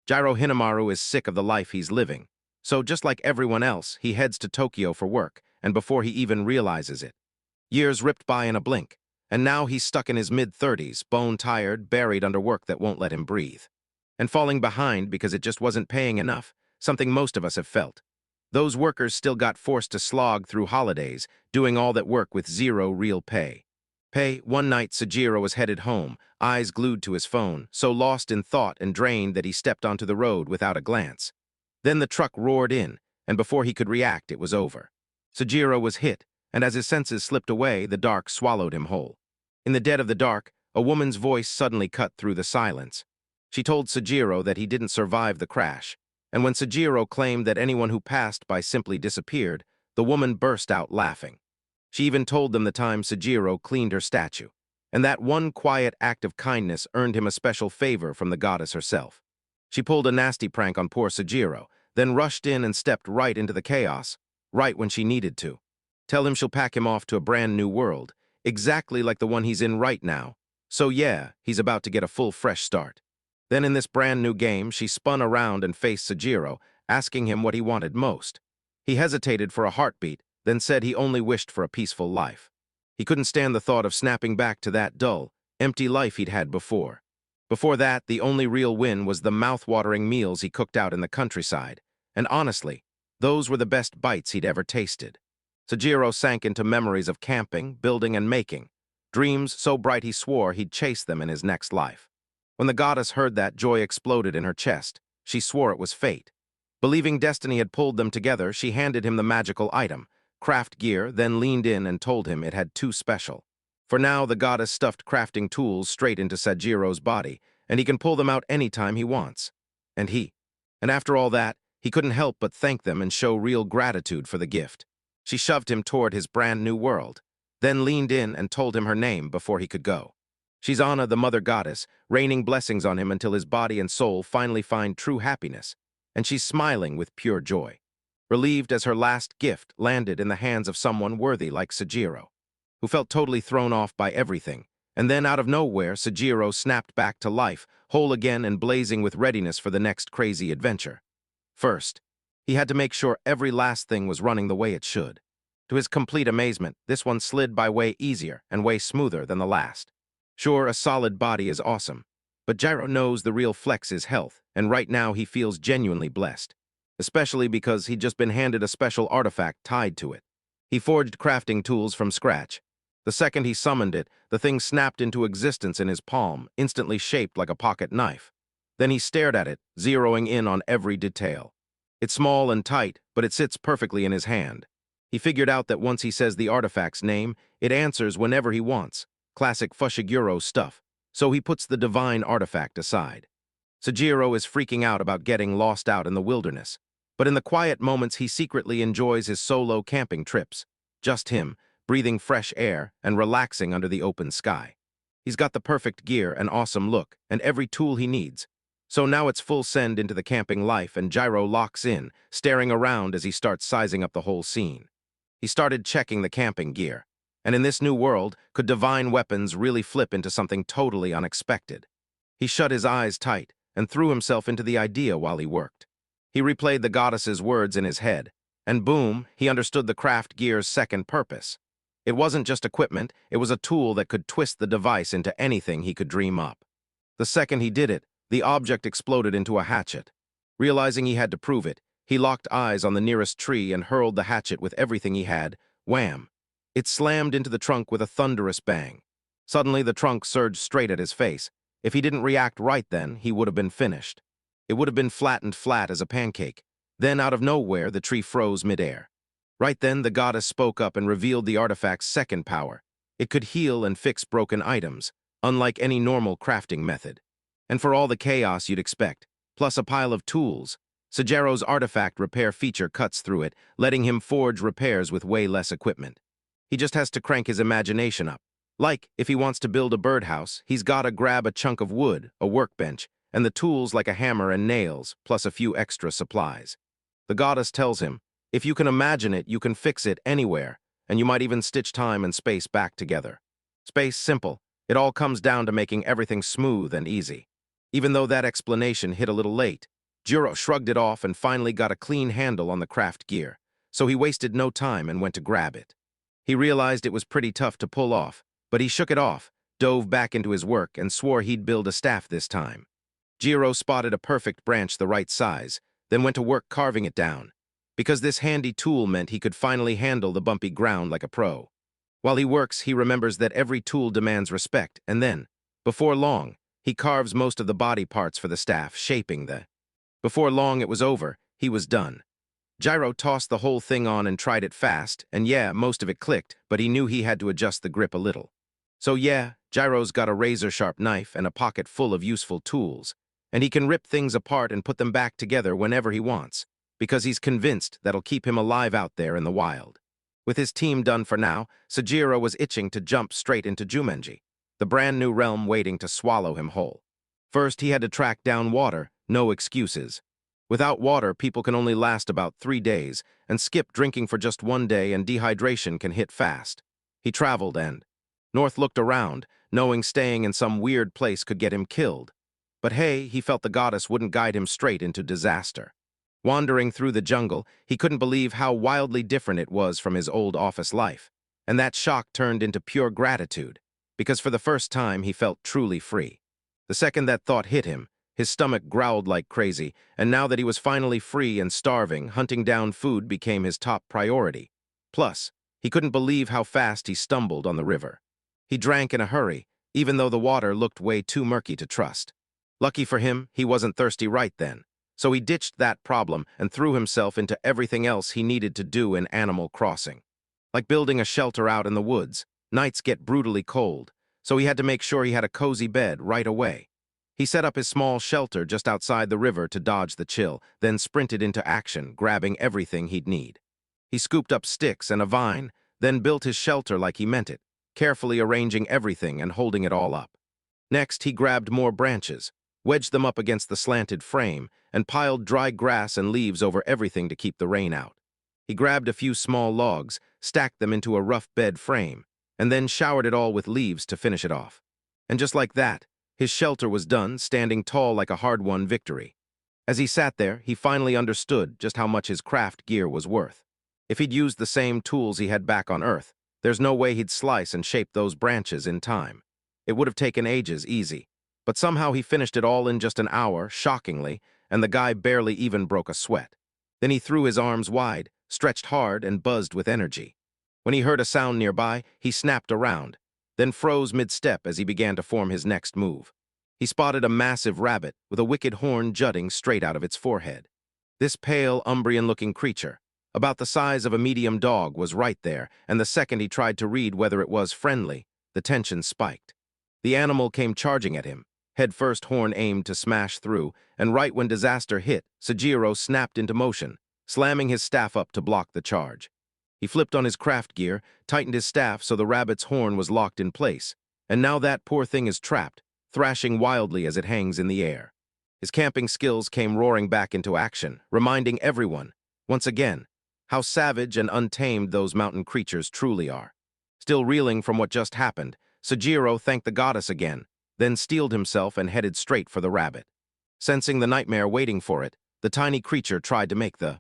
Jiro Hinamaru is sick of the life he's living. So just like everyone else, he heads to Tokyo for work, and before he even realizes it. Years ripped by in a blink, and now he's stuck in his mid-30s, bone-tired, buried under work that won't let him breathe. And falling behind because it just wasn't paying enough, something most of us have felt. Those workers still got forced to slog through holidays, doing all that work with zero real pay. One night Sujiro was headed home, eyes glued to his phone, so lost in thought and drained that he stepped onto the road without a glance. Then the truck roared in, and before he could react, it was over. Sujiro was hit, and as his senses slipped away, the dark swallowed him whole. In the dead of the dark, a woman's voice suddenly cut through the silence. She told Sujiro that he didn't survive the crash, and when Sujiro claimed that anyone who passed by simply disappeared, the woman burst out laughing. She even told them the time Sujiro cleaned her statue, and that one quiet act of kindness earned him a special favor from the goddess herself. She pulled a nasty prank on poor Sujiro, then rushed in and stepped right into the chaos, right when she needed to. Tell him she'll pack him off to a brand new world, exactly like the one he's in right now. So yeah, he's about to get a full fresh start. Then in this brand new game, she spun around and faced Sujiro, asking him what he wanted most. He hesitated for a heartbeat, then said he only wished for a peaceful life. He couldn't stand the thought of snapping back to that dull, empty life he'd had before. Before that, the only real win was the mouth-watering meals he cooked out in the countryside, and honestly, those were the best bites he'd ever tasted. Sujiro sank into memories of camping, building, and making, dreams so bright he swore he'd chase them in his next life. When the goddess heard that, joy exploded in her chest. She swore it was fate. Believing destiny had pulled them together, she handed him the magical item, craft gear, then leaned in and told him it had two special. For now, the goddess stuffed crafting tools straight into Sujiro's body, and he can pull them out anytime he wants. And after all that, he couldn't help but thank them and show real gratitude for the gift. She shoved him toward his brand new world, then leaned in and told him her name before he could go. She's Anna, the mother goddess, raining blessings on him until his body and soul finally find true happiness, and she's smiling with pure joy, relieved as her last gift landed in the hands of someone worthy like Sujiro, who felt totally thrown off by everything. And then out of nowhere, Sujiro snapped back to life, whole again and blazing with readiness for the next crazy adventure. First, he had to make sure every last thing was running the way it should. To his complete amazement, this one slid by way easier and way smoother than the last. Sure, a solid body is awesome, but Jiro knows the real flex is health, and right now he feels genuinely blessed, especially because he'd just been handed a special artifact tied to it. He forged crafting tools from scratch. The second he summoned it, the thing snapped into existence in his palm, instantly shaped like a pocket knife. Then he stared at it, zeroing in on every detail. It's small and tight, but it sits perfectly in his hand. He figured out that once he says the artifact's name, it answers whenever he wants. Classic Fushiguro stuff, so he puts the divine artifact aside. Sujiro is freaking out about getting lost out in the wilderness, but in the quiet moments he secretly enjoys his solo camping trips. Just him, breathing fresh air and relaxing under the open sky. He's got the perfect gear, an awesome look, and every tool he needs. So now it's full send into the camping life, and Jiro locks in, staring around as he starts sizing up the whole scene. He started checking the camping gear. And in this new world, could divine weapons really flip into something totally unexpected? He shut his eyes tight and threw himself into the idea while he worked. He replayed the goddess's words in his head, and boom, he understood the craft gear's second purpose. It wasn't just equipment, it was a tool that could twist the device into anything he could dream up. The second he did it, the object exploded into a hatchet. Realizing he had to prove it, he locked eyes on the nearest tree and hurled the hatchet with everything he had. Wham! It slammed into the trunk with a thunderous bang. Suddenly, the trunk surged straight at his face. If he didn't react right then, he would have been finished. It would have been flattened flat as a pancake. Then, out of nowhere, the tree froze midair. Right then, the goddess spoke up and revealed the artifact's second power. It could heal and fix broken items, unlike any normal crafting method. And for all the chaos you'd expect, plus a pile of tools, Sujiro's artifact repair feature cuts through it, letting him forge repairs with way less equipment. He just has to crank his imagination up. Like, if he wants to build a birdhouse, he's gotta grab a chunk of wood, a workbench, and the tools like a hammer and nails, plus a few extra supplies. The goddess tells him, if you can imagine it, you can fix it anywhere, and you might even stitch time and space back together. Space simple. It all comes down to making everything smooth and easy. Even though that explanation hit a little late, Jiro shrugged it off and finally got a clean handle on the craft gear, so he wasted no time and went to grab it. He realized it was pretty tough to pull off, but he shook it off, dove back into his work, and swore he'd build a staff this time. Jiro spotted a perfect branch the right size, then went to work carving it down, because this handy tool meant he could finally handle the bumpy ground like a pro. While he works, he remembers that every tool demands respect, and then, before long, he carves most of the body parts for the staff, shaping the... Before long it was over, he was done. Jiro tossed the whole thing on and tried it fast, and yeah, most of it clicked, but he knew he had to adjust the grip a little. So yeah, Jiro's got a razor-sharp knife and a pocket full of useful tools, and he can rip things apart and put them back together whenever he wants, because he's convinced that'll keep him alive out there in the wild. With his team done for now, Sejiro was itching to jump straight into Jumanji, the brand new realm waiting to swallow him whole. First, he had to track down water, no excuses. Without water, people can only last about 3 days, and skip drinking for just 1 day and dehydration can hit fast. He traveled and North looked around, knowing staying in some weird place could get him killed. But hey, he felt the goddess wouldn't guide him straight into disaster. Wandering through the jungle, he couldn't believe how wildly different it was from his old office life, and that shock turned into pure gratitude, because for the first time he felt truly free. The second that thought hit him, his stomach growled like crazy, and now that he was finally free and starving, hunting down food became his top priority. Plus, he couldn't believe how fast he stumbled on the river. He drank in a hurry, even though the water looked way too murky to trust. Lucky for him, he wasn't thirsty right then, so he ditched that problem and threw himself into everything else he needed to do in Animal Crossing. Like building a shelter out in the woods, nights get brutally cold, so he had to make sure he had a cozy bed right away. He set up his small shelter just outside the river to dodge the chill, then sprinted into action, grabbing everything he'd need. He scooped up sticks and a vine, then built his shelter like he meant it, carefully arranging everything and holding it all up. Next, he grabbed more branches, wedged them up against the slanted frame, and piled dry grass and leaves over everything to keep the rain out. He grabbed a few small logs, stacked them into a rough bed frame, and then showered it all with leaves to finish it off. And just like that, his shelter was done, standing tall like a hard-won victory. As he sat there, he finally understood just how much his craft gear was worth. If he'd used the same tools he had back on Earth, there's no way he'd slice and shape those branches in time. It would have taken ages, easy. But somehow he finished it all in just an hour, shockingly, and the guy barely even broke a sweat. Then he threw his arms wide, stretched hard, and buzzed with energy. When he heard a sound nearby, he snapped around, then froze mid-step as he began to form his next move. He spotted a massive rabbit with a wicked horn jutting straight out of its forehead. This pale, Umbrian-looking creature, about the size of a medium dog, was right there, and the second he tried to read whether it was friendly, the tension spiked. The animal came charging at him, head-first horn aimed to smash through, and right when disaster hit, Sejiro snapped into motion, slamming his staff up to block the charge. He flipped on his craft gear, tightened his staff so the rabbit's horn was locked in place, and now that poor thing is trapped, thrashing wildly as it hangs in the air. His camping skills came roaring back into action, reminding everyone, once again, how savage and untamed those mountain creatures truly are. Still reeling from what just happened, Sejiro thanked the goddess again, then steeled himself and headed straight for the rabbit. Sensing the nightmare waiting for it, the tiny creature tried to make the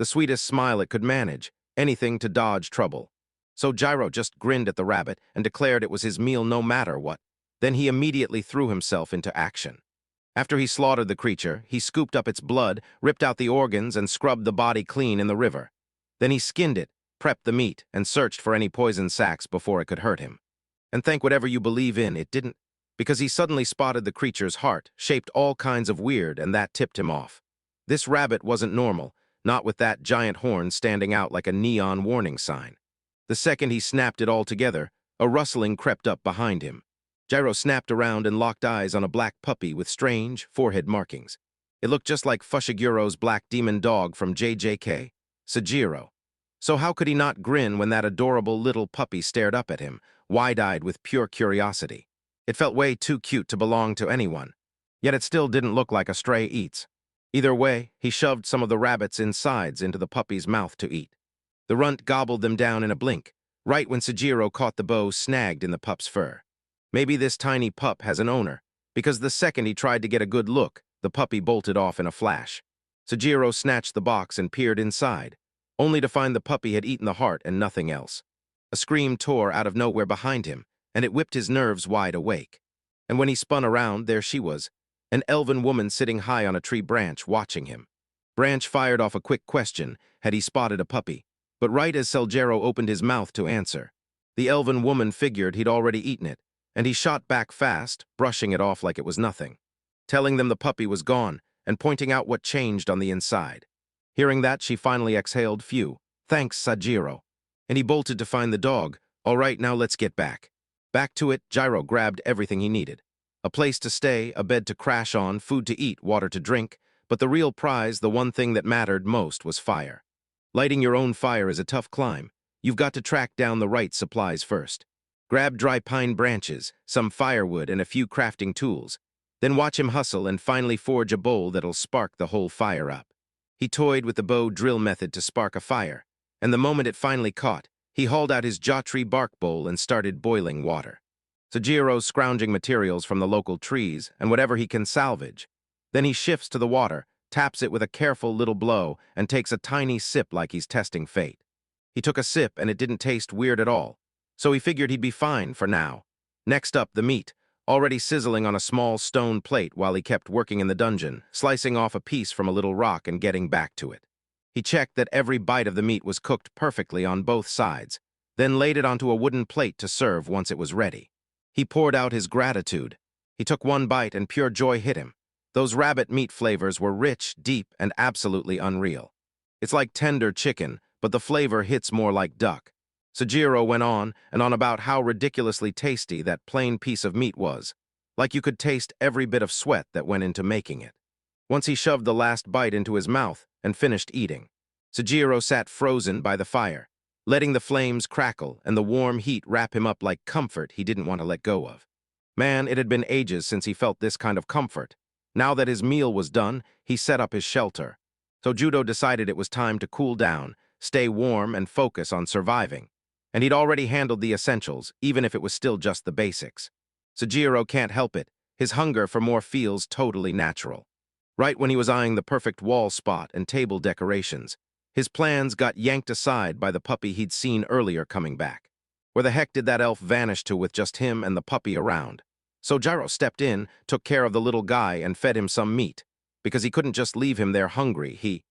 sweetest smile it could manage, anything to dodge trouble. So Jiro just grinned at the rabbit and declared it was his meal no matter what. Then he immediately threw himself into action. After he slaughtered the creature, he scooped up its blood, ripped out the organs, and scrubbed the body clean in the river. Then he skinned it, prepped the meat, and searched for any poison sacs before it could hurt him. And thank whatever you believe in, it didn't, because he suddenly spotted the creature's heart, shaped all kinds of weird, and that tipped him off. This rabbit wasn't normal, not with that giant horn standing out like a neon warning sign. The second he snapped it all together, a rustling crept up behind him. Jiro snapped around and locked eyes on a black puppy with strange forehead markings. It looked just like Fushiguro's black demon dog from JJK, Sejiro. So how could he not grin when that adorable little puppy stared up at him, wide-eyed with pure curiosity? It felt way too cute to belong to anyone. Yet it still didn't look like a stray eats. Either way, he shoved some of the rabbit's insides into the puppy's mouth to eat. The runt gobbled them down in a blink, right when Sejiro caught the bow snagged in the pup's fur. Maybe this tiny pup has an owner, because the second he tried to get a good look, the puppy bolted off in a flash. Sojiro snatched the box and peered inside, only to find the puppy had eaten the heart and nothing else. A scream tore out of nowhere behind him, and it whipped his nerves wide awake. And when he spun around, there she was, an elven woman sitting high on a tree branch watching him. Branch fired off a quick question, had he spotted a puppy? But right as Sojiro opened his mouth to answer, the elven woman figured he'd already eaten it, and he shot back fast, brushing it off like it was nothing, telling them the puppy was gone and pointing out what changed on the inside. Hearing that, she finally exhaled, "Phew, thanks, Sojiro." And he bolted to find the dog. "All right, now let's get back." Back to it, Jiro grabbed everything he needed. A place to stay, a bed to crash on, food to eat, water to drink, but the real prize, the one thing that mattered most, was fire. Lighting your own fire is a tough climb. You've got to track down the right supplies first. Grab dry pine branches, some firewood, and a few crafting tools. Then watch him hustle and finally forge a bowl that'll spark the whole fire up. He toyed with the bow drill method to spark a fire, and the moment it finally caught, he hauled out his jaw-tree bark bowl and started boiling water. Sojiro's scrounging materials from the local trees and whatever he can salvage. Then he shifts to the water, taps it with a careful little blow, and takes a tiny sip like he's testing fate. He took a sip and it didn't taste weird at all, so he figured he'd be fine for now. Next up, the meat, already sizzling on a small stone plate while he kept working in the dungeon, slicing off a piece from a little rock and getting back to it. He checked that every bite of the meat was cooked perfectly on both sides, then laid it onto a wooden plate to serve once it was ready. He poured out his gratitude. He took one bite and pure joy hit him. Those rabbit meat flavors were rich, deep, and absolutely unreal. It's like tender chicken, but the flavor hits more like duck. Sojiro went on and on about how ridiculously tasty that plain piece of meat was, like you could taste every bit of sweat that went into making it. Once he shoved the last bite into his mouth and finished eating, Sojiro sat frozen by the fire, letting the flames crackle and the warm heat wrap him up like comfort he didn't want to let go of. Man, it had been ages since he felt this kind of comfort. Now that his meal was done, he set up his shelter. So Judo decided it was time to cool down, stay warm, and focus on surviving. And he'd already handled the essentials, even if it was still just the basics. Sojiro can't help it. His hunger for more feels totally natural. Right when he was eyeing the perfect wall spot and table decorations, his plans got yanked aside by the puppy he'd seen earlier coming back. Where the heck did that elf vanish to with just him and the puppy around? So Jiro stepped in, took care of the little guy, and fed him some meat. Because he couldn't just leave him there hungry, he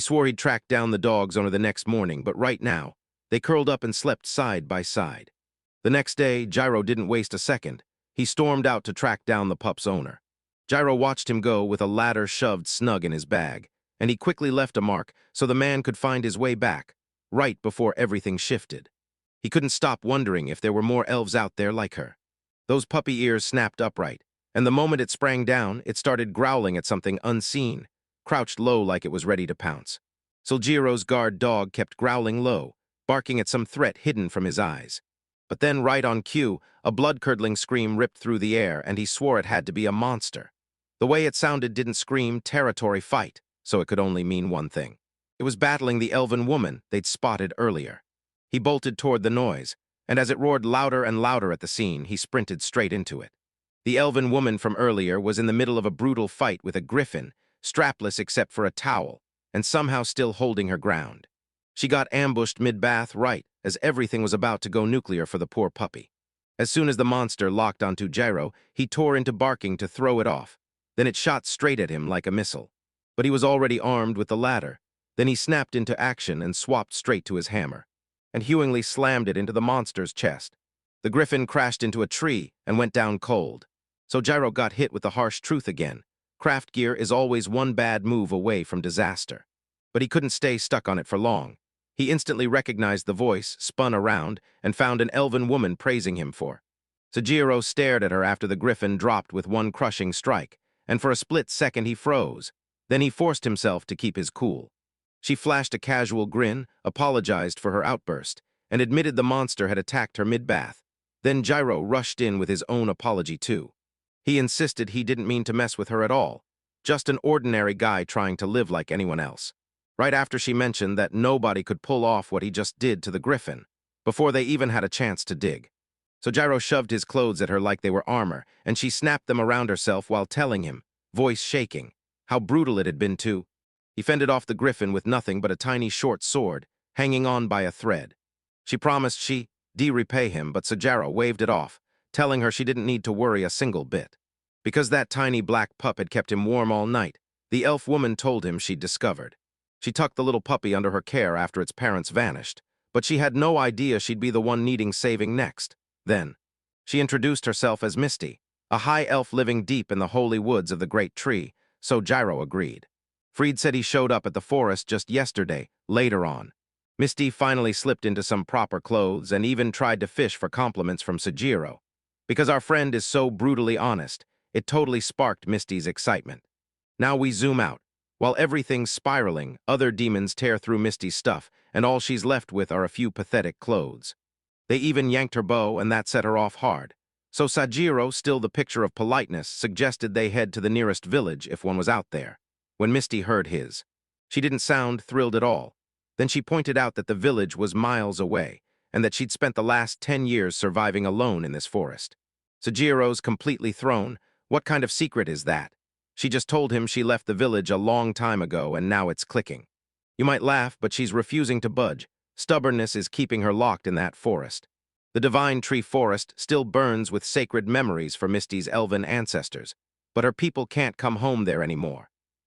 swore he'd track down the dogs on the next morning, but right now, they curled up and slept side by side. The next day, Jiro didn't waste a second. He stormed out to track down the pup's owner. Jiro watched him go with a ladder shoved snug in his bag, and he quickly left a mark so the man could find his way back, right before everything shifted. He couldn't stop wondering if there were more elves out there like her. Those puppy ears snapped upright, and the moment it sprang down, it started growling at something unseen, crouched low like it was ready to pounce. Soljiro's guard dog kept growling low, barking at some threat hidden from his eyes. But then, right on cue, a blood-curdling scream ripped through the air, and he swore it had to be a monster. The way it sounded didn't scream territory fight, so it could only mean one thing. It was battling the elven woman they'd spotted earlier. He bolted toward the noise, and as it roared louder and louder at the scene, he sprinted straight into it. The elven woman from earlier was in the middle of a brutal fight with a griffin, strapless except for a towel, and somehow still holding her ground. She got ambushed mid-bath right as everything was about to go nuclear for the poor puppy. As soon as the monster locked onto Jiro, he tore into barking to throw it off. Then it shot straight at him like a missile. But he was already armed with the ladder. Then he snapped into action and swapped straight to his hammer, and hewingly slammed it into the monster's chest. The griffin crashed into a tree and went down cold. So Jiro got hit with the harsh truth again. Craft gear is always one bad move away from disaster. But he couldn't stay stuck on it for long. He instantly recognized the voice, spun around, and found an elven woman praising him for. Sojiro stared at her after the griffin dropped with one crushing strike, and for a split second he froze. Then he forced himself to keep his cool. She flashed a casual grin, apologized for her outburst, and admitted the monster had attacked her mid-bath. Then Jiro rushed in with his own apology too. He insisted he didn't mean to mess with her at all, just an ordinary guy trying to live like anyone else. Right after she mentioned that nobody could pull off what he just did to the griffin, before they even had a chance to dig. So Jiro shoved his clothes at her like they were armor, and she snapped them around herself while telling him, voice shaking, how brutal it had been too. He fended off the griffin with nothing but a tiny short sword, hanging on by a thread. She promised she'd repay him, but Sajiro waved it off, telling her she didn't need to worry a single bit. Because that tiny black pup had kept him warm all night, the elf woman told him she'd discovered. She tucked the little puppy under her care after its parents vanished, but she had no idea she'd be the one needing saving next. Then, she introduced herself as Misty, a high elf living deep in the holy woods of the great tree, so Gyro agreed. Fried said he showed up at the forest just yesterday, later on. Misty finally slipped into some proper clothes and even tried to fish for compliments from Sajiro. Because our friend is so brutally honest, it totally sparked Misty's excitement. Now we zoom out. While everything's spiraling, other demons tear through Misty's stuff, and all she's left with are a few pathetic clothes. They even yanked her bow, and that set her off hard. So Sajiro, still the picture of politeness, suggested they head to the nearest village if one was out there. When Misty heard his, she didn't sound thrilled at all. Then she pointed out that the village was miles away, and that she'd spent the last 10 years surviving alone in this forest. Sajiro's completely thrown. What kind of secret is that? She just told him she left the village a long time ago, and now it's clicking. You might laugh, but she's refusing to budge. Stubbornness is keeping her locked in that forest. The Divine Tree Forest still burns with sacred memories for Misty's elven ancestors, but her people can't come home there anymore.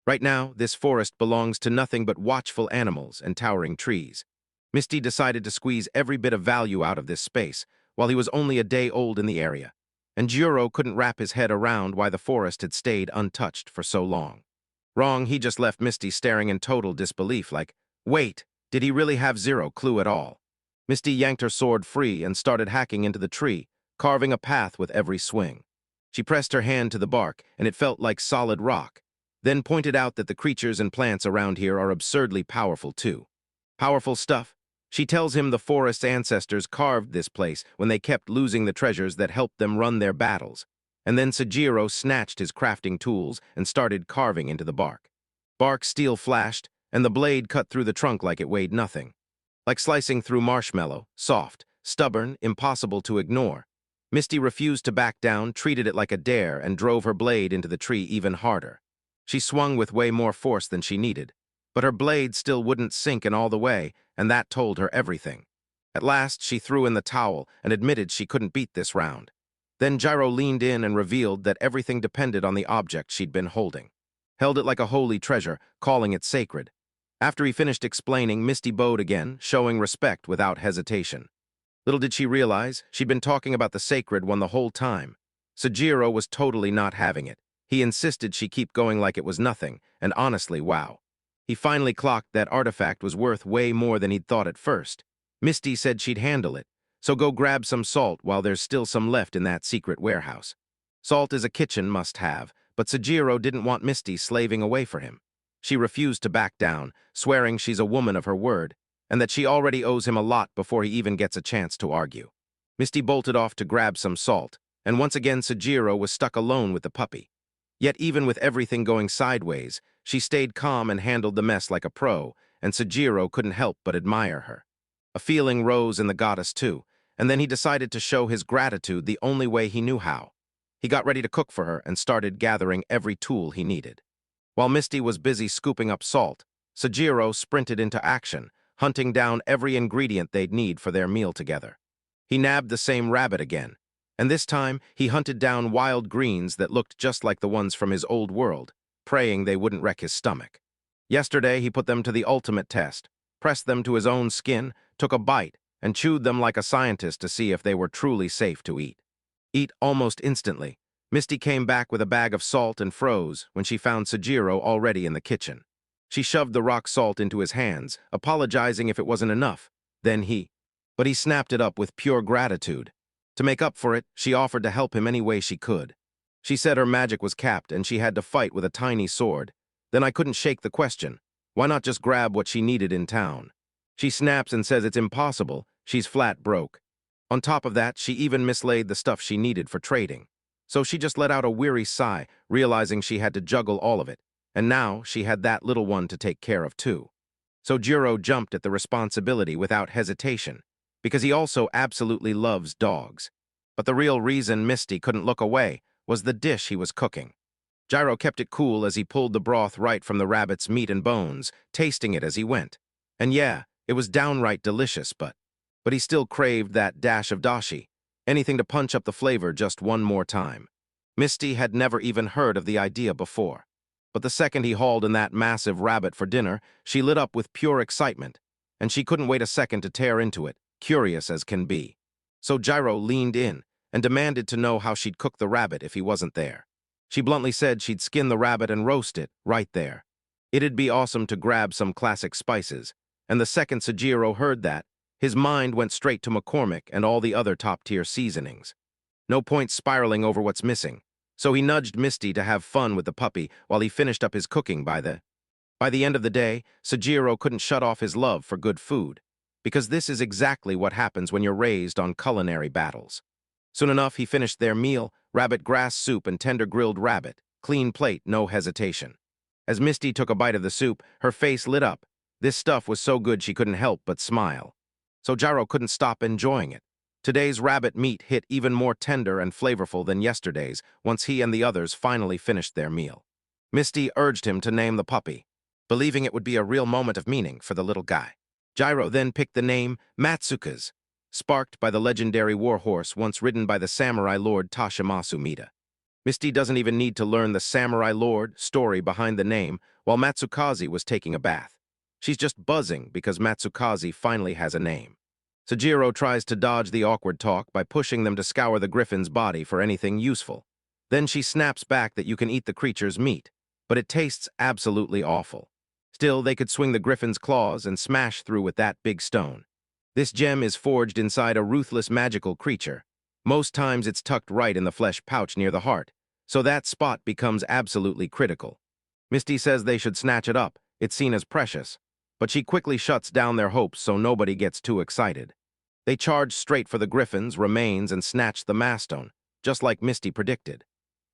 Right now, this forest belongs to nothing but watchful animals and towering trees. Misty decided to squeeze every bit of value out of this space, while he was only a day old in the area, and Jiro couldn't wrap his head around why the forest had stayed untouched for so long. Wrong, he just left Misty staring in total disbelief like, wait, did he really have zero clue at all? Misty yanked her sword free and started hacking into the tree, carving a path with every swing. She pressed her hand to the bark, and it felt like solid rock, then pointed out that the creatures and plants around here are absurdly powerful too. Powerful stuff? She tells him the forest's ancestors carved this place when they kept losing the treasures that helped them run their battles. And then Sajiro snatched his crafting tools and started carving into the bark. Bark steel flashed, and the blade cut through the trunk like it weighed nothing. Like slicing through marshmallow, soft, stubborn, impossible to ignore. Misty refused to back down, treated it like a dare, and drove her blade into the tree even harder. She swung with way more force than she needed, but her blade still wouldn't sink in all the way, and that told her everything. At last, she threw in the towel and admitted she couldn't beat this round. Then Gyro leaned in and revealed that everything depended on the object she'd been holding. Held it like a holy treasure, calling it sacred. After he finished explaining, Misty bowed again, showing respect without hesitation. Little did she realize, she'd been talking about the sacred one the whole time. Sajiro was totally not having it. He insisted she keep going like it was nothing, and honestly, wow. He finally clocked that artifact was worth way more than he'd thought at first. Misty said she'd handle it, so go grab some salt while there's still some left in that secret warehouse. Salt is a kitchen must-have, but Sajiro didn't want Misty slaving away for him. She refused to back down, swearing she's a woman of her word, and that she already owes him a lot before he even gets a chance to argue. Misty bolted off to grab some salt, and once again Sajiro was stuck alone with the puppy. Yet even with everything going sideways, she stayed calm and handled the mess like a pro, and Sajiro couldn't help but admire her. A feeling rose in the goddess too, and then he decided to show his gratitude the only way he knew how. He got ready to cook for her and started gathering every tool he needed. While Misty was busy scooping up salt, Sajiro sprinted into action, hunting down every ingredient they'd need for their meal together. He nabbed the same rabbit again, and this time he hunted down wild greens that looked just like the ones from his old world, praying they wouldn't wreck his stomach. Yesterday he put them to the ultimate test, pressed them to his own skin, took a bite, and chewed them like a scientist to see if they were truly safe to eat. Eat almost instantly, Misty came back with a bag of salt and froze when she found Sajiro already in the kitchen. She shoved the rock salt into his hands, apologizing if it wasn't enough. But he snapped it up with pure gratitude. To make up for it, she offered to help him any way she could. She said her magic was capped and she had to fight with a tiny sword. Then I couldn't shake the question. Why not just grab what she needed in town? She snaps and says it's impossible, she's flat broke. On top of that, she even mislaid the stuff she needed for trading. So she just let out a weary sigh, realizing she had to juggle all of it, and now she had that little one to take care of too. So Jiro jumped at the responsibility without hesitation, because he also absolutely loves dogs. But the real reason Misty couldn't look away was the dish he was cooking. Gyro kept it cool as he pulled the broth right from the rabbit's meat and bones, tasting it as he went. And yeah, it was downright delicious, but he still craved that dash of dashi, anything to punch up the flavor just one more time. Misty had never even heard of the idea before. But the second he hauled in that massive rabbit for dinner, she lit up with pure excitement, and she couldn't wait a second to tear into it, curious as can be. So Gyro leaned in and demanded to know how she'd cook the rabbit if he wasn't there. She bluntly said she'd skin the rabbit and roast it right there. It'd be awesome to grab some classic spices, and the second Sejiro heard that, his mind went straight to McCormick and all the other top-tier seasonings. No point spiraling over what's missing, so he nudged Misty to have fun with the puppy while he finished up his cooking by the end of the day, Sejiro couldn't shut off his love for good food, because this is exactly what happens when you're raised on culinary battles. Soon enough, he finished their meal, rabbit grass soup and tender grilled rabbit, clean plate, no hesitation. As Misty took a bite of the soup, her face lit up. This stuff was so good she couldn't help but smile. So Gyro couldn't stop enjoying it. Today's rabbit meat hit even more tender and flavorful than yesterday's once he and the others finally finished their meal. Misty urged him to name the puppy, believing it would be a real moment of meaning for the little guy. Gyro then picked the name Matsukaze, sparked by the legendary warhorse once ridden by the samurai lord Tashimasu Mida. Misty doesn't even need to learn the samurai lord story behind the name while Matsukaze was taking a bath. She's just buzzing because Matsukaze finally has a name. Sejiro tries to dodge the awkward talk by pushing them to scour the griffin's body for anything useful. Then she snaps back that you can eat the creature's meat, but it tastes absolutely awful. Still, they could swing the griffin's claws and smash through with that big stone. This gem is forged inside a ruthless magical creature. Most times it's tucked right in the flesh pouch near the heart, so that spot becomes absolutely critical. Misty says they should snatch it up, it's seen as precious, but she quickly shuts down their hopes so nobody gets too excited. They charge straight for the griffin's remains and snatch the mastone, just like Misty predicted.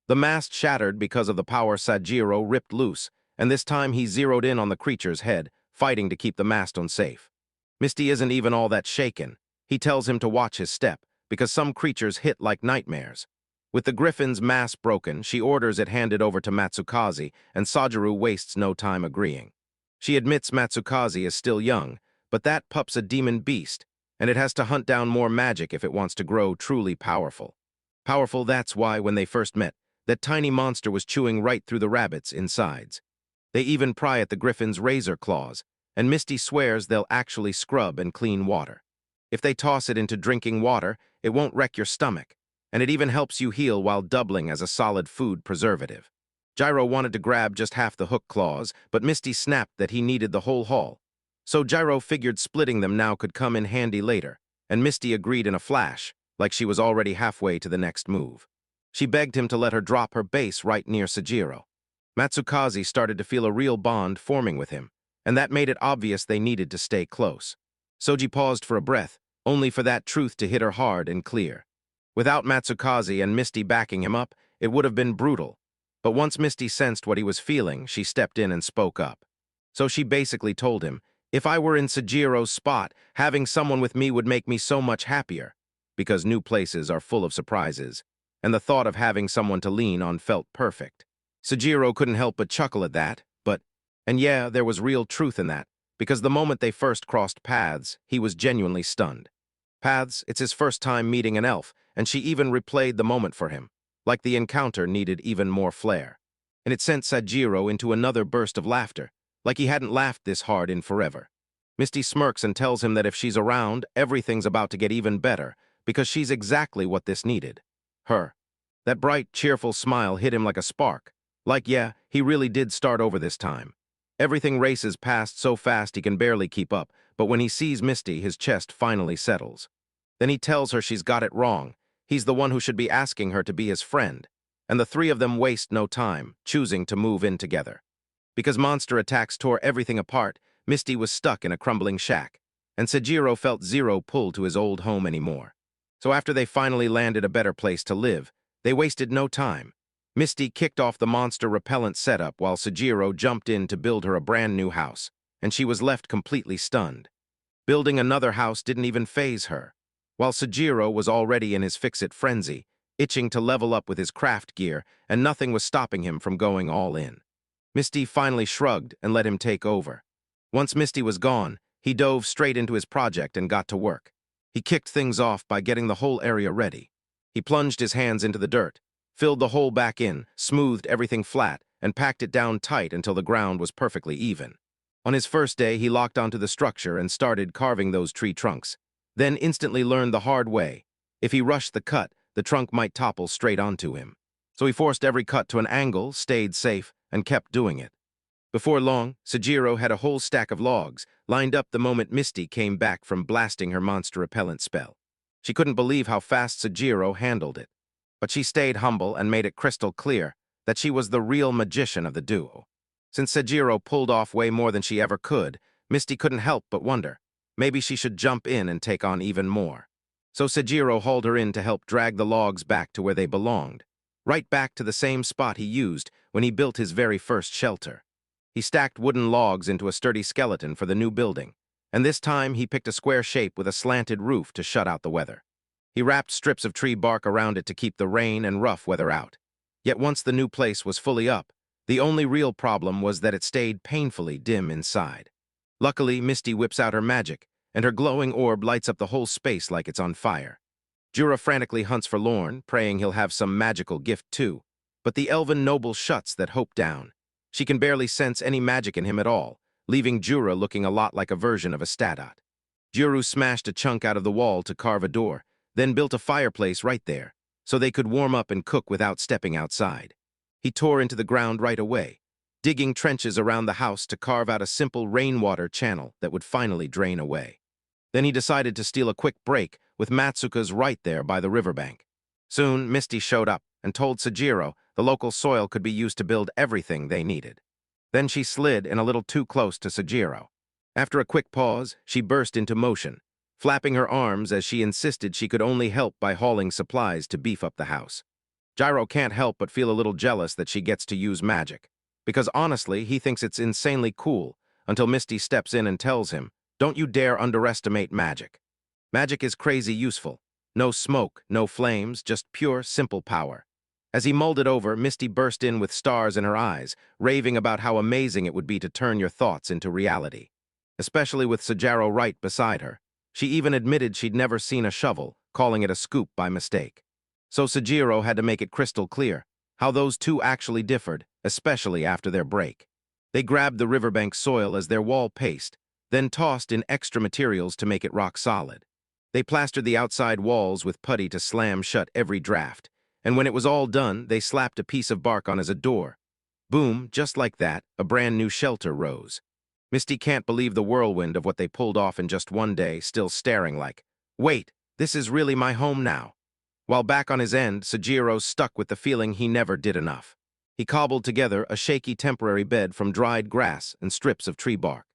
The mast shattered because of the power Sejiro ripped loose, and this time he zeroed in on the creature's head, fighting to keep the mastone safe. Misty isn't even all that shaken. He tells him to watch his step, because some creatures hit like nightmares. With the griffin's mask broken, she orders it handed over to Matsukaze, and Sejiro wastes no time agreeing. She admits Matsukaze is still young, but that pup's a demon beast, and it has to hunt down more magic if it wants to grow truly powerful. Powerful, that's why, when they first met, that tiny monster was chewing right through the rabbit's insides. They even pry at the griffin's razor claws, and Misty swears they'll actually scrub and clean water. If they toss it into drinking water, it won't wreck your stomach, and it even helps you heal while doubling as a solid food preservative. Gyro wanted to grab just half the hook claws, but Misty snapped that he needed the whole haul. So Gyro figured splitting them now could come in handy later, and Misty agreed in a flash, like she was already halfway to the next move. She begged him to let her drop her base right near Sejiro. Matsukaze started to feel a real bond forming with him, and that made it obvious they needed to stay close. Soji paused for a breath, only for that truth to hit her hard and clear. Without Matsukaze and Misty backing him up, it would have been brutal. But once Misty sensed what he was feeling, she stepped in and spoke up. So she basically told him, if I were in Sejiro's spot, having someone with me would make me so much happier, because new places are full of surprises, and the thought of having someone to lean on felt perfect. Sejiro couldn't help but chuckle at that, and yeah, there was real truth in that, because the moment they first crossed paths, he was genuinely stunned. Paths, it's his first time meeting an elf, and she even replayed the moment for him, like the encounter needed even more flair. And it sent Sejiro into another burst of laughter, like he hadn't laughed this hard in forever. Misty smirks and tells him that if she's around, everything's about to get even better, because she's exactly what this needed. Her. That bright, cheerful smile hit him like a spark. Like, yeah, he really did start over this time. Everything races past so fast he can barely keep up, but when he sees Misty, his chest finally settles. Then he tells her she's got it wrong. He's the one who should be asking her to be his friend. And the three of them waste no time, choosing to move in together. Because monster attacks tore everything apart, Misty was stuck in a crumbling shack, and Sejiro felt zero pull to his old home anymore. So after they finally landed a better place to live, they wasted no time. Misty kicked off the monster repellent setup while Sejiro jumped in to build her a brand new house, and she was left completely stunned. Building another house didn't even faze her. While Sejiro was already in his fix-it frenzy, itching to level up with his craft gear, and nothing was stopping him from going all in. Misty finally shrugged and let him take over. Once Misty was gone, he dove straight into his project and got to work. He kicked things off by getting the whole area ready. He plunged his hands into the dirt, filled the hole back in, smoothed everything flat, and packed it down tight until the ground was perfectly even. On his first day, he locked onto the structure and started carving those tree trunks, then instantly learned the hard way. If he rushed the cut, the trunk might topple straight onto him. So he forced every cut to an angle, stayed safe, and kept doing it. Before long, Sejiro had a whole stack of logs, lined up the moment Misty came back from blasting her monster repellent spell. She couldn't believe how fast Sejiro handled it. But she stayed humble and made it crystal clear that she was the real magician of the duo. Since Sejiro pulled off way more than she ever could, Misty couldn't help but wonder, maybe she should jump in and take on even more. So Sejiro hauled her in to help drag the logs back to where they belonged, right back to the same spot he used when he built his very first shelter. He stacked wooden logs into a sturdy skeleton for the new building, and this time he picked a square shape with a slanted roof to shut out the weather. He wrapped strips of tree bark around it to keep the rain and rough weather out. Yet once the new place was fully up, the only real problem was that it stayed painfully dim inside. Luckily, Misty whips out her magic, and her glowing orb lights up the whole space like it's on fire. Jura frantically hunts for Lorne, praying he'll have some magical gift too, but the elven noble shuts that hope down. She can barely sense any magic in him at all, leaving Jura looking a lot like a version of a Stadat. Juru smashed a chunk out of the wall to carve a door, then built a fireplace right there, so they could warm up and cook without stepping outside. He tore into the ground right away, digging trenches around the house to carve out a simple rainwater channel that would finally drain away. Then he decided to steal a quick break with Matsuka's right there by the riverbank. Soon, Misty showed up and told Sejiro the local soil could be used to build everything they needed. Then she slid in a little too close to Sejiro. After a quick pause, she burst into motion, flapping her arms as she insisted she could only help by hauling supplies to beef up the house. Gyro can't help but feel a little jealous that she gets to use magic, because honestly, he thinks it's insanely cool until Misty steps in and tells him, "Don't you dare underestimate magic. Magic is crazy useful. No smoke, no flames, just pure, simple power." As he mulled it over, Misty burst in with stars in her eyes, raving about how amazing it would be to turn your thoughts into reality. Especially with Sejiro right beside her. She even admitted she'd never seen a shovel, calling it a scoop by mistake. So Sejiro had to make it crystal clear how those two actually differed, especially after their break. They grabbed the riverbank soil as their wall paste, then tossed in extra materials to make it rock solid. They plastered the outside walls with putty to slam shut every draft, and when it was all done, they slapped a piece of bark on as a door. Boom, just like that, a brand new shelter rose. Misty can't believe the whirlwind of what they pulled off in just one day, still staring like, "Wait, this is really my home now." While back on his end, Sejiro stuck with the feeling he never did enough. He cobbled together a shaky temporary bed from dried grass and strips of tree bark.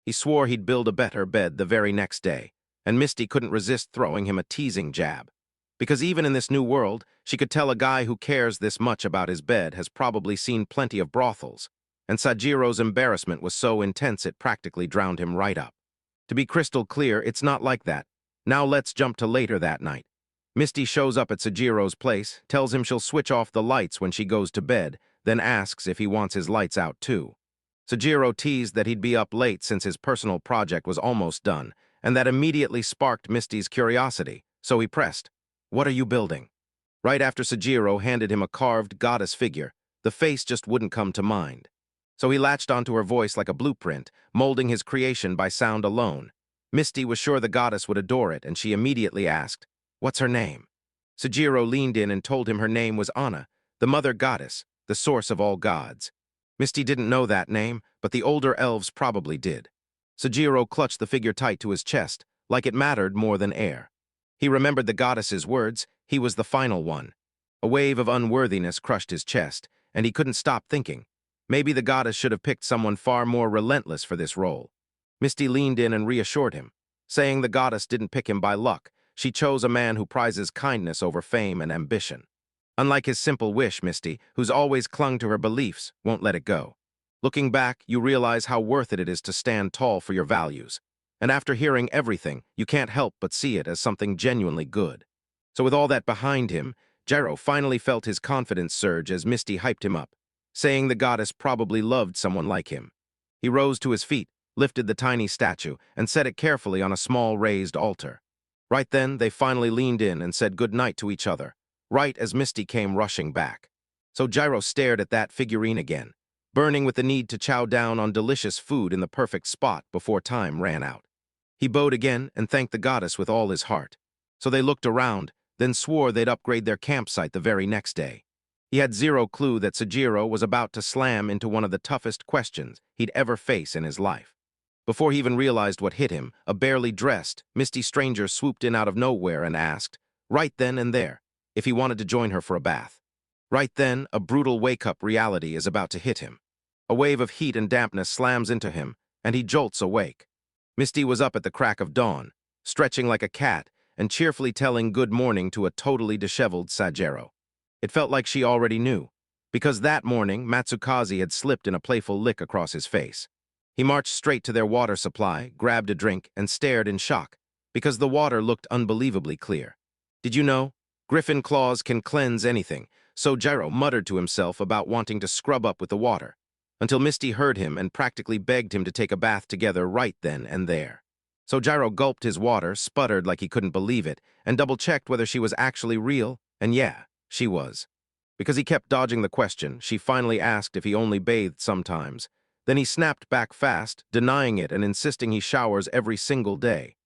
He swore he'd build a better bed the very next day, and Misty couldn't resist throwing him a teasing jab. Because even in this new world, she could tell a guy who cares this much about his bed has probably seen plenty of brothels, and Sajiro's embarrassment was so intense it practically drowned him right up. To be crystal clear, it's not like that. Now let's jump to later that night. Misty shows up at Sajiro's place, tells him she'll switch off the lights when she goes to bed, then asks if he wants his lights out too. Sejiro teased that he'd be up late since his personal project was almost done, and that immediately sparked Misty's curiosity, so he pressed, "What are you building?" Right after Sejiro handed him a carved goddess figure, the face just wouldn't come to mind. So he latched onto her voice like a blueprint, molding his creation by sound alone. Misty was sure the goddess would adore it, and she immediately asked, "What's her name?" Sejiro leaned in and told him her name was Anna, the mother goddess, the source of all gods. Misty didn't know that name, but the older elves probably did. Sejiro clutched the figure tight to his chest, like it mattered more than air. He remembered the goddess's words, he was the final one. A wave of unworthiness crushed his chest, and he couldn't stop thinking. Maybe the goddess should have picked someone far more relentless for this role. Misty leaned in and reassured him, saying the goddess didn't pick him by luck. She chose a man who prizes kindness over fame and ambition. Unlike his simple wish, Misty, who's always clung to her beliefs, won't let it go. Looking back, you realize how worth it is to stand tall for your values. And after hearing everything, you can't help but see it as something genuinely good. So with all that behind him, Gyro finally felt his confidence surge as Misty hyped him up, saying the goddess probably loved someone like him. He rose to his feet, lifted the tiny statue, and set it carefully on a small raised altar. Right then, they finally leaned in and said goodnight to each other, right as Misty came rushing back. So Gyro stared at that figurine again, burning with the need to chow down on delicious food in the perfect spot before time ran out. He bowed again and thanked the goddess with all his heart. So they looked around, then swore they'd upgrade their campsite the very next day. He had zero clue that Sejiro was about to slam into one of the toughest questions he'd ever face in his life. Before he even realized what hit him, a barely dressed, misty stranger swooped in out of nowhere and asked, right then and there, if he wanted to join her for a bath. Right then, a brutal wake-up reality is about to hit him. A wave of heat and dampness slams into him, and he jolts awake. Misty was up at the crack of dawn, stretching like a cat and cheerfully telling good morning to a totally disheveled Sajero. It felt like she already knew, because that morning Matsukaze had slipped in a playful lick across his face. He marched straight to their water supply, grabbed a drink, and stared in shock, because the water looked unbelievably clear. Did you know? Griffin claws can cleanse anything, so Gyro muttered to himself about wanting to scrub up with the water, until Misty heard him and practically begged him to take a bath together right then and there. So Gyro gulped his water, sputtered like he couldn't believe it, and double-checked whether she was actually real, and yeah, she was. Because he kept dodging the question, she finally asked if he only bathed sometimes. Then he snapped back fast, denying it and insisting he showers every single day.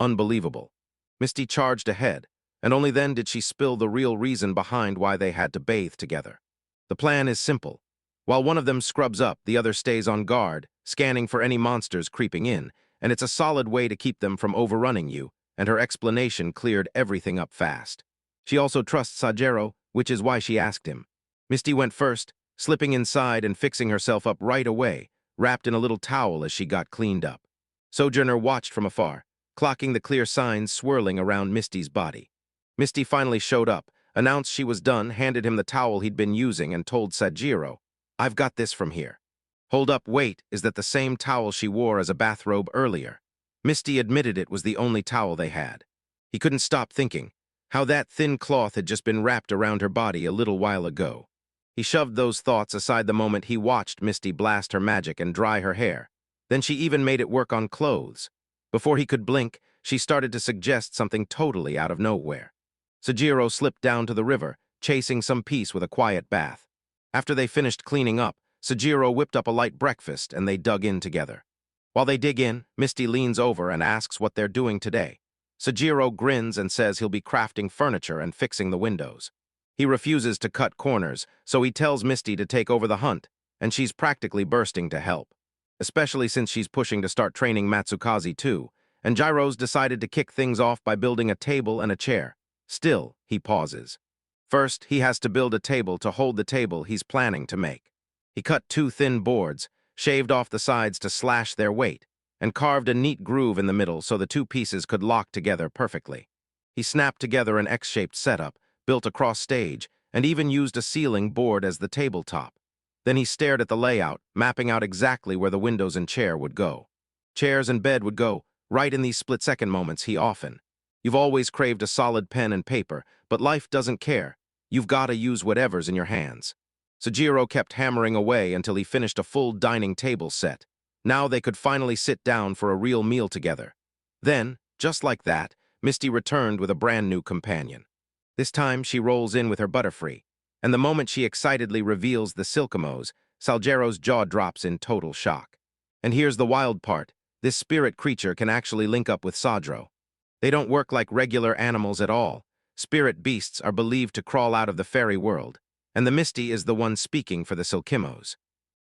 Unbelievable. Misty charged ahead, and only then did she spill the real reason behind why they had to bathe together. The plan is simple. While one of them scrubs up, the other stays on guard, scanning for any monsters creeping in, and it's a solid way to keep them from overrunning you, and her explanation cleared everything up fast. She also trusts Sajero, which is why she asked him. Misty went first, slipping inside and fixing herself up right away, wrapped in a little towel as she got cleaned up. Sojourner watched from afar, clocking the clear signs swirling around Misty's body. Misty finally showed up, announced she was done, handed him the towel he'd been using, and told Sajiro, "I've got this from here." Hold up, wait, is that the same towel she wore as a bathrobe earlier? Misty admitted it was the only towel they had. He couldn't stop thinking how that thin cloth had just been wrapped around her body a little while ago. He shoved those thoughts aside the moment he watched Misty blast her magic and dry her hair. Then she even made it work on clothes. Before he could blink, she started to suggest something totally out of nowhere. Sajiro slipped down to the river, chasing some peace with a quiet bath. After they finished cleaning up, Sajiro whipped up a light breakfast and they dug in together. While they dig in, Misty leans over and asks what they're doing today. Sajiro grins and says he'll be crafting furniture and fixing the windows. He refuses to cut corners, so he tells Misty to take over the hunt, and she's practically bursting to help. Especially since she's pushing to start training Matsukaze too, and Gyro's decided to kick things off by building a table and a chair. Still, he pauses. First, he has to build a table to hold the table he's planning to make. He cut 2 thin boards, shaved off the sides to slash their weight, and carved a neat groove in the middle so the 2 pieces could lock together perfectly. He snapped together an X-shaped setup, built a cross stage, and even used a ceiling board as the tabletop. Then he stared at the layout, mapping out exactly where the windows and chair would go. Chairs and bed would go right in these split-second moments he often. You've always craved a solid pen and paper, but life doesn't care. You've got to use whatever's in your hands. Sajiro kept hammering away until he finished a full dining table set. Now they could finally sit down for a real meal together. Then, just like that, Misty returned with a brand new companion. This time she rolls in with her Butterfree, and the moment she excitedly reveals the Silkimos, Salgero's jaw drops in total shock. And here's the wild part. This spirit creature can actually link up with Sadro. They don't work like regular animals at all. Spirit beasts are believed to crawl out of the fairy world, and the Misty is the one speaking for the Silkimos.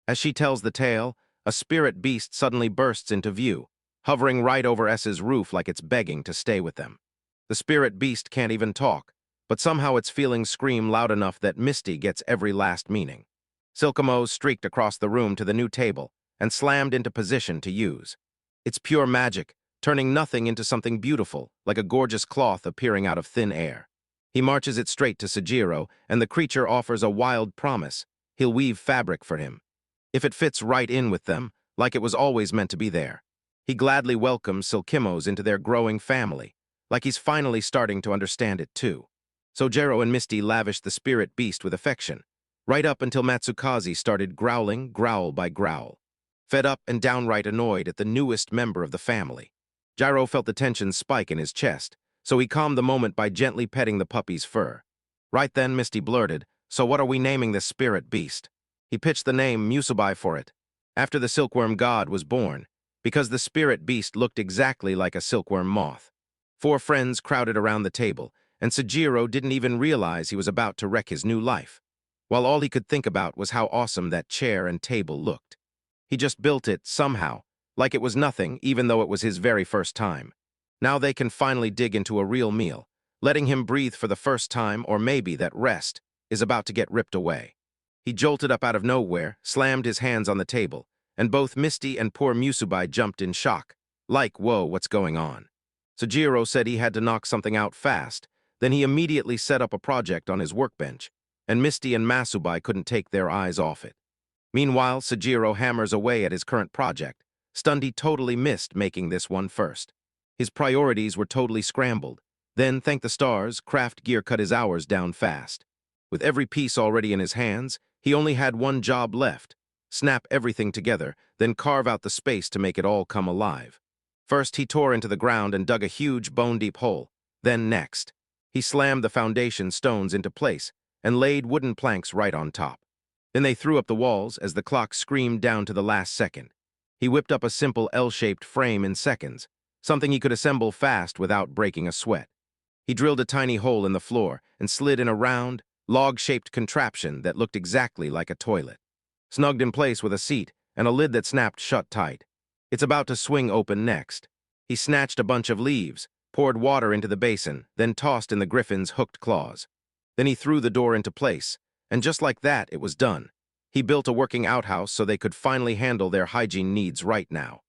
As she tells the tale, a spirit beast suddenly bursts into view, hovering right over S's roof like it's begging to stay with them. The spirit beast can't even talk, but somehow its feelings scream loud enough that Misty gets every last meaning. Silkimos streaked across the room to the new table and slammed into position to use. It's pure magic, turning nothing into something beautiful, like a gorgeous cloth appearing out of thin air. He marches it straight to Sajiro, and the creature offers a wild promise. He'll weave fabric for him, if it fits right in with them, like it was always meant to be there. He gladly welcomes Silkimos into their growing family, like he's finally starting to understand it too. Sojiro and Misty lavished the spirit beast with affection, right up until Matsukaze started growling growl by growl. Fed up and downright annoyed at the newest member of the family, Gyro felt the tension spike in his chest, so he calmed the moment by gently petting the puppy's fur. Right then, Misty blurted, "So what are we naming this spirit beast?" He pitched the name Musubai for it, after the silkworm god was born, because the spirit beast looked exactly like a silkworm moth. 4 friends crowded around the table, and Sojiro didn't even realize he was about to wreck his new life, while all he could think about was how awesome that chair and table looked. He just built it, somehow, like it was nothing, even though it was his very first time. Now they can finally dig into a real meal, letting him breathe for the first time, or maybe that rest is about to get ripped away. He jolted up out of nowhere, slammed his hands on the table, and both Misty and poor Musubai jumped in shock. Like, whoa, what's going on? Sojiro said he had to knock something out fast, then he immediately set up a project on his workbench, and Misty and Masubai couldn't take their eyes off it. Meanwhile, Sojiro hammers away at his current project, stunned he totally missed making this one first. His priorities were totally scrambled. Then, thank the stars, craft gear cut his hours down fast. With every piece already in his hands, he only had one job left: snap everything together, then carve out the space to make it all come alive. First, he tore into the ground and dug a huge bone-deep hole. Then next, he slammed the foundation stones into place and laid wooden planks right on top. Then they threw up the walls as the clock screamed down to the last second. He whipped up a simple L-shaped frame in seconds, something he could assemble fast without breaking a sweat. He drilled a tiny hole in the floor and slid in a round, log-shaped contraption that looked exactly like a toilet, snugged in place with a seat and a lid that snapped shut tight. It's about to swing open next. He snatched a bunch of leaves, poured water into the basin, then tossed in the griffin's hooked claws. Then he threw the door into place, and just like that, it was done. He built a working outhouse so they could finally handle their hygiene needs right now.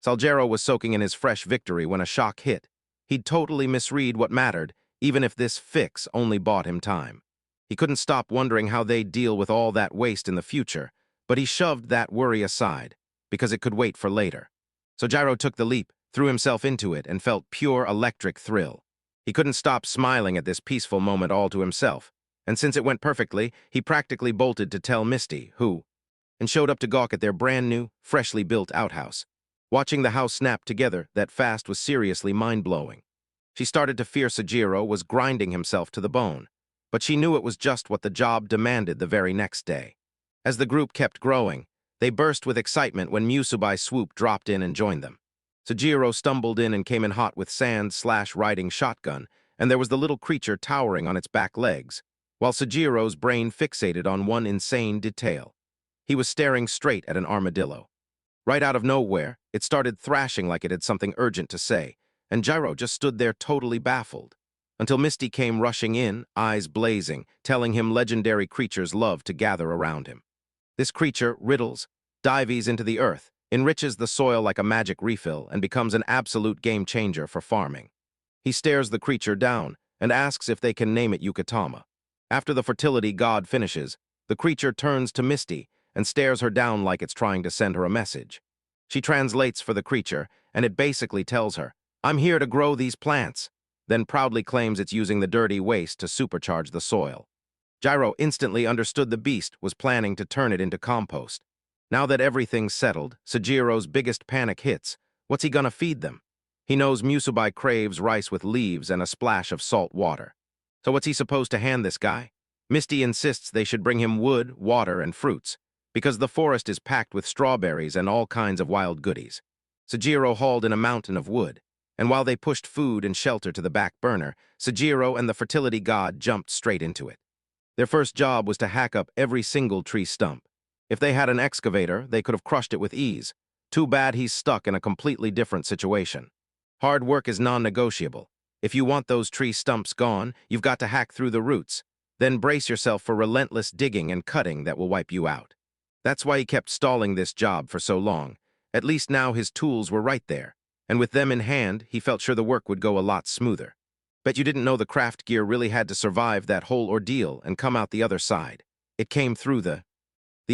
Sojiro was soaking in his fresh victory when a shock hit. He'd totally misread what mattered, even if this fix only bought him time. He couldn't stop wondering how they'd deal with all that waste in the future, but he shoved that worry aside, because it could wait for later. Sojiro took the leap, threw himself into it, and felt pure electric thrill. He couldn't stop smiling at this peaceful moment all to himself, and since it went perfectly, he practically bolted to tell Misty, and showed up to gawk at their brand-new, freshly built outhouse. Watching the house snap together that fast was seriously mind-blowing. She started to fear Sojiro was grinding himself to the bone, but she knew it was just what the job demanded the very next day. As the group kept growing, they burst with excitement when Musubai Swoop dropped in and joined them. Sojiro stumbled in and came in hot with sand/riding shotgun, and there was the little creature towering on its back legs, while Sojiro's brain fixated on one insane detail. He was staring straight at an armadillo. Right out of nowhere, it started thrashing like it had something urgent to say, and Gyro just stood there totally baffled, until Misty came rushing in, eyes blazing, telling him legendary creatures love to gather around him. This creature riddles, dives into the earth, enriches the soil like a magic refill, and becomes an absolute game-changer for farming. He stares the creature down and asks if they can name it Yukatama. After the fertility god finishes, the creature turns to Misty and stares her down like it's trying to send her a message. She translates for the creature, and it basically tells her, "I'm here to grow these plants," then proudly claims it's using the dirty waste to supercharge the soil. Gyro instantly understood the beast was planning to turn it into compost. Now that everything's settled, Sojiro's biggest panic hits. What's he gonna feed them? He knows Musubai craves rice with leaves and a splash of salt water. So what's he supposed to hand this guy? Misty insists they should bring him wood, water, and fruits, because the forest is packed with strawberries and all kinds of wild goodies. Sojiro hauled in a mountain of wood, and while they pushed food and shelter to the back burner, Sojiro and the fertility god jumped straight into it. Their first job was to hack up every single tree stump. If they had an excavator, they could have crushed it with ease. Too bad he's stuck in a completely different situation. Hard work is non-negotiable. If you want those tree stumps gone, you've got to hack through the roots. Then brace yourself for relentless digging and cutting that will wipe you out. That's why he kept stalling this job for so long. At least now his tools were right there, and with them in hand, he felt sure the work would go a lot smoother. Bet you didn't know the craft gear really had to survive that whole ordeal and come out the other side. It came through the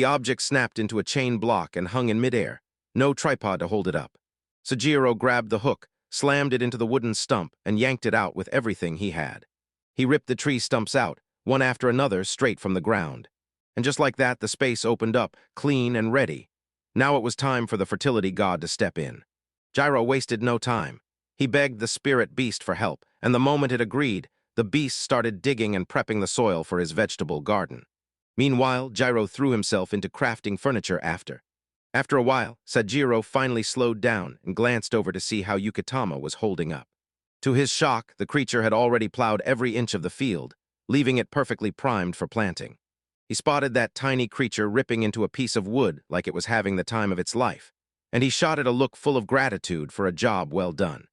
object snapped into a chain block and hung in midair, no tripod to hold it up. Sojiro grabbed the hook, slammed it into the wooden stump, and yanked it out with everything he had. He ripped the tree stumps out, one after another, straight from the ground. And just like that, the space opened up, clean and ready. Now it was time for the fertility god to step in. Gyro wasted no time. He begged the spirit beast for help, and the moment it agreed, the beast started digging and prepping the soil for his vegetable garden. Meanwhile, Gyro threw himself into crafting furniture after. After a while, Sajiro finally slowed down and glanced over to see how Yukitama was holding up. To his shock, the creature had already plowed every inch of the field, leaving it perfectly primed for planting. He spotted that tiny creature ripping into a piece of wood like it was having the time of its life, and he shot it a look full of gratitude for a job well done.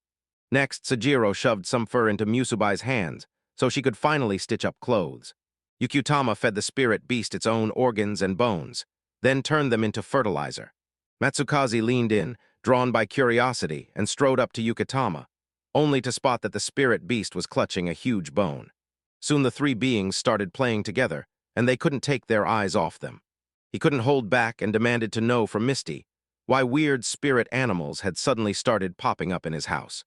Next, Sajiro shoved some fur into Musubai's hands so she could finally stitch up clothes. Yukitama fed the spirit beast its own organs and bones, then turned them into fertilizer. Matsukaze leaned in, drawn by curiosity, and strode up to Yukitama, only to spot that the spirit beast was clutching a huge bone. Soon the three beings started playing together, and they couldn't take their eyes off them. He couldn't hold back and demanded to know from Misty why weird spirit animals had suddenly started popping up in his house.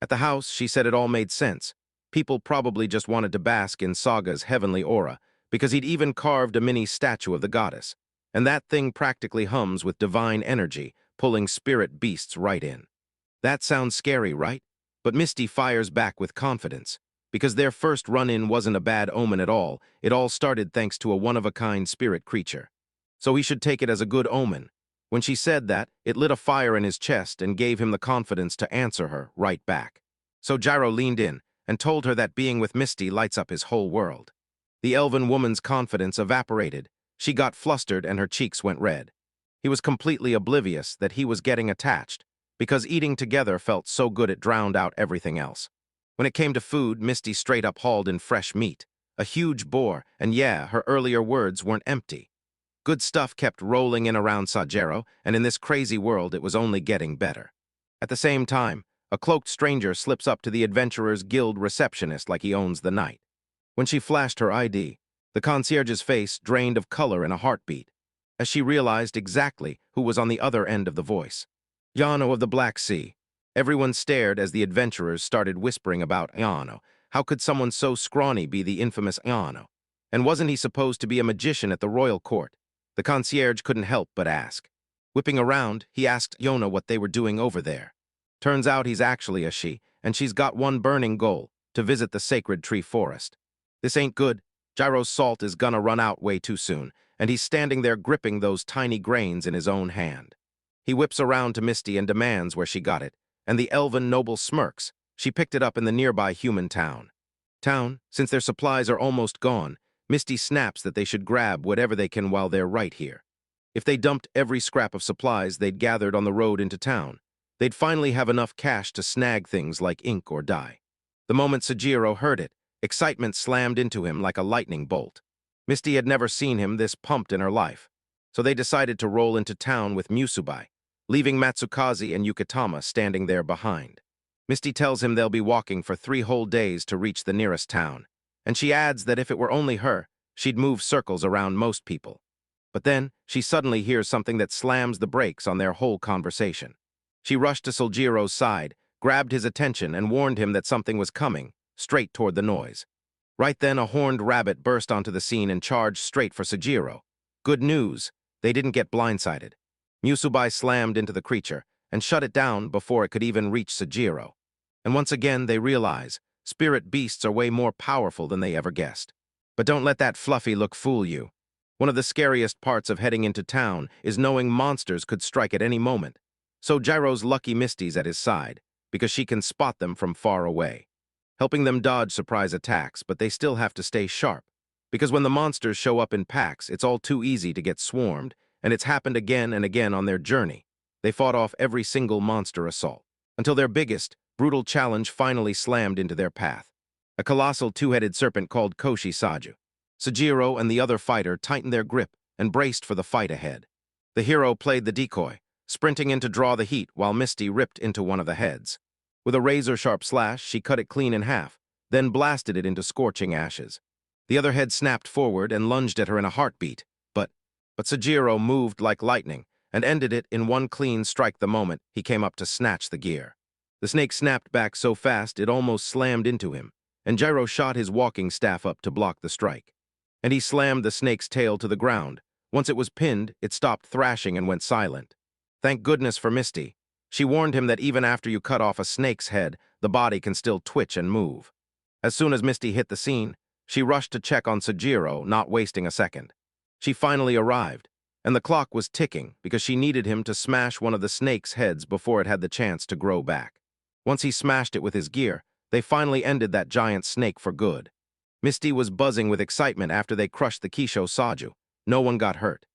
At the house, she said it all made sense. People probably just wanted to bask in Saga's heavenly aura, because he'd even carved a mini statue of the goddess, and that thing practically hums with divine energy, pulling spirit beasts right in. That sounds scary, right? But Misty fires back with confidence, because their first run-in wasn't a bad omen at all. It all started thanks to a one-of-a-kind spirit creature. So he should take it as a good omen. When she said that, it lit a fire in his chest and gave him the confidence to answer her right back. So Gyro leaned in and told her that being with Misty lights up his whole world. The elven woman's confidence evaporated. She got flustered and her cheeks went red. He was completely oblivious that he was getting attached, because eating together felt so good it drowned out everything else. When it came to food, Misty straight up hauled in fresh meat, a huge boar, and yeah, her earlier words weren't empty. Good stuff kept rolling in around Sajiro, and in this crazy world it was only getting better. At the same time, a cloaked stranger slips up to the Adventurers Guild receptionist like he owns the night. When she flashed her ID, the concierge's face drained of color in a heartbeat, as she realized exactly who was on the other end of the voice. Yano of the Black Sea. Everyone stared as the adventurers started whispering about Yano. How could someone so scrawny be the infamous Yano? And wasn't he supposed to be a magician at the royal court? The concierge couldn't help but ask. Whipping around, he asked Yona what they were doing over there. Turns out he's actually a she, and she's got one burning goal, to visit the sacred tree forest. This ain't good. Gyro's salt is gonna run out way too soon, and he's standing there gripping those tiny grains in his own hand. He whips around to Misty and demands where she got it, and the elven noble smirks. She picked it up in the nearby human town. Since their supplies are almost gone, Misty snaps that they should grab whatever they can while they're right here. If they dumped every scrap of supplies they'd gathered on the road into town, they'd finally have enough cash to snag things like ink or dye. The moment Sajiro heard it, excitement slammed into him like a lightning bolt. Misty had never seen him this pumped in her life, so they decided to roll into town with Musubai, leaving Matsukaze and Yukitama standing there behind. Misty tells him they'll be walking for 3 whole days to reach the nearest town, and she adds that if it were only her, she'd move circles around most people. But then, she suddenly hears something that slams the brakes on their whole conversation. She rushed to Soljiro's side, grabbed his attention, and warned him that something was coming, straight toward the noise. Right then, a horned rabbit burst onto the scene and charged straight for Sajiro. Good news, they didn't get blindsided. Musubai slammed into the creature and shut it down before it could even reach Sajiro. And once again, they realize spirit beasts are way more powerful than they ever guessed. But don't let that fluffy look fool you. One of the scariest parts of heading into town is knowing monsters could strike at any moment. So Gyro's lucky Misty's at his side, because she can spot them from far away, helping them dodge surprise attacks, but they still have to stay sharp. Because when the monsters show up in packs, it's all too easy to get swarmed, and it's happened again and again on their journey. They fought off every single monster assault, until their biggest, brutal challenge finally slammed into their path. A colossal 2-headed serpent called Koshi Saju. Sajiro and the other fighter tightened their grip and braced for the fight ahead. The hero played the decoy, sprinting in to draw the heat while Misty ripped into one of the heads. With a razor-sharp slash, she cut it clean in half, then blasted it into scorching ashes. The other head snapped forward and lunged at her in a heartbeat, but Sajiro moved like lightning and ended it in one clean strike the moment he came up to snatch the gear. The snake snapped back so fast it almost slammed into him, and Gyro shot his walking staff up to block the strike. And he slammed the snake's tail to the ground. Once it was pinned, it stopped thrashing and went silent. Thank goodness for Misty. She warned him that even after you cut off a snake's head, the body can still twitch and move. As soon as Misty hit the scene, she rushed to check on Sojiro, not wasting a second. She finally arrived, and the clock was ticking because she needed him to smash one of the snake's heads before it had the chance to grow back. Once he smashed it with his gear, they finally ended that giant snake for good. Misty was buzzing with excitement after they crushed the Kisho Saju. No one got hurt.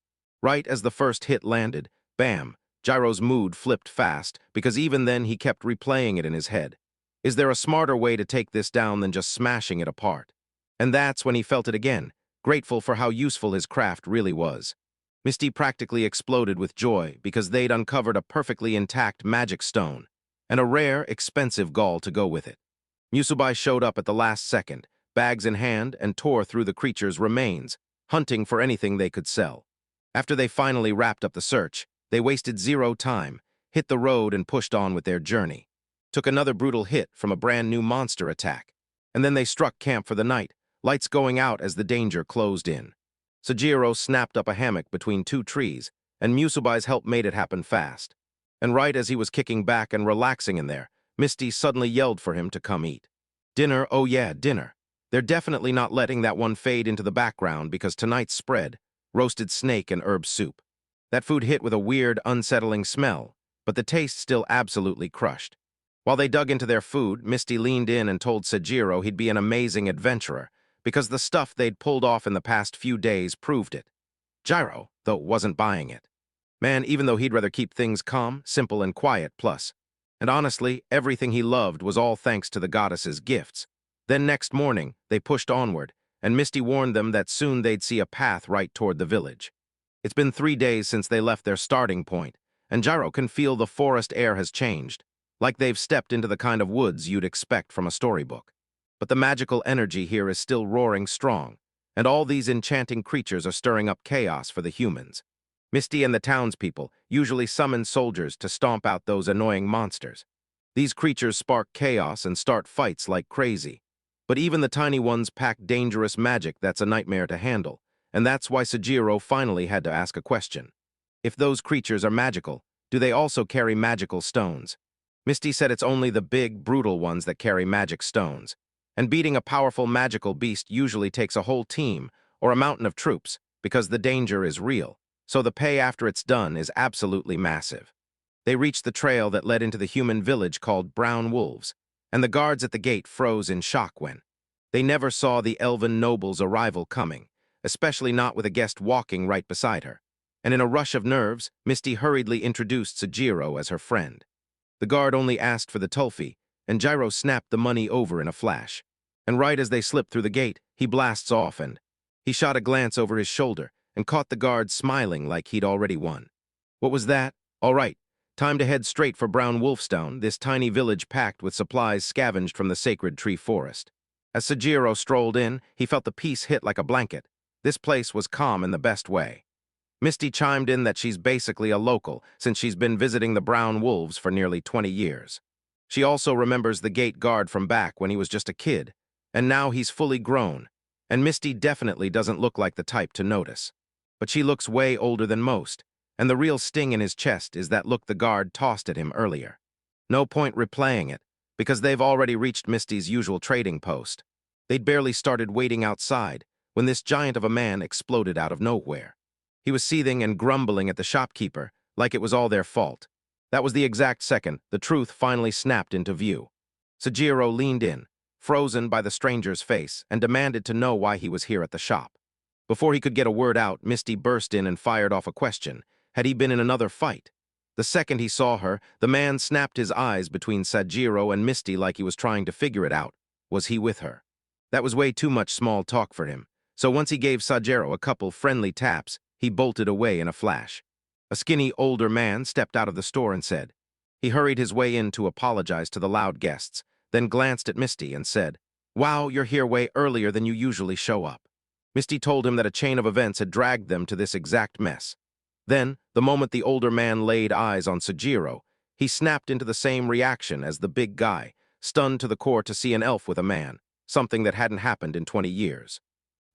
Right as the first hit landed, bam, Gyro's mood flipped fast because even then he kept replaying it in his head. Is there a smarter way to take this down than just smashing it apart? And that's when he felt it again, grateful for how useful his craft really was. Misty practically exploded with joy because they'd uncovered a perfectly intact magic stone, and a rare, expensive gall to go with it. Musubai showed up at the last second, bags in hand, and tore through the creature's remains, hunting for anything they could sell. After they finally wrapped up the search, they wasted zero time, hit the road and pushed on with their journey. Took another brutal hit from a brand new monster attack, and then they struck camp for the night, lights going out as the danger closed in. Sojiro snapped up a hammock between two trees, and Musubai's help made it happen fast. And right as he was kicking back and relaxing in there, Misty suddenly yelled for him to come eat. Dinner, oh yeah, dinner. They're definitely not letting that one fade into the background because tonight's spread, roasted snake and herb soup. That food hit with a weird, unsettling smell, but the taste still absolutely crushed. While they dug into their food, Misty leaned in and told Sojiro he'd be an amazing adventurer, because the stuff they'd pulled off in the past few days proved it. Gyro, though, wasn't buying it. Man, even though he'd rather keep things calm, simple, and quiet, plus. And honestly, everything he loved was all thanks to the goddess's gifts. Then next morning, they pushed onward, and Misty warned them that soon they'd see a path right toward the village. It's been 3 days since they left their starting point, and Gyro can feel the forest air has changed, like they've stepped into the kind of woods you'd expect from a storybook. But the magical energy here is still roaring strong, and all these enchanting creatures are stirring up chaos for the humans. Misty and the townspeople usually summon soldiers to stomp out those annoying monsters. These creatures spark chaos and start fights like crazy. But even the tiny ones pack dangerous magic that's a nightmare to handle, and that's why Sojiro finally had to ask a question. If those creatures are magical, do they also carry magical stones? Misty said it's only the big, brutal ones that carry magic stones. And beating a powerful magical beast usually takes a whole team or a mountain of troops because the danger is real, so the pay after it's done is absolutely massive. They reached the trail that led into the human village called Brown Wolves, and the guards at the gate froze in shock when they never saw the elven noble's arrival coming, especially not with a guest walking right beside her. And in a rush of nerves, Misty hurriedly introduced Sojiro as her friend. The guard only asked for the tulfi, and Gyro snapped the money over in a flash. And right as they slipped through the gate, he blasts off and he shot a glance over his shoulder and caught the guard smiling like he'd already won. What was that? All right, time to head straight for Brown Wolfstown, this tiny village packed with supplies scavenged from the sacred tree forest. As Sojiro strolled in, he felt the peace hit like a blanket. This place was calm in the best way. Misty chimed in that she's basically a local since she's been visiting the Brown Wolves for nearly 20 years. She also remembers the gate guard from back when he was just a kid, and now he's fully grown, and Misty definitely doesn't look like the type to notice. But she looks way older than most, and the real sting in his chest is that look the guard tossed at him earlier. No point replaying it, because they've already reached Misty's usual trading post. They'd barely started waiting outside when this giant of a man exploded out of nowhere. He was seething and grumbling at the shopkeeper like it was all their fault. That was the exact second the truth finally snapped into view. Sojiro leaned in, frozen by the stranger's face, and demanded to know why he was here at the shop. Before he could get a word out, Misty burst in and fired off a question. Had he been in another fight? The second he saw her, the man snapped his eyes between Sojiro and Misty like he was trying to figure it out. Was he with her? That was way too much small talk for him, so once he gave Sojiro a couple friendly taps, he bolted away in a flash. A skinny, older man stepped out of the store and said. He hurried his way in to apologize to the loud guests, then glanced at Misty and said, "Wow, you're here way earlier than you usually show up." Misty told him that a chain of events had dragged them to this exact mess. Then, the moment the older man laid eyes on Sojiro, he snapped into the same reaction as the big guy, stunned to the core to see an elf with a man. something that hadn't happened in 20 years.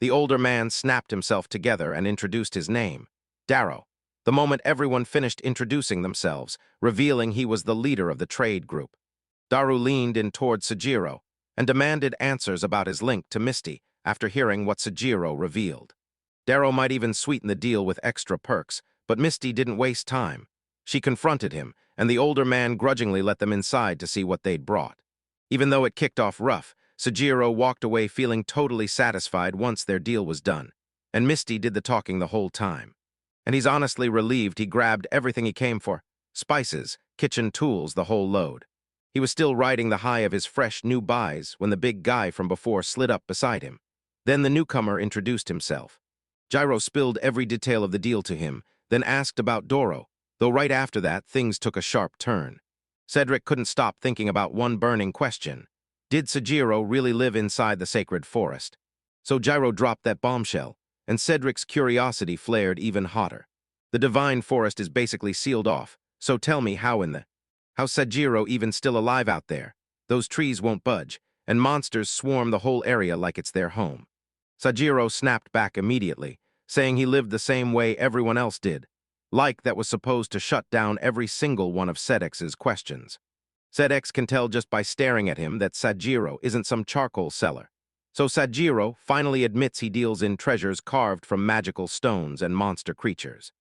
The older man snapped himself together and introduced his name, Darrow, the moment everyone finished introducing themselves, revealing he was the leader of the trade group. Daru leaned in toward Sejiro and demanded answers about his link to Misty after hearing what Sejiro revealed. Darrow might even sweeten the deal with extra perks, but Misty didn't waste time. She confronted him, and the older man grudgingly let them inside to see what they'd brought. Even though it kicked off rough, Sejiro walked away feeling totally satisfied once their deal was done, and Misty did the talking the whole time. And he's honestly relieved he grabbed everything he came for: spices, kitchen tools, the whole load. He was still riding the high of his fresh new buys when the big guy from before slid up beside him. Then the newcomer introduced himself. Gyro spilled every detail of the deal to him, then asked about Doro, though right after that, things took a sharp turn. Cedric couldn't stop thinking about one burning question. Did Sejiro really live inside the sacred forest? So Gyro dropped that bombshell, and Cedric's curiosity flared even hotter. The divine forest is basically sealed off, so tell me how's Sejiro even still alive out there? Those trees won't budge, and monsters swarm the whole area like it's their home. Sejiro snapped back immediately, saying he lived the same way everyone else did, like that was supposed to shut down every single one of Sedex's questions. Sedex can tell just by staring at him that Sejiro isn't some charcoal seller. So Sejiro finally admits he deals in treasures carved from magical stones and monster creatures.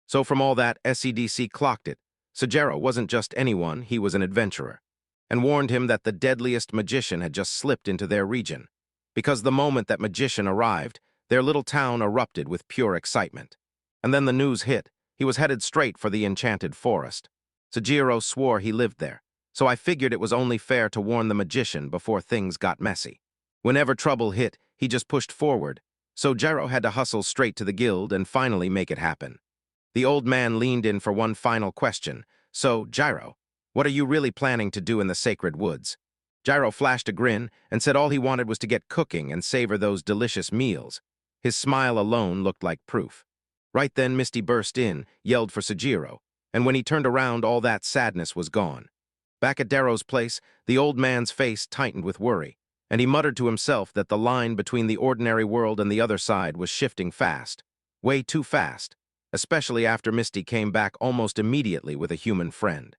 So from all that, SEDC clocked it. Sejiro wasn't just anyone, he was an adventurer, and warned him that the deadliest magician had just slipped into their region. Because the moment that magician arrived, their little town erupted with pure excitement. And then the news hit. He was headed straight for the enchanted forest. Sejiro swore he lived there, so I figured it was only fair to warn the magician before things got messy. Whenever trouble hit, he just pushed forward, so Gyro had to hustle straight to the guild and finally make it happen. The old man leaned in for one final question. So, Gyro, what are you really planning to do in the sacred woods? Gyro flashed a grin and said all he wanted was to get cooking and savor those delicious meals. His smile alone looked like proof. Right then, Misty burst in, yelled for Sejiro, and when he turned around, all that sadness was gone. Back at Darrow's place, the old man's face tightened with worry, and he muttered to himself that the line between the ordinary world and the other side was shifting fast. Way too fast, especially after Misty came back almost immediately with a human friend.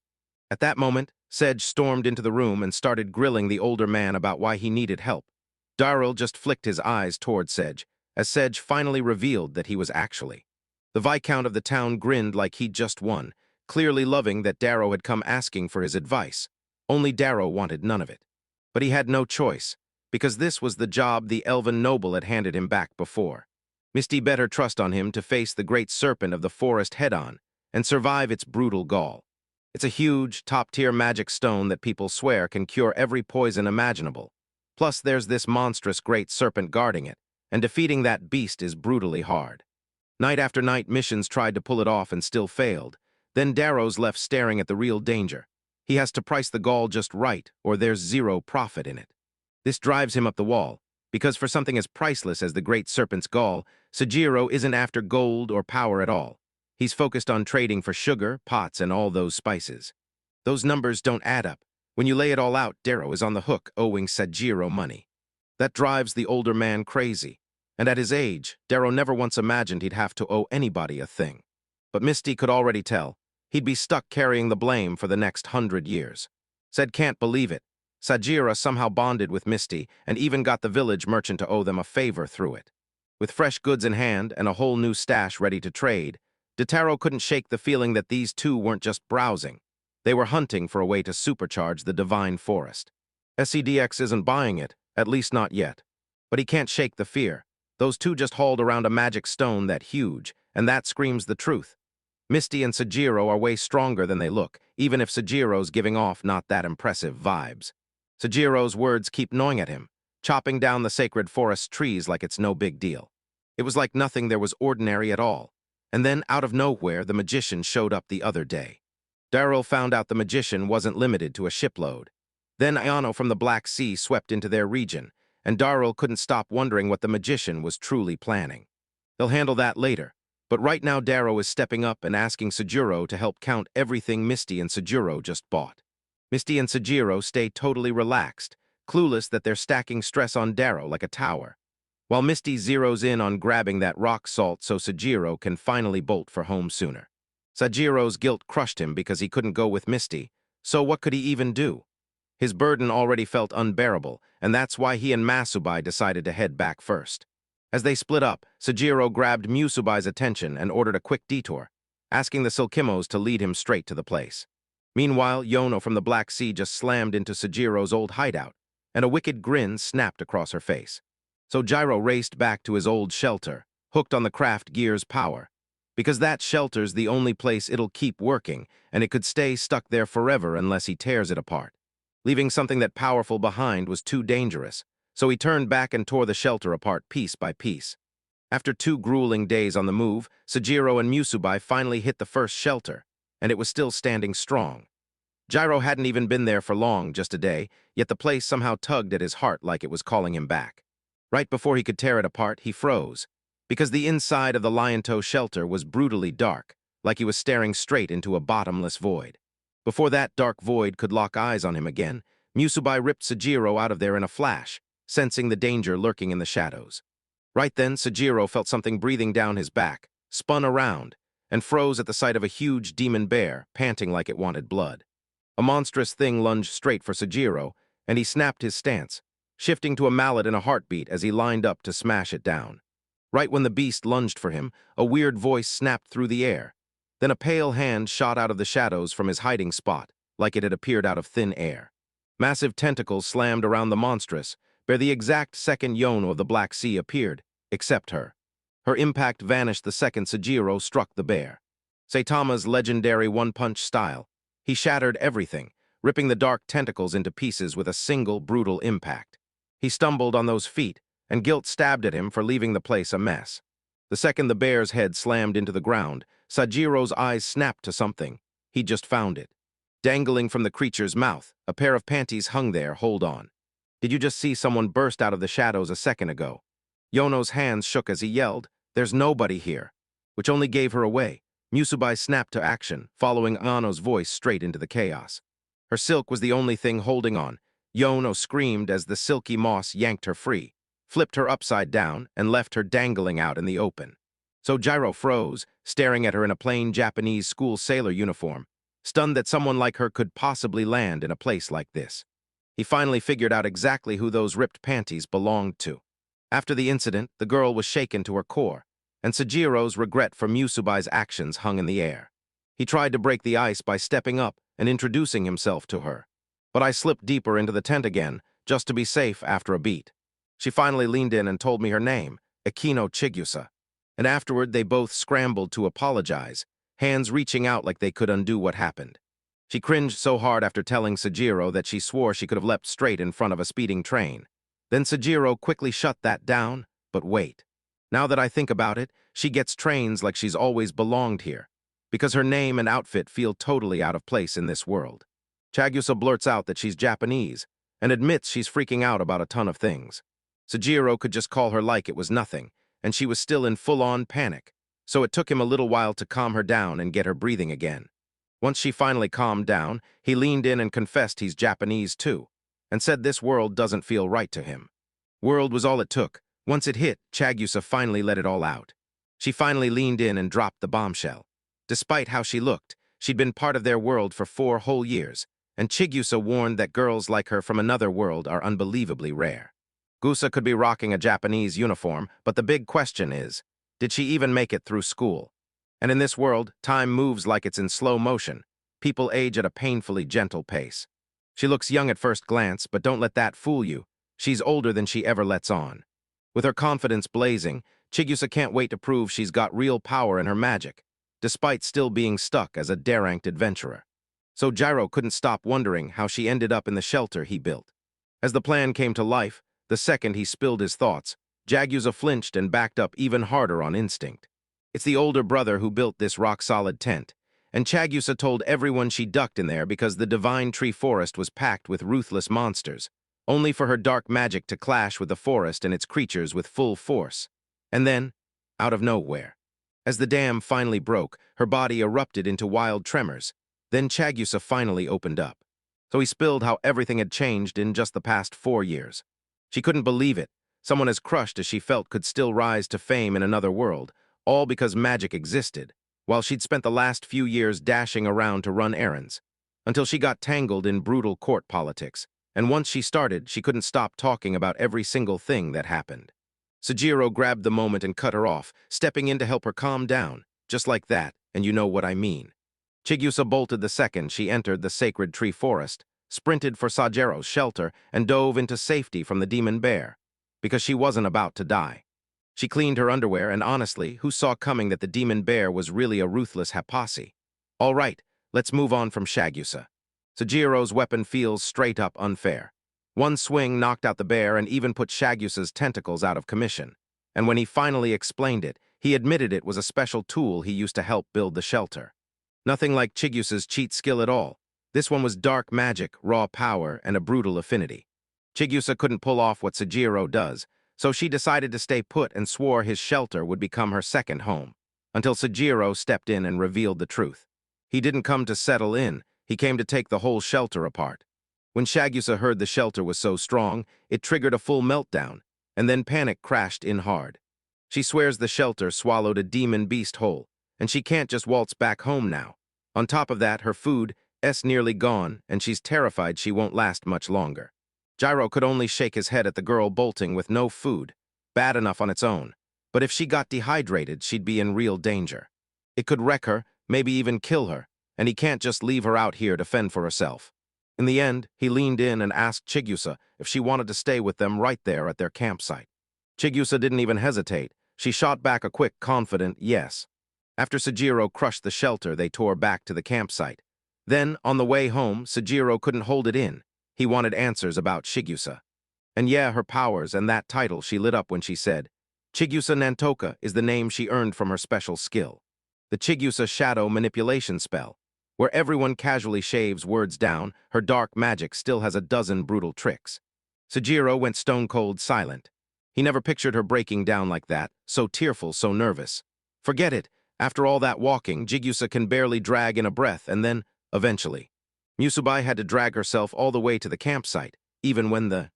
At that moment, Sedge stormed into the room and started grilling the older man about why he needed help. Darrell just flicked his eyes toward Sedge, as Sedge finally revealed that he was actually. The Viscount of the town grinned like he'd just won, clearly loving that Darrow had come asking for his advice. Only Darrow wanted none of it. But he had no choice, because this was the job the elven noble had handed him back before. Misty bet her trust on him to face the great serpent of the forest head-on and survive its brutal gall. It's a huge, top-tier magic stone that people swear can cure every poison imaginable. Plus, there's this monstrous great serpent guarding it, and defeating that beast is brutally hard. Night after night, missions tried to pull it off and still failed. Then Darrow's left staring at the real danger. He has to price the gall just right, or there's zero profit in it. This drives him up the wall, because for something as priceless as the great serpent's gall, Sejiro isn't after gold or power at all. He's focused on trading for sugar, pots, and all those spices. Those numbers don't add up. When you lay it all out, Darrow is on the hook owing Sejiro money. That drives the older man crazy. And at his age, Darrow never once imagined he'd have to owe anybody a thing. But Misty could already tell. He'd be stuck carrying the blame for the next 100 years. Said can't believe it. Sajira somehow bonded with Misty and even got the village merchant to owe them a favor through it. With fresh goods in hand and a whole new stash ready to trade, Detaro couldn't shake the feeling that these two weren't just browsing. They were hunting for a way to supercharge the divine forest. SEDX isn't buying it, at least not yet. But he can't shake the fear. Those two just hauled around a magic stone that huge, and that screams the truth. Misty and Sejiro are way stronger than they look, even if Sejiro's giving off not that impressive vibes. Sejiro's words keep gnawing at him, chopping down the sacred forest trees like it's no big deal. It was like nothing there was ordinary at all. And then, out of nowhere, the magician showed up the other day. Darrell found out the magician wasn't limited to a shipload. Then Ayano from the Black Sea swept into their region, and Darrell couldn't stop wondering what the magician was truly planning. They'll handle that later, but right now Darrow is stepping up and asking Sejiro to help count everything Misty and Sejiro just bought. Misty and Sejiro stay totally relaxed, clueless that they're stacking stress on Darrow like a tower. While Misty zeroes in on grabbing that rock salt so Sojiro can finally bolt for home sooner. Sojiro's guilt crushed him because he couldn't go with Misty, so what could he even do? His burden already felt unbearable, and that's why he and Masubai decided to head back first. As they split up, Sojiro grabbed Musubai's attention and ordered a quick detour, asking the Silkimos to lead him straight to the place. Meanwhile, Yono from the Black Sea just slammed into Sojiro's old hideout, and a wicked grin snapped across her face. Sojiro raced back to his old shelter, hooked on the craft gear's power, because that shelter's the only place it'll keep working, and it could stay stuck there forever unless he tears it apart. Leaving something that powerful behind was too dangerous, so he turned back and tore the shelter apart piece by piece. After 2 grueling days on the move, Sojiro and Musubai finally hit the first shelter, and it was still standing strong. Gyro hadn't even been there for long, just a day, yet the place somehow tugged at his heart like it was calling him back. Right before he could tear it apart, he froze, because the inside of the Lion-Toe shelter was brutally dark, like he was staring straight into a bottomless void. Before that dark void could lock eyes on him again, Musubai ripped Sojiro out of there in a flash, sensing the danger lurking in the shadows. Right then, Sojiro felt something breathing down his back, spun around, and froze at the sight of a huge demon bear, panting like it wanted blood. A monstrous thing lunged straight for Sojiro, and he snapped his stance, shifting to a mallet in a heartbeat as he lined up to smash it down. Right when the beast lunged for him, a weird voice snapped through the air. Then a pale hand shot out of the shadows from his hiding spot, like it had appeared out of thin air. Massive tentacles slammed around the monstrous, where the exact second Yono of the Black Sea appeared, except her. Her impact vanished the second Sojiro struck the bear. Saitama's legendary one-punch style, he shattered everything, ripping the dark tentacles into pieces with a single brutal impact. He stumbled on those feet, and guilt stabbed at him for leaving the place a mess. The second the bear's head slammed into the ground, Sojiro's eyes snapped to something. He'd just found it. Dangling from the creature's mouth, a pair of panties hung there, hold on. Did you just see someone burst out of the shadows a second ago? Yono's hands shook as he yelled, "There's nobody here," which only gave her away. Musubai snapped to action, following Ano's voice straight into the chaos. Her silk was the only thing holding on. Yono screamed as the silky moss yanked her free, flipped her upside down, and left her dangling out in the open. Sojiro froze, staring at her in a plain Japanese school sailor uniform, stunned that someone like her could possibly land in a place like this. He finally figured out exactly who those ripped panties belonged to. After the incident, the girl was shaken to her core, and Sojiro's regret for Musubai's actions hung in the air. He tried to break the ice by stepping up and introducing himself to her. But I slipped deeper into the tent again, just to be safe after a beat. She finally leaned in and told me her name, Akino Chigusa, and afterward they both scrambled to apologize, hands reaching out like they could undo what happened. She cringed so hard after telling Sojiro that she swore she could have leapt straight in front of a speeding train. Then Sojiro quickly shut that down, but wait. Now that I think about it, she gets trains like she's always belonged here, because her name and outfit feel totally out of place in this world. Chigusa blurts out that she's Japanese, and admits she's freaking out about a ton of things. Sojiro could just call her like it was nothing, and she was still in full-on panic, so it took him a little while to calm her down and get her breathing again. Once she finally calmed down, he leaned in and confessed he's Japanese too, and said this world doesn't feel right to him. World was all it took. Once it hit, Chigusa finally let it all out. She finally leaned in and dropped the bombshell. Despite how she looked, she'd been part of their world for 4 whole years, and Chigusa warned that girls like her from another world are unbelievably rare. Gusa could be rocking a Japanese uniform, but the big question is, did she even make it through school? And in this world, time moves like it's in slow motion. People age at a painfully gentle pace. She looks young at first glance, but don't let that fool you. She's older than she ever lets on. With her confidence blazing, Chigusa can't wait to prove she's got real power in her magic, despite still being stuck as a deranged adventurer. So Gyro couldn't stop wondering how she ended up in the shelter he built. As the plan came to life, the second he spilled his thoughts, Chigusa flinched and backed up even harder on instinct. It's the older brother who built this rock-solid tent, and Chigusa told everyone she ducked in there because the divine tree forest was packed with ruthless monsters, only for her dark magic to clash with the forest and its creatures with full force. And then, out of nowhere, as the dam finally broke, her body erupted into wild tremors. Then Chigusa finally opened up. So he spilled how everything had changed in just the past 4 years. She couldn't believe it. Someone as crushed as she felt could still rise to fame in another world, all because magic existed, while she'd spent the last few years dashing around to run errands, until she got tangled in brutal court politics, and once she started, she couldn't stop talking about every single thing that happened. Sujiro grabbed the moment and cut her off, stepping in to help her calm down, just like that, and you know what I mean. Chigusa bolted the second she entered the sacred tree forest, sprinted for Sajiro's shelter, and dove into safety from the demon bear, because she wasn't about to die. She cleaned her underwear, and honestly, who saw coming that the demon bear was really a ruthless Hapasi? All right, let's move on from Shagusa. Sajiro's weapon feels straight up unfair. One swing knocked out the bear and even put Shagusa's tentacles out of commission. And when he finally explained it, he admitted it was a special tool he used to help build the shelter. Nothing like Chigusa's cheat skill at all. This one was dark magic, raw power, and a brutal affinity. Chigusa couldn't pull off what Sujiro does, so she decided to stay put and swore his shelter would become her second home, until Sujiro stepped in and revealed the truth. He didn't come to settle in, he came to take the whole shelter apart. When Shagusa heard the shelter was so strong, it triggered a full meltdown, and then panic crashed in hard. She swears the shelter swallowed a demon beast whole, and she can't just waltz back home now. On top of that, her food's nearly gone, and she's terrified she won't last much longer. Gyro could only shake his head at the girl bolting with no food, bad enough on its own, but if she got dehydrated, she'd be in real danger. It could wreck her, maybe even kill her, and he can't just leave her out here to fend for herself. In the end, he leaned in and asked Chigusa if she wanted to stay with them right there at their campsite. Chigusa didn't even hesitate. She shot back a quick, confident yes. After Sujiro crushed the shelter, they tore back to the campsite. Then, on the way home, Sujiro couldn't hold it in. He wanted answers about Chigusa. And yeah, her powers and that title she lit up when she said, Chigusa Nantoka is the name she earned from her special skill. The Chigusa Shadow Manipulation spell. Where everyone casually shaves words down, her dark magic still has a dozen brutal tricks. Sujiro went stone-cold silent. He never pictured her breaking down like that, so tearful, so nervous. Forget it. After all that walking, Chigusa can barely drag in a breath, and then, eventually. Musubai had to drag herself all the way to the campsite, even when the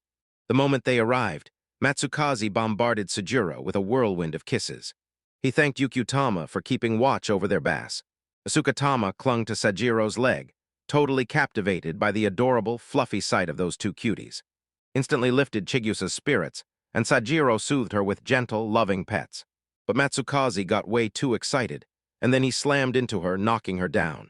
moment they arrived, Matsukaze bombarded Sujiro with a whirlwind of kisses. He thanked Yukutama for keeping watch over their bass. Asukatama clung to Sajiro's leg, totally captivated by the adorable, fluffy sight of those two cuties. Instantly lifted Chigusa's spirits, and Sajiro soothed her with gentle, loving pets. But Matsukaze got way too excited, and then he slammed into her, knocking her down.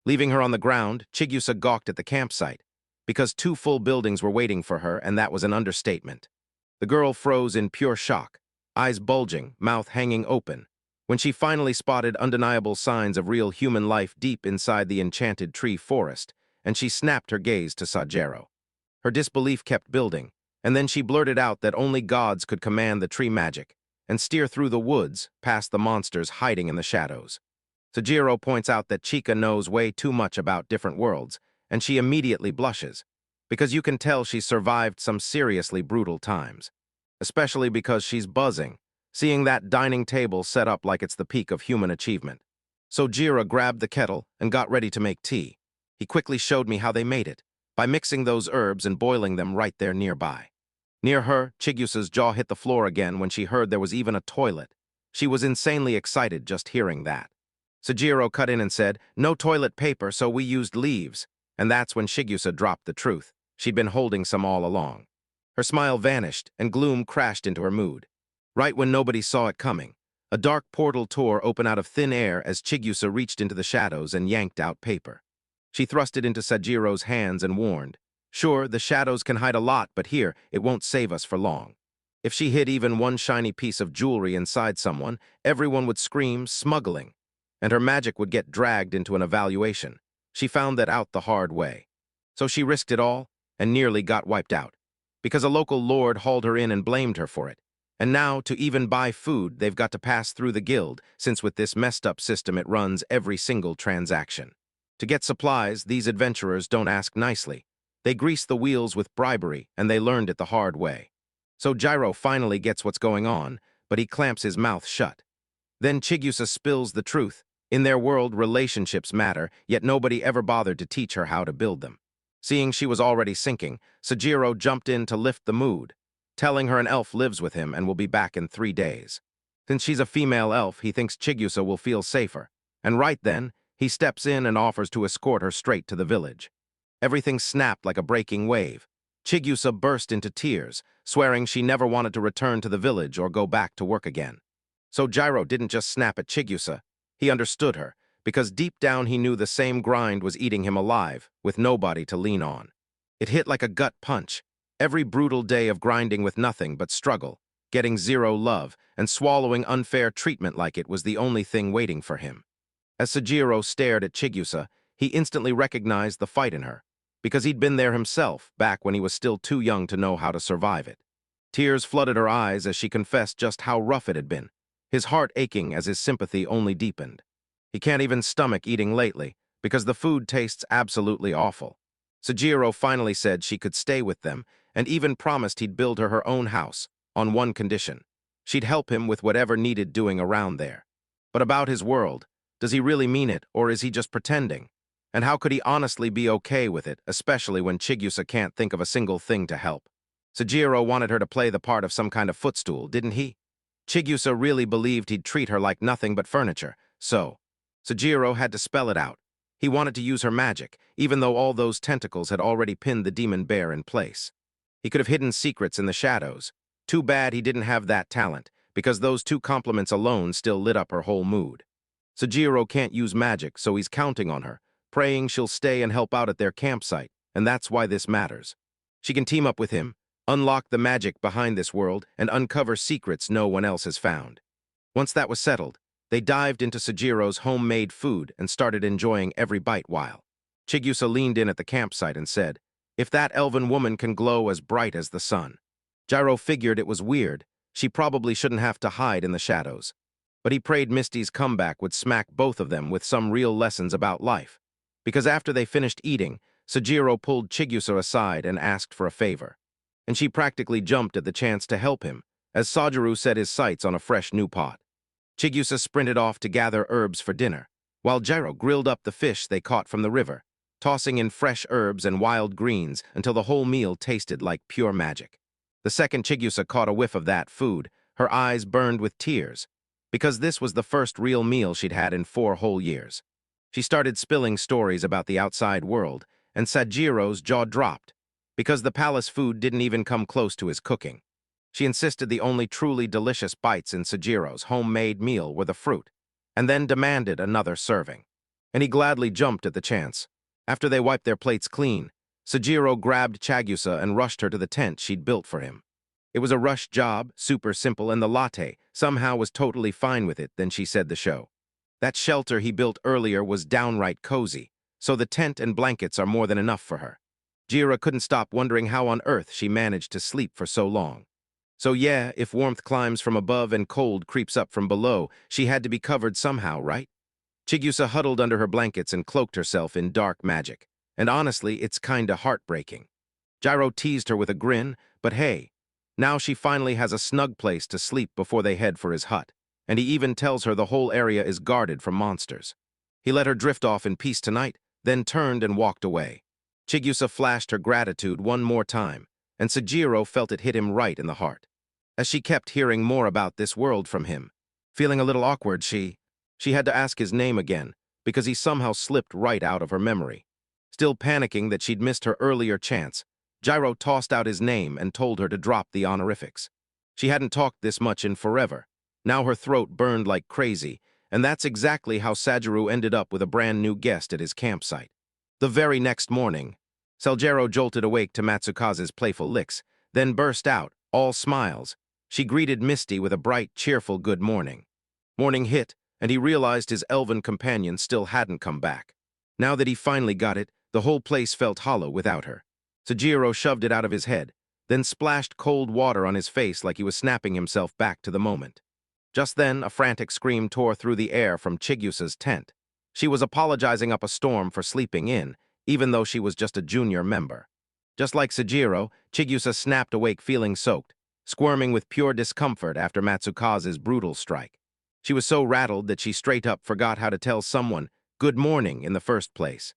Leaving her on the ground, Chigusa gawked at the campsite, because 2 full buildings were waiting for her, and that was an understatement. The girl froze in pure shock, eyes bulging, mouth hanging open, when she finally spotted undeniable signs of real human life deep inside the enchanted tree forest, and she snapped her gaze to Sajiro. Her disbelief kept building, and then she blurted out that only gods could command the tree magic and steer through the woods past the monsters hiding in the shadows. Sajiro points out that Chika knows way too much about different worlds, and she immediately blushes, because you can tell she's survived some seriously brutal times, especially because she's buzzing, seeing that dining table set up like it's the peak of human achievement. So Jira grabbed the kettle and got ready to make tea. He quickly showed me how they made it, by mixing those herbs and boiling them right there nearby. Near her, Chigusa's jaw hit the floor again when she heard there was even a toilet. She was insanely excited just hearing that. Sujiro cut in and said, "No toilet paper, so we used leaves." And that's when Chigusa dropped the truth. She'd been holding some all along. Her smile vanished, and gloom crashed into her mood. Right when nobody saw it coming, a dark portal tore open out of thin air as Chigusa reached into the shadows and yanked out paper. She thrust it into Sajiro's hands and warned, "Sure, the shadows can hide a lot, but here, it won't save us for long." If she hid even one shiny piece of jewelry inside someone, everyone would scream, "Smuggling," and her magic would get dragged into an evaluation. She found that out the hard way. So she risked it all and nearly got wiped out, because a local lord hauled her in and blamed her for it. And now, to even buy food, they've got to pass through the guild, since with this messed-up system it runs every single transaction. To get supplies, these adventurers don't ask nicely. They grease the wheels with bribery, and they learned it the hard way. So Gyro finally gets what's going on, but he clamps his mouth shut. Then Chigusa spills the truth. In their world, relationships matter, yet nobody ever bothered to teach her how to build them. Seeing she was already sinking, Sejiro jumped in to lift the mood, telling her an elf lives with him and will be back in 3 days. Since she's a female elf, he thinks Chigusa will feel safer, and right then, he steps in and offers to escort her straight to the village. Everything snapped like a breaking wave. Chigusa burst into tears, swearing she never wanted to return to the village or go back to work again. So Jiro didn't just snap at Chigusa, he understood her, because deep down he knew the same grind was eating him alive, with nobody to lean on. It hit like a gut punch. Every brutal day of grinding with nothing but struggle, getting zero love, and swallowing unfair treatment like it was the only thing waiting for him. As Sejiro stared at Chigusa, he instantly recognized the fight in her, because he'd been there himself back when he was still too young to know how to survive it. Tears flooded her eyes as she confessed just how rough it had been, his heart aching as his sympathy only deepened. He can't even stomach eating lately, because the food tastes absolutely awful. Sejiro finally said she could stay with them, and even promised he'd build her own house, on one condition. She'd help him with whatever needed doing around there. But about his world, does he really mean it, or is he just pretending? And how could he honestly be okay with it, especially when Chigusa can't think of a single thing to help? Sejiro wanted her to play the part of some kind of footstool, didn't he? Chigusa really believed he'd treat her like nothing but furniture, so Sejiro had to spell it out. He wanted to use her magic, even though all those tentacles had already pinned the demon bear in place. He could have hidden secrets in the shadows. Too bad he didn't have that talent, because those 2 compliments alone still lit up her whole mood. Sejiro can't use magic, so he's counting on her, praying she'll stay and help out at their campsite, and that's why this matters. She can team up with him, unlock the magic behind this world, and uncover secrets no one else has found. Once that was settled, they dived into Sejiro's homemade food and started enjoying every bite while Chigusa leaned in at the campsite and said, "If that elven woman can glow as bright as the sun." Jiro figured it was weird. She probably shouldn't have to hide in the shadows. But he prayed Misty's comeback would smack both of them with some real lessons about life. Because after they finished eating, Sejiro pulled Chigusa aside and asked for a favor. And she practically jumped at the chance to help him, as Sajiru set his sights on a fresh new pot. Chigusa sprinted off to gather herbs for dinner, while Jiro grilled up the fish they caught from the river, tossing in fresh herbs and wild greens until the whole meal tasted like pure magic. The second Chigusa caught a whiff of that food, her eyes burned with tears, because this was the first real meal she'd had in 4 whole years. She started spilling stories about the outside world, and Sajiro's jaw dropped, because the palace food didn't even come close to his cooking. She insisted the only truly delicious bites in Sajiro's homemade meal were the fruit, and then demanded another serving. And he gladly jumped at the chance. After they wiped their plates clean, Sejiro grabbed Chigusa and rushed her to the tent she'd built for him. It was a rush job, super simple, and the latte somehow was totally fine with it, then she said the show. That shelter he built earlier was downright cozy, so the tent and blankets are more than enough for her. Jira couldn't stop wondering how on earth she managed to sleep for so long. So yeah, if warmth climbs from above and cold creeps up from below, she had to be covered somehow, right? Chigusa huddled under her blankets and cloaked herself in dark magic. And honestly, it's kinda heartbreaking. Jiro teased her with a grin, but hey, now she finally has a snug place to sleep before they head for his hut, and he even tells her the whole area is guarded from monsters. He let her drift off in peace tonight, then turned and walked away. Chigusa flashed her gratitude one more time, and Sejiro felt it hit him right in the heart. As she kept hearing more about this world from him, feeling a little awkward, she had to ask his name again, because he somehow slipped right out of her memory. Still panicking that she'd missed her earlier chance, Jiro tossed out his name and told her to drop the honorifics. She hadn't talked this much in forever. Now her throat burned like crazy, and that's exactly how Sajiru ended up with a brand new guest at his campsite. The very next morning, Seljiro jolted awake to Matsukaze's playful licks, then burst out, all smiles. She greeted Misty with a bright, cheerful good morning. Morning hit, and he realized his elven companion still hadn't come back. Now that he finally got it, the whole place felt hollow without her. Sejiro shoved it out of his head, then splashed cold water on his face like he was snapping himself back to the moment. Just then, a frantic scream tore through the air from Chigusa's tent. She was apologizing up a storm for sleeping in, even though she was just a junior member. Just like Sejiro, Chigusa snapped awake feeling soaked, squirming with pure discomfort after Matsukaze's brutal strike. She was so rattled that she straight up forgot how to tell someone good morning in the first place.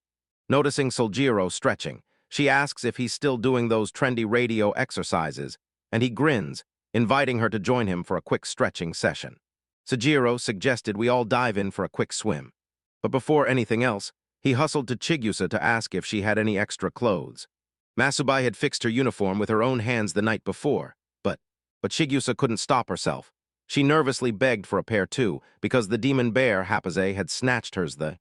Noticing Seljiro stretching, She asks if he's still doing those trendy radio exercises, and he grins, inviting her to join him for a quick stretching session. Sejiro suggested we all dive in for a quick swim. But before anything else, he hustled to Chigusa to ask if she had any extra clothes. Masubai had fixed her uniform with her own hands the night before, but Chigusa couldn't stop herself. She nervously begged for a pair too, because the demon bear, Hapaze, had snatched hers the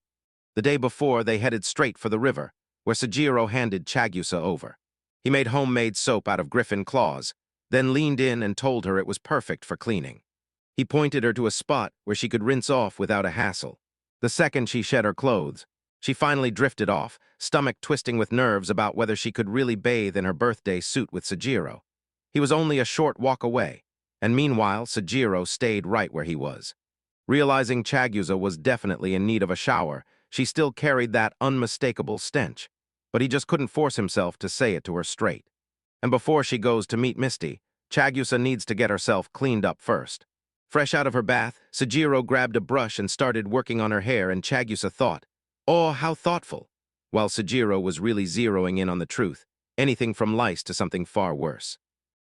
day before. They headed straight for the river, where Sejiro handed Chigusa over. He made homemade soap out of griffin claws, then leaned in and told her it was perfect for cleaning. He pointed her to a spot where she could rinse off without a hassle. The second she shed her clothes, she finally drifted off, stomach twisting with nerves about whether she could really bathe in her birthday suit with Sejiro. He was only a short walk away, and meanwhile Sejiro stayed right where he was. Realizing Chigusa was definitely in need of a shower, she still carried that unmistakable stench, but he just couldn't force himself to say it to her straight. And before she goes to meet Misty, Chigusa needs to get herself cleaned up first. Fresh out of her bath, Sejiro grabbed a brush and started working on her hair, and Chigusa thought, "Oh, how thoughtful," while Sejiro was really zeroing in on the truth, anything from lice to something far worse.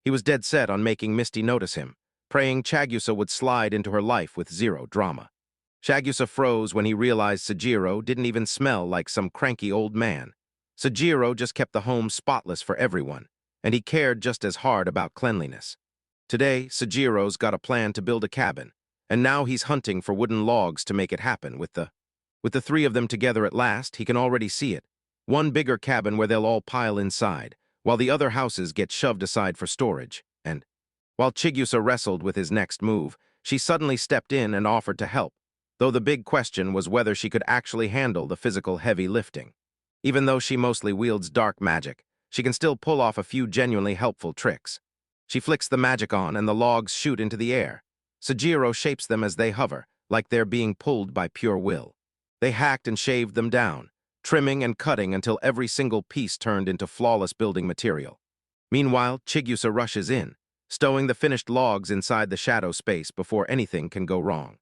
He was dead set on making Misty notice him, praying Chigusa would slide into her life with zero drama. Chigusa froze when he realized Sejiro didn't even smell like some cranky old man. Sejiro just kept the home spotless for everyone, and he cared just as hard about cleanliness. Today, Sejiro's got a plan to build a cabin, and now he's hunting for wooden logs to make it happen. With the three of them together at last, he can already see it. One bigger cabin where they'll all pile inside, while the other houses get shoved aside for storage. And while Chigusa wrestled with his next move, she suddenly stepped in and offered to help, though the big question was whether she could actually handle the physical heavy lifting. Even though she mostly wields dark magic, she can still pull off a few genuinely helpful tricks. She flicks the magic on and the logs shoot into the air. Sejiro shapes them as they hover, like they're being pulled by pure will. They hacked and shaved them down, trimming and cutting until every single piece turned into flawless building material. Meanwhile, Chigusa rushes in, stowing the finished logs inside the shadow space before anything can go wrong.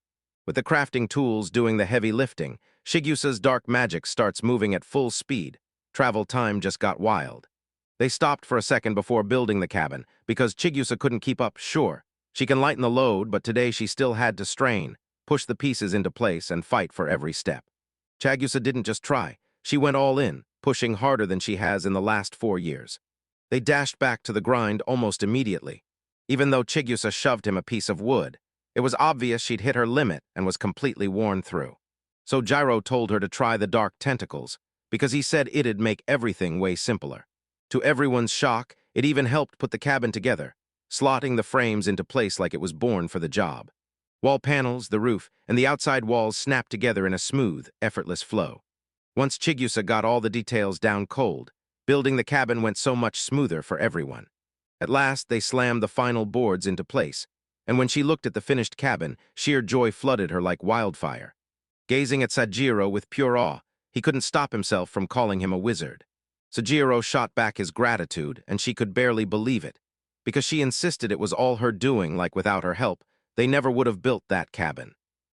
With the crafting tools doing the heavy lifting, Chigusa's dark magic starts moving at full speed. Travel time just got wild. They stopped for a second before building the cabin, because Chigusa couldn't keep up. Sure, she can lighten the load, but today she still had to strain, push the pieces into place, and fight for every step. Chigusa didn't just try, she went all in, pushing harder than she has in the last 4 years. They dashed back to the grind almost immediately. Even though Chigusa shoved him a piece of wood, it was obvious she'd hit her limit and was completely worn through. So Gyro told her to try the dark tentacles, because he said it'd make everything way simpler. To everyone's shock, it even helped put the cabin together, slotting the frames into place like it was born for the job. Wall panels, the roof, and the outside walls snapped together in a smooth, effortless flow. Once Chigusa got all the details down cold, building the cabin went so much smoother for everyone. At last, they slammed the final boards into place, and when she looked at the finished cabin, sheer joy flooded her like wildfire. Gazing at Sejiro with pure awe, he couldn't stop himself from calling him a wizard. Sejiro shot back his gratitude, and she could barely believe it. Because she insisted it was all her doing, like without her help, they never would have built that cabin.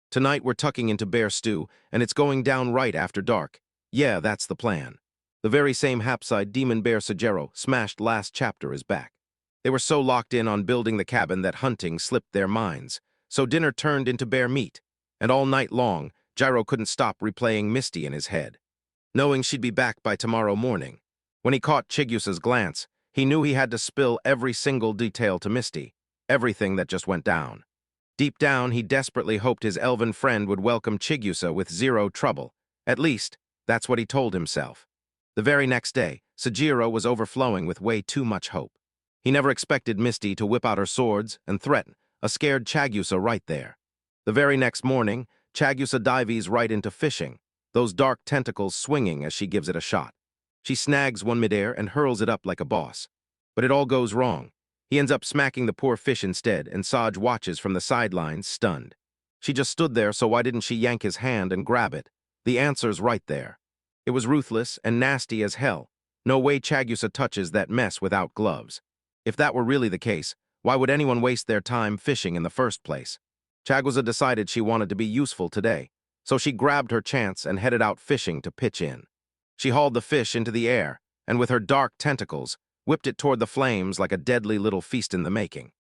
Tonight we're tucking into bear stew, and it's going down right after dark. Yeah, that's the plan. The very same hapside demon bear Sejiro smashed last chapter is back. They were so locked in on building the cabin that hunting slipped their minds, so dinner turned into bear meat, and all night long, Gyro couldn't stop replaying Misty in his head. Knowing she'd be back by tomorrow morning, when he caught Chigusa's glance, he knew he had to spill every single detail to Misty, everything that just went down. Deep down, he desperately hoped his elven friend would welcome Chigusa with zero trouble. At least, that's what he told himself. The very next day, Sejiro was overflowing with way too much hope. He never expected Misty to whip out her swords and threaten a scared Chigusa right there. The very next morning, Chigusa dives right into fishing, those dark tentacles swinging as she gives it a shot. She snags one midair and hurls it up like a boss. But it all goes wrong. He ends up smacking the poor fish instead, and Saj watches from the sidelines, stunned. She just stood there, so why didn't she yank his hand and grab it? The answer's right there. It was ruthless and nasty as hell. No way Chigusa touches that mess without gloves. If that were really the case, why would anyone waste their time fishing in the first place? Chigusa decided she wanted to be useful today, so she grabbed her chance and headed out fishing to pitch in. She hauled the fish into the air, and with her dark tentacles, whipped it toward the flames like a deadly little feast in the making.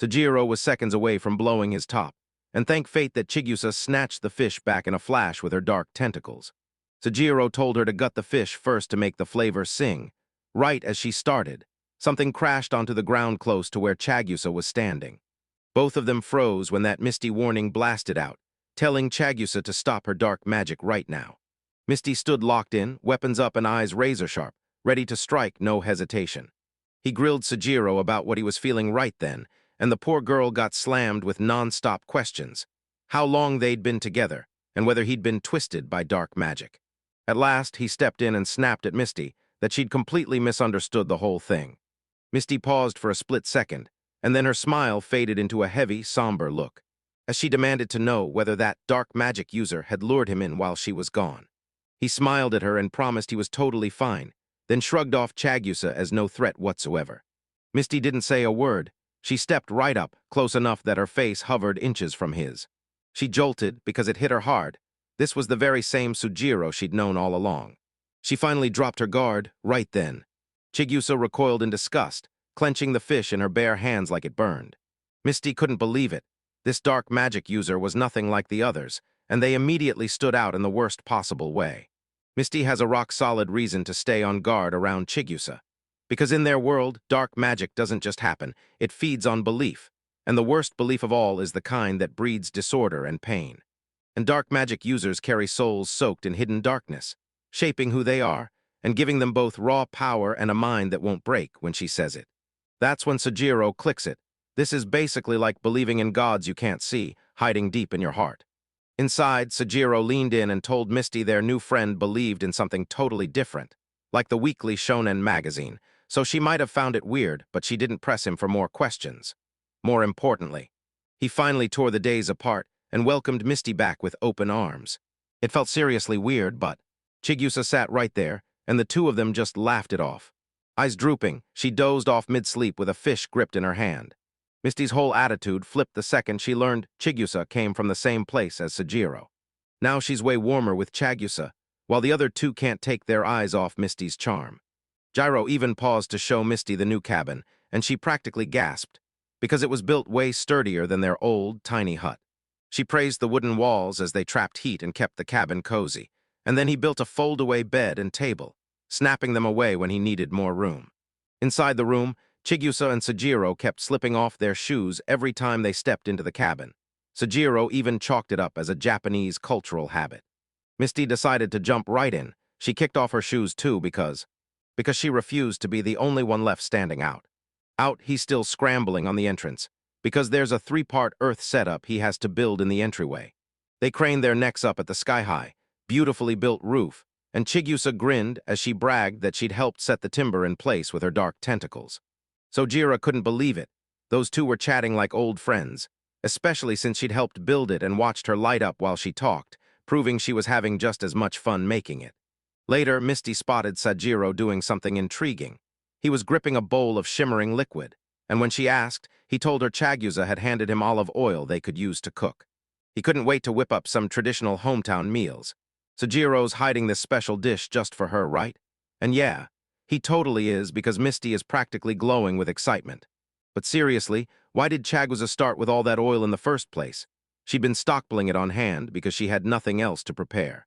Sujiro was seconds away from blowing his top, and thank fate that Chigusa snatched the fish back in a flash with her dark tentacles. Sujiro told her to gut the fish first to make the flavor sing. Right as she started, something crashed onto the ground close to where Chigusa was standing. Both of them froze when that Misty warning blasted out, telling Chigusa to stop her dark magic right now. Misty stood locked in, weapons up and eyes razor-sharp, ready to strike, no hesitation. He grilled Sujiro about what he was feeling right then, and the poor girl got slammed with non-stop questions. How long they'd been together, and whether he'd been twisted by dark magic. At last, he stepped in and snapped at Misty that she'd completely misunderstood the whole thing. Misty paused for a split second, and then her smile faded into a heavy, somber look, as she demanded to know whether that dark magic user had lured him in while she was gone. He smiled at her and promised he was totally fine, then shrugged off Chigusa as no threat whatsoever. Misty didn't say a word. She stepped right up, close enough that her face hovered inches from his. She jolted because it hit her hard. This was the very same Sujiro she'd known all along. She finally dropped her guard right then. Chigusa recoiled in disgust, clenching the fish in her bare hands like it burned. Misty couldn't believe it. This dark magic user was nothing like the others, and they immediately stood out in the worst possible way. Misty has a rock-solid reason to stay on guard around Chigusa. Because in their world, dark magic doesn't just happen, it feeds on belief, and the worst belief of all is the kind that breeds disorder and pain. And dark magic users carry souls soaked in hidden darkness, shaping who they are, and giving them both raw power and a mind that won't break when she says it. That's when Sujiro clicks it. This is basically like believing in gods you can't see, hiding deep in your heart. Inside, Sujiro leaned in and told Misty their new friend believed in something totally different, like the weekly shonen magazine, so she might have found it weird, but she didn't press him for more questions. More importantly, he finally tore the days apart and welcomed Misty back with open arms. It felt seriously weird, but Chigusa sat right there, and the two of them just laughed it off. Eyes drooping, she dozed off mid-sleep with a fish gripped in her hand. Misty's whole attitude flipped the second she learned Chigusa came from the same place as Sujiro. Now she's way warmer with Chigusa, while the other two can't take their eyes off Misty's charm. Gyro even paused to show Misty the new cabin, and she practically gasped, because it was built way sturdier than their old, tiny hut. She praised the wooden walls as they trapped heat and kept the cabin cozy, and then he built a fold-away bed and table, snapping them away when he needed more room. Inside the room, Chigusa and Sujiro kept slipping off their shoes every time they stepped into the cabin. Sujiro even chalked it up as a Japanese cultural habit. Misty decided to jump right in. She kicked off her shoes too because she refused to be the only one left standing out. Out, he's still scrambling on the entrance, because there's a 3-part earth setup he has to build in the entryway. They craned their necks up at the sky-high, beautifully built roof, and Chigusa grinned as she bragged that she'd helped set the timber in place with her dark tentacles. Sojiro couldn't believe it. Those two were chatting like old friends, especially since she'd helped build it and watched her light up while she talked, proving she was having just as much fun making it. Later, Misty spotted Sojiro doing something intriguing. He was gripping a bowl of shimmering liquid, and when she asked, he told her Chigusa had handed him olive oil they could use to cook. He couldn't wait to whip up some traditional hometown meals. Sojiro's hiding this special dish just for her, right? And yeah, he totally is, because Misty is practically glowing with excitement. But seriously, why did Chigusa start with all that oil in the first place? She'd been stockpiling it on hand because she had nothing else to prepare.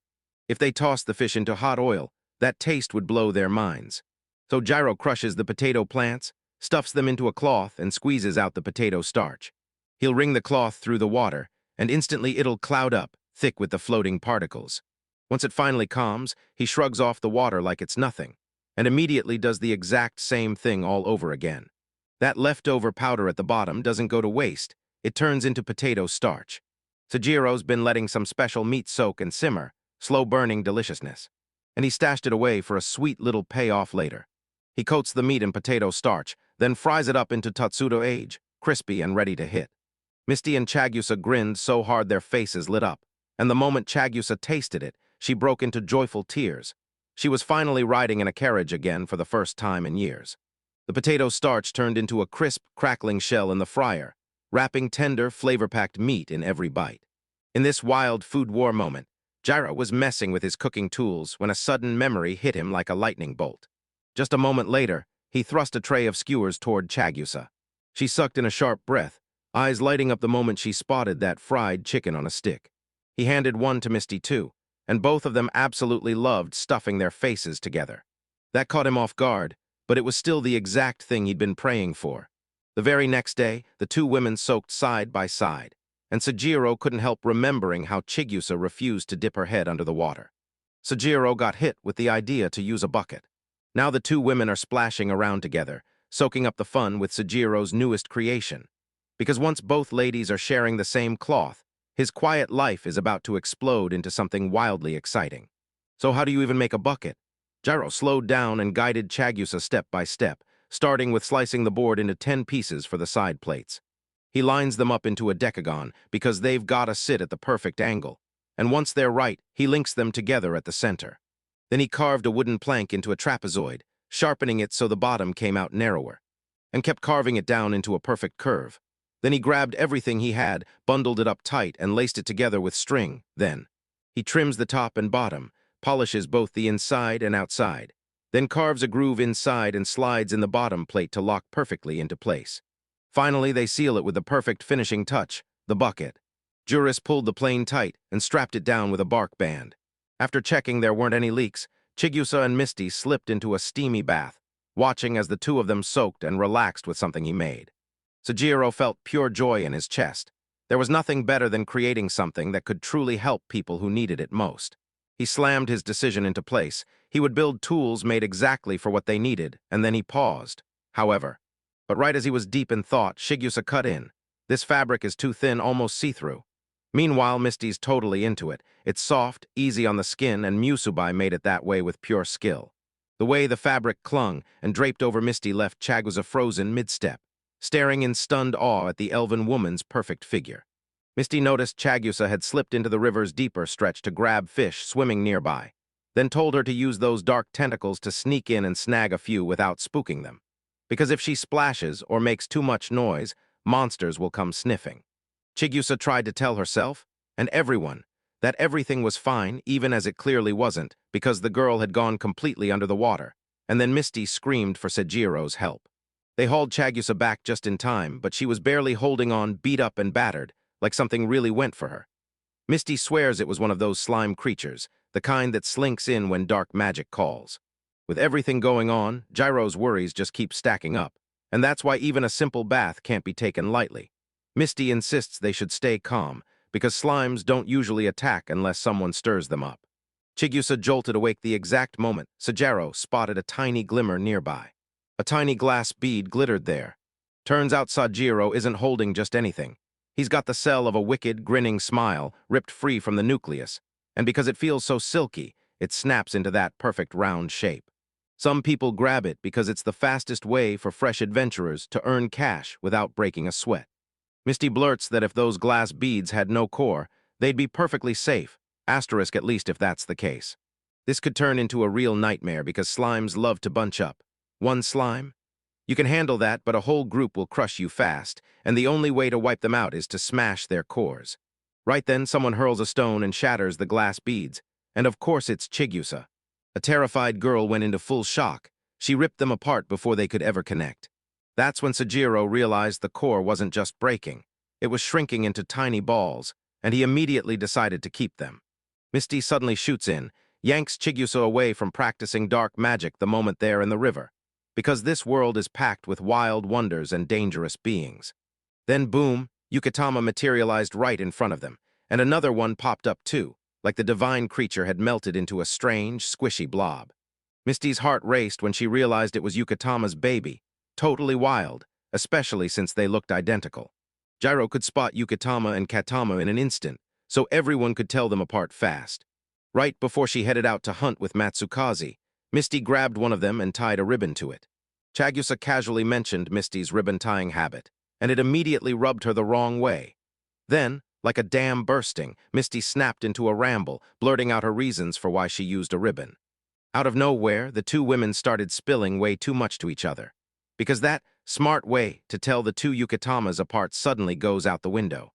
If they tossed the fish into hot oil, that taste would blow their minds. So Gyro crushes the potato plants, stuffs them into a cloth, and squeezes out the potato starch. He'll wring the cloth through the water, and instantly it'll cloud up, thick with the floating particles. Once it finally calms, he shrugs off the water like it's nothing, and immediately does the exact same thing all over again. That leftover powder at the bottom doesn't go to waste, it turns into potato starch. Sojiro's been letting some special meat soak and simmer, slow-burning deliciousness, and he stashed it away for a sweet little payoff later. He coats the meat in potato starch, then fries it up into Tatsudo age, crispy and ready to hit. Misty and Chigusa grinned so hard their faces lit up, and the moment Chigusa tasted it, she broke into joyful tears. She was finally riding in a carriage again for the first time in years. The potato starch turned into a crisp, crackling shell in the fryer, wrapping tender, flavor-packed meat in every bite. In this wild food war moment, Gyro was messing with his cooking tools when a sudden memory hit him like a lightning bolt. Just a moment later, he thrust a tray of skewers toward Chigusa. She sucked in a sharp breath, eyes lighting up the moment she spotted that fried chicken on a stick. He handed one to Misty too, and both of them absolutely loved stuffing their faces together. That caught him off guard, but it was still the exact thing he'd been praying for. The very next day, the two women soaked side by side, and Sejiro couldn't help remembering how Chigusa refused to dip her head under the water. Sejiro got hit with the idea to use a bucket. Now the two women are splashing around together, soaking up the fun with Sejiro's newest creation. Because once both ladies are sharing the same cloth, his quiet life is about to explode into something wildly exciting. So how do you even make a bucket? Jiro slowed down and guided Chigusa step by step, starting with slicing the board into 10 pieces for the side plates. He lines them up into a decagon because they've got to sit at the perfect angle, and once they're right, he links them together at the center. Then he carved a wooden plank into a trapezoid, sharpening it so the bottom came out narrower, and kept carving it down into a perfect curve. Then he grabbed everything he had, bundled it up tight, and laced it together with string. Then he trims the top and bottom, polishes both the inside and outside, then carves a groove inside and slides in the bottom plate to lock perfectly into place. Finally, they seal it with the perfect finishing touch, the bucket. Juris pulled the plane tight and strapped it down with a bark band. After checking there weren't any leaks, Chigusa and Misty slipped into a steamy bath, watching as the two of them soaked and relaxed with something he made. Sejiro felt pure joy in his chest. There was nothing better than creating something that could truly help people who needed it most. He slammed his decision into place. He would build tools made exactly for what they needed, and then he paused. However, but right as he was deep in thought, Chigusa cut in. This fabric is too thin, almost see-through. Meanwhile, Misty's totally into it. It's soft, easy on the skin, and Musubai made it that way with pure skill. The way the fabric clung and draped over Misty left Chigusa frozen mid-step, staring in stunned awe at the elven woman's perfect figure. Misty noticed Chigusa had slipped into the river's deeper stretch to grab fish swimming nearby, then told her to use those dark tentacles to sneak in and snag a few without spooking them. Because if she splashes or makes too much noise, monsters will come sniffing. Chigusa tried to tell herself, and everyone, that everything was fine, even as it clearly wasn't, because the girl had gone completely under the water, and then Misty screamed for Sejiro's help. They hauled Chigusa back just in time, but she was barely holding on, beat up and battered, like something really went for her. Misty swears it was one of those slime creatures, the kind that slinks in when dark magic calls. With everything going on, Jiro's worries just keep stacking up, and that's why even a simple bath can't be taken lightly. Misty insists they should stay calm, because slimes don't usually attack unless someone stirs them up. Chigusa jolted awake the exact moment Sejiro spotted a tiny glimmer nearby. A tiny glass bead glittered there. Turns out Sejiro isn't holding just anything. He's got the cell of a wicked, grinning smile ripped free from the nucleus, and because it feels so silky, it snaps into that perfect round shape. Some people grab it because it's the fastest way for fresh adventurers to earn cash without breaking a sweat. Misty blurts that if those glass beads had no core, they'd be perfectly safe, asterisk at least if that's the case. This could turn into a real nightmare because slimes love to bunch up. One slime? You can handle that, but a whole group will crush you fast, and the only way to wipe them out is to smash their cores. Right then, someone hurls a stone and shatters the glass beads, and of course it's Chigusa. A terrified girl went into full shock. She ripped them apart before they could ever connect. That's when Sejiro realized the core wasn't just breaking. It was shrinking into tiny balls, and he immediately decided to keep them. Misty suddenly shoots in, yanks Chigusa away from practicing dark magic the moment they're in the river, because this world is packed with wild wonders and dangerous beings. Then boom, Yukitama materialized right in front of them, and another one popped up too, like the divine creature had melted into a strange, squishy blob. Misty's heart raced when she realized it was Yukitama's baby, totally wild, especially since they looked identical. Jiro could spot Yukitama and Katama in an instant, so everyone could tell them apart fast. Right before she headed out to hunt with Matsukaze, Misty grabbed one of them and tied a ribbon to it. Chigusa casually mentioned Misty's ribbon-tying habit, and it immediately rubbed her the wrong way. Then, like a dam bursting, Misty snapped into a ramble, blurting out her reasons for why she used a ribbon. Out of nowhere, the two women started spilling way too much to each other, because that smart way to tell the two Yukitamas apart suddenly goes out the window.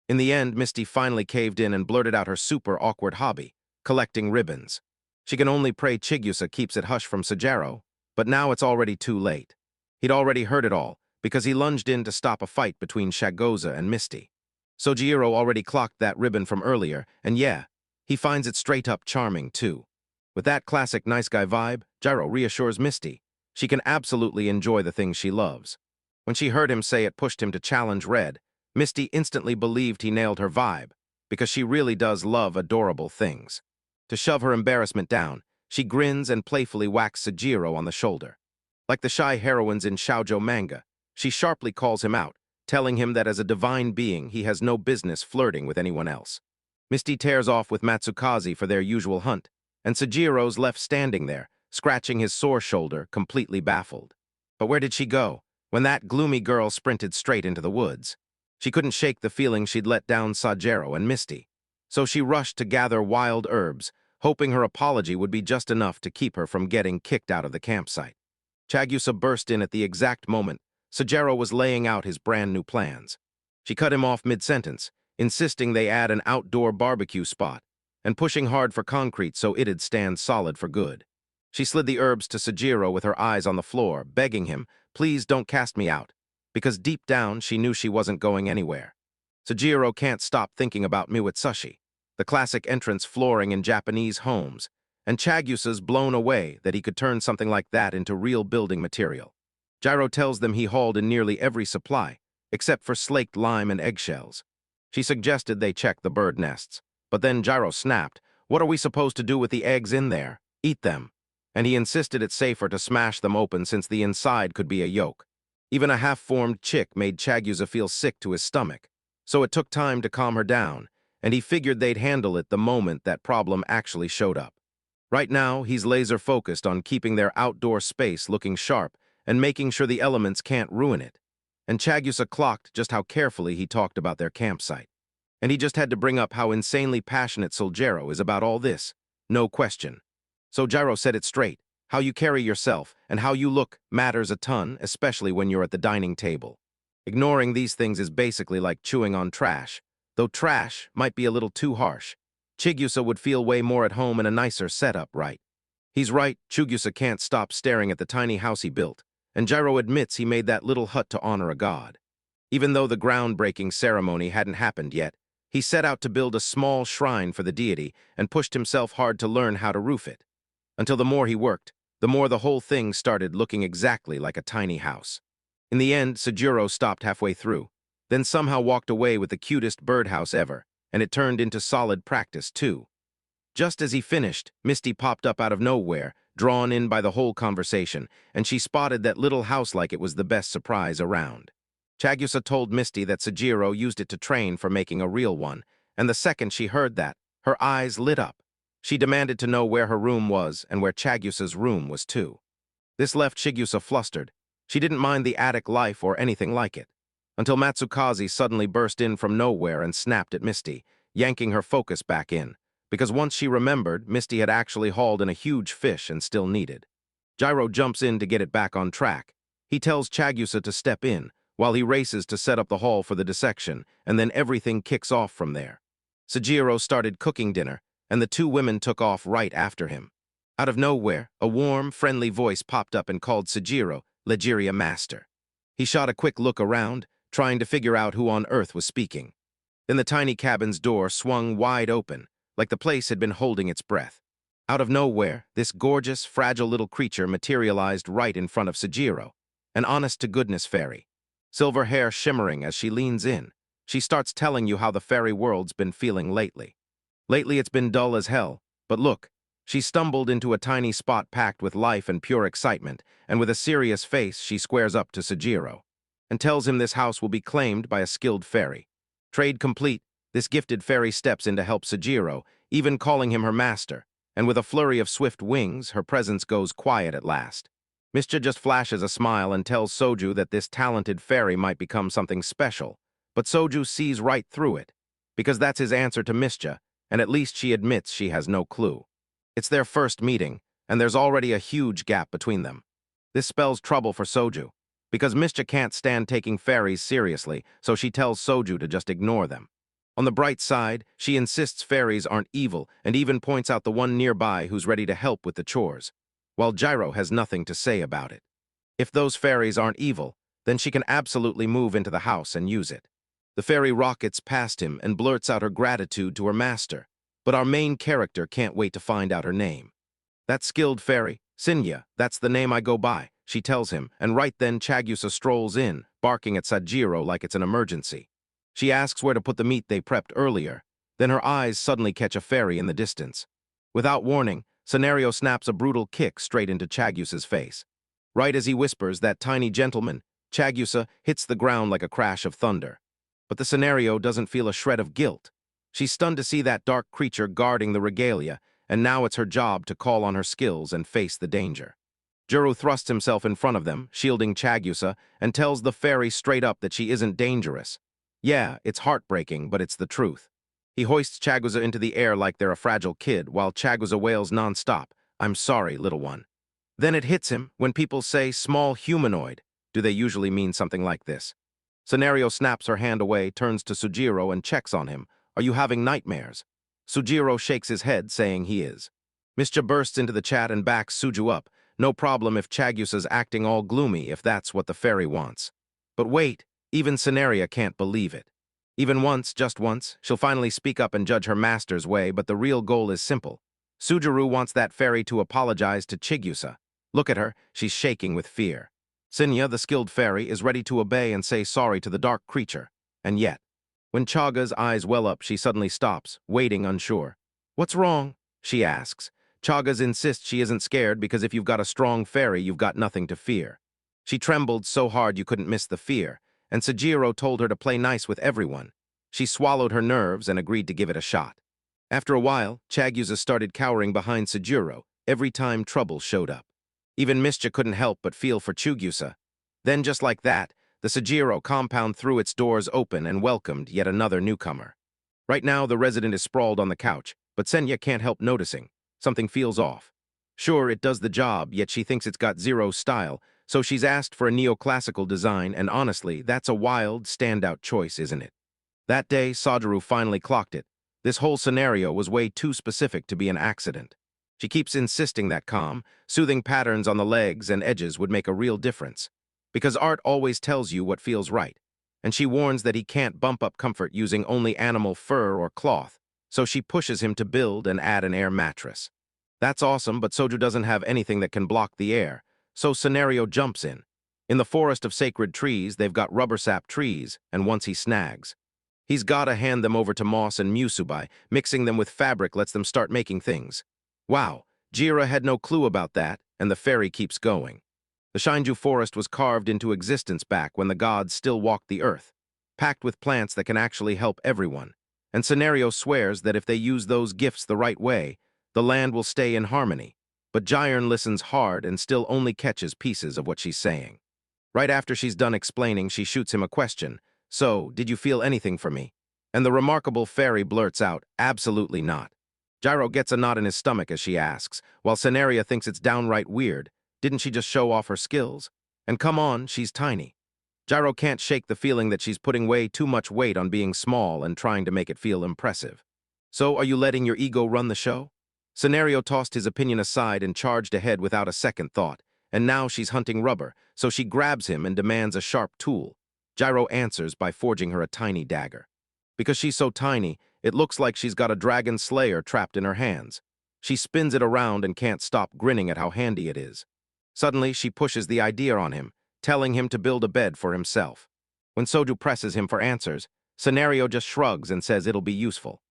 In the end, Misty finally caved in and blurted out her super awkward hobby, collecting ribbons. She can only pray Chigusa keeps it hush from Sejiro, But now it's already too late. He'd already heard it all, because he lunged in to stop a fight between Shagoza and Misty. Sojiro already clocked that ribbon from earlier, and yeah, he finds it straight-up charming, too. With that classic nice guy vibe, Gyro reassures Misty. She can absolutely enjoy the things she loves. When she heard him say it pushed him to challenge Red, Misty instantly believed he nailed her vibe, because she really does love adorable things. To shove her embarrassment down, she grins and playfully whacks Sojiro on the shoulder. Like the shy heroines in shoujo manga, she sharply calls him out, telling him that as a divine being, he has no business flirting with anyone else. Misty tears off with Matsukaze for their usual hunt, and Sojiro's left standing there, scratching his sore shoulder, completely baffled. But where did she go when that gloomy girl sprinted straight into the woods? She couldn't shake the feeling she'd let down Sojiro and Misty, so she rushed to gather wild herbs, hoping her apology would be just enough to keep her from getting kicked out of the campsite. Chagusa burst in at the exact moment Sojiro was laying out his brand-new plans. She cut him off mid-sentence, insisting they add an outdoor barbecue spot, and pushing hard for concrete so it'd stand solid for good. She slid the herbs to Sojiro with her eyes on the floor, begging him, "Please don't cast me out," because deep down she knew she wasn't going anywhere. Sojiro can't stop thinking about Miwatsushi, the classic entrance flooring in Japanese homes, and Chagusa's blown away that he could turn something like that into real building material. Gyro tells them he hauled in nearly every supply, except for slaked lime and eggshells. She suggested they check the bird nests, but then Gyro snapped, "What are we supposed to do with the eggs in there? Eat them." And he insisted it's safer to smash them open since the inside could be a yolk. Even a half-formed chick made Chagusa feel sick to his stomach, so it took time to calm her down, and he figured they'd handle it the moment that problem actually showed up. Right now, he's laser-focused on keeping their outdoor space looking sharp and making sure the elements can't ruin it. And Chagusa clocked just how carefully he talked about their campsite. And he just had to bring up how insanely passionate Sojiro is about all this, no question. So Gyro said it straight. How you carry yourself and how you look matters a ton, especially when you're at the dining table. Ignoring these things is basically like chewing on trash, though trash might be a little too harsh. Chigusa would feel way more at home in a nicer setup, right? He's right, Chigusa can't stop staring at the tiny house he built, and Gyro admits he made that little hut to honor a god. Even though the groundbreaking ceremony hadn't happened yet, he set out to build a small shrine for the deity and pushed himself hard to learn how to roof it. Until the more he worked, the more the whole thing started looking exactly like a tiny house. In the end, Sojiro stopped halfway through, then somehow walked away with the cutest birdhouse ever, and it turned into solid practice, too. Just as he finished, Misty popped up out of nowhere, drawn in by the whole conversation, and she spotted that little house like it was the best surprise around. Chagusa told Misty that Sojiro used it to train for making a real one, and the second she heard that, her eyes lit up. She demanded to know where her room was and where Chagusa's room was too. This left Chigusa flustered. She didn't mind the attic life or anything like it, until Matsukaze suddenly burst in from nowhere and snapped at Misty, yanking her focus back in, because once she remembered, Misty had actually hauled in a huge fish and still needed. Gyro jumps in to get it back on track. He tells Chagusa to step in, while he races to set up the hall for the dissection, and then everything kicks off from there. Sojiro started cooking dinner, and the two women took off right after him. Out of nowhere, a warm, friendly voice popped up and called Sojiro, Legeria Master. He shot a quick look around, trying to figure out who on earth was speaking. Then the tiny cabin's door swung wide open, like the place had been holding its breath. Out of nowhere, this gorgeous, fragile little creature materialized right in front of Sojiro, an honest-to-goodness fairy. Silver hair shimmering as she leans in, she starts telling you how the fairy world's been feeling lately. Lately it's been dull as hell, but look, she stumbled into a tiny spot packed with life and pure excitement, and with a serious face she squares up to Sojiro, and tells him this house will be claimed by a skilled fairy. Trade complete, this gifted fairy steps in to help Sojiro, even calling him her master, and with a flurry of swift wings, her presence goes quiet at last. Mischa just flashes a smile and tells Soju that this talented fairy might become something special, but Soju sees right through it, because that's his answer to Mischa, and at least she admits she has no clue. It's their first meeting, and there's already a huge gap between them. This spells trouble for Soju, because Mischa can't stand taking fairies seriously, so she tells Soju to just ignore them. On the bright side, she insists fairies aren't evil and even points out the one nearby who's ready to help with the chores. while Gyro has nothing to say about it. If those fairies aren't evil, then she can absolutely move into the house and use it. The fairy rockets past him and blurts out her gratitude to her master, but our main character can't wait to find out her name. That skilled fairy, Sinya, that's the name I go by, she tells him, and right then Chagyusa strolls in, barking at Sajiro like it's an emergency. She asks where to put the meat they prepped earlier, then her eyes suddenly catch a fairy in the distance. Without warning, Scenario snaps a brutal kick straight into Chagyusa's face. Right as he whispers that tiny gentleman, Chagyusa hits the ground like a crash of thunder. But the Scenario doesn't feel a shred of guilt. She's stunned to see that dark creature guarding the regalia, and now it's her job to call on her skills and face the danger. Juro thrusts himself in front of them, shielding Chagyusa, and tells the fairy straight up that she isn't dangerous. Yeah, it's heartbreaking, but it's the truth. He hoists Chagyusa into the air like they're a fragile kid, while Chagyusa wails non-stop, "I'm sorry, little one." Then it hits him when people say small humanoid. Do they usually mean something like this? Scenario snaps her hand away, turns to Sujiro and checks on him. "Are you having nightmares?" Sujiro shakes his head, saying he is. Mischa bursts into the chat and backs Suju up. No problem if Chagyusa's acting all gloomy if that's what the fairy wants. But wait, even Scenario can't believe it. Even once, just once, she'll finally speak up and judge her master's way, but the real goal is simple. Sujiro wants that fairy to apologize to Chagyusa. Look at her, she's shaking with fear. Sinya, the skilled fairy, is ready to obey and say sorry to the dark creature. And yet, when Chaga's eyes well up, she suddenly stops, waiting unsure. "What's wrong?" she asks. Chagas insists she isn't scared because if you've got a strong fairy, you've got nothing to fear. She trembled so hard you couldn't miss the fear, and Sujiro told her to play nice with everyone. She swallowed her nerves and agreed to give it a shot. After a while, Chagyusa started cowering behind Sujiro every time trouble showed up. Even Mischa couldn't help but feel for Chagyusa. Then, just like that, the Sujiro compound threw its doors open and welcomed yet another newcomer. Right now, the resident is sprawled on the couch, but Senya can't help noticing. Something feels off. Sure, it does the job, yet she thinks it's got zero style, so she's asked for a neoclassical design, and honestly, that's a wild, standout choice, isn't it? That day, Sadaru finally clocked it. This whole scenario was way too specific to be an accident. She keeps insisting that calm, soothing patterns on the legs and edges would make a real difference. Because art always tells you what feels right. And she warns that he can't bump up comfort using only animal fur or cloth, so she pushes him to build and add an air mattress. That's awesome, but Soju doesn't have anything that can block the air, so Scenario jumps in. In the forest of sacred trees, they've got rubber sap trees, and once he snags. He's gotta hand them over to Moss and Musubai. Mixing them with fabric lets them start making things. Wow, Jira had no clue about that, and the fairy keeps going. The Shinju forest was carved into existence back when the gods still walked the earth, packed with plants that can actually help everyone. And Scenario swears that if they use those gifts the right way, the land will stay in harmony. But Jyrn listens hard and still only catches pieces of what she's saying. Right after she's done explaining, she shoots him a question. "So, did you feel anything for me?" And the remarkable fairy blurts out, "Absolutely not." Gyro gets a knot in his stomach as she asks, while Scenario thinks it's downright weird. Didn't she just show off her skills? And come on, she's tiny. Gyro can't shake the feeling that she's putting way too much weight on being small and trying to make it feel impressive. "So, are you letting your ego run the show?" Scenario tossed his opinion aside and charged ahead without a second thought, and now she's hunting rubber, so she grabs him and demands a sharp tool. Gyro answers by forging her a tiny dagger. Because she's so tiny, it looks like she's got a dragon slayer trapped in her hands. She spins it around and can't stop grinning at how handy it is. Suddenly, she pushes the idea on him, telling him to build a bed for himself. When Soju presses him for answers, Scenario just shrugs and says it'll be useful.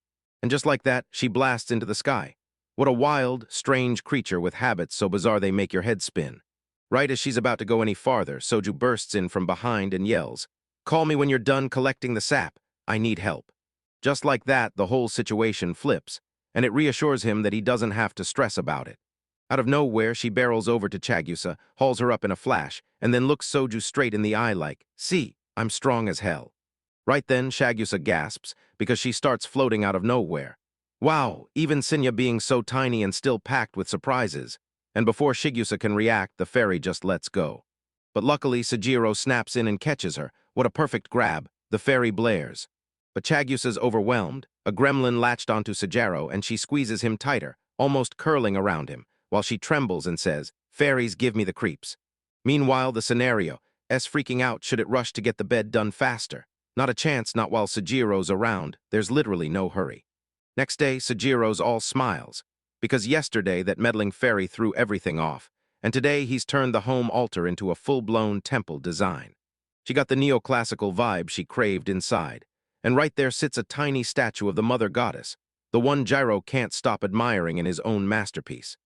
And just like that, she blasts into the sky. What a wild, strange creature with habits so bizarre they make your head spin. Right as she's about to go any farther, Soju bursts in from behind and yells, "Call me when you're done collecting the sap. I need help." Just like that, the whole situation flips, and it reassures him that he doesn't have to stress about it. Out of nowhere, she barrels over to Chagyusa, hauls her up in a flash, and then looks Soju straight in the eye like, "See, I'm strong as hell." Right then, Chagyusa gasps, because she starts floating out of nowhere. Wow, even Sinya being so tiny and still packed with surprises. And before Shigusa can react, the fairy just lets go. But luckily, Sujiro snaps in and catches her. What a perfect grab. The fairy blares. But Chagyusa's overwhelmed. A gremlin latched onto Sujiro, and she squeezes him tighter, almost curling around him. while she trembles and says, "Fairies give me the creeps." Meanwhile, the scenario is freaking out should it rush to get the bed done faster. Not a chance, not while Sujiro's around. There's literally no hurry. Next day, Sujiro's all smiles, because yesterday that meddling fairy threw everything off, and today he's turned the home altar into a full-blown temple design. She got the neoclassical vibe she craved inside, and right there sits a tiny statue of the mother goddess, the one Jiro can't stop admiring in his own masterpiece.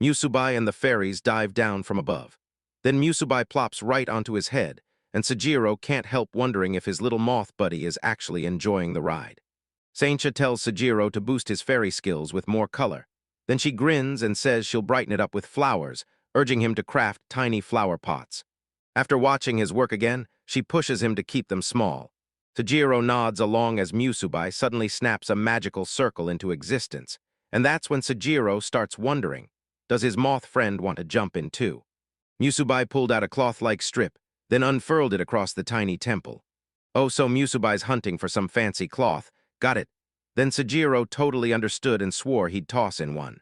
Musubai and the fairies dive down from above. Then Musubai plops right onto his head, and Sujiro can't help wondering if his little moth buddy is actually enjoying the ride. Saincha tells Sujiro to boost his fairy skills with more color. Then she grins and says she'll brighten it up with flowers, urging him to craft tiny flower pots. After watching his work again, she pushes him to keep them small. Sujiro nods along as Musubai suddenly snaps a magical circle into existence, and that's when Sujiro starts wondering, does his moth friend want to jump in too? Musubai pulled out a cloth-like strip, then unfurled it across the tiny temple. Oh, so Musubai's hunting for some fancy cloth. Got it. Then Sujiro totally understood and swore he'd toss in one.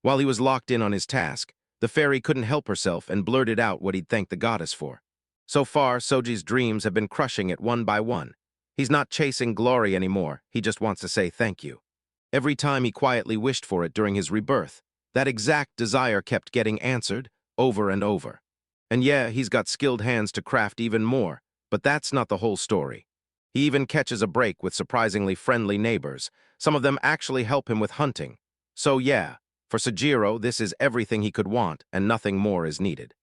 While he was locked in on his task, the fairy couldn't help herself and blurted out what he'd thanked the goddess for. So far, Soji's dreams have been crushing it one by one. He's not chasing glory anymore, he just wants to say thank you. Every time he quietly wished for it during his rebirth, that exact desire kept getting answered, over and over. And yeah, he's got skilled hands to craft even more, but that's not the whole story. He even catches a break with surprisingly friendly neighbors. Some of them actually help him with hunting. So yeah, for Sujiro, this is everything he could want, and nothing more is needed.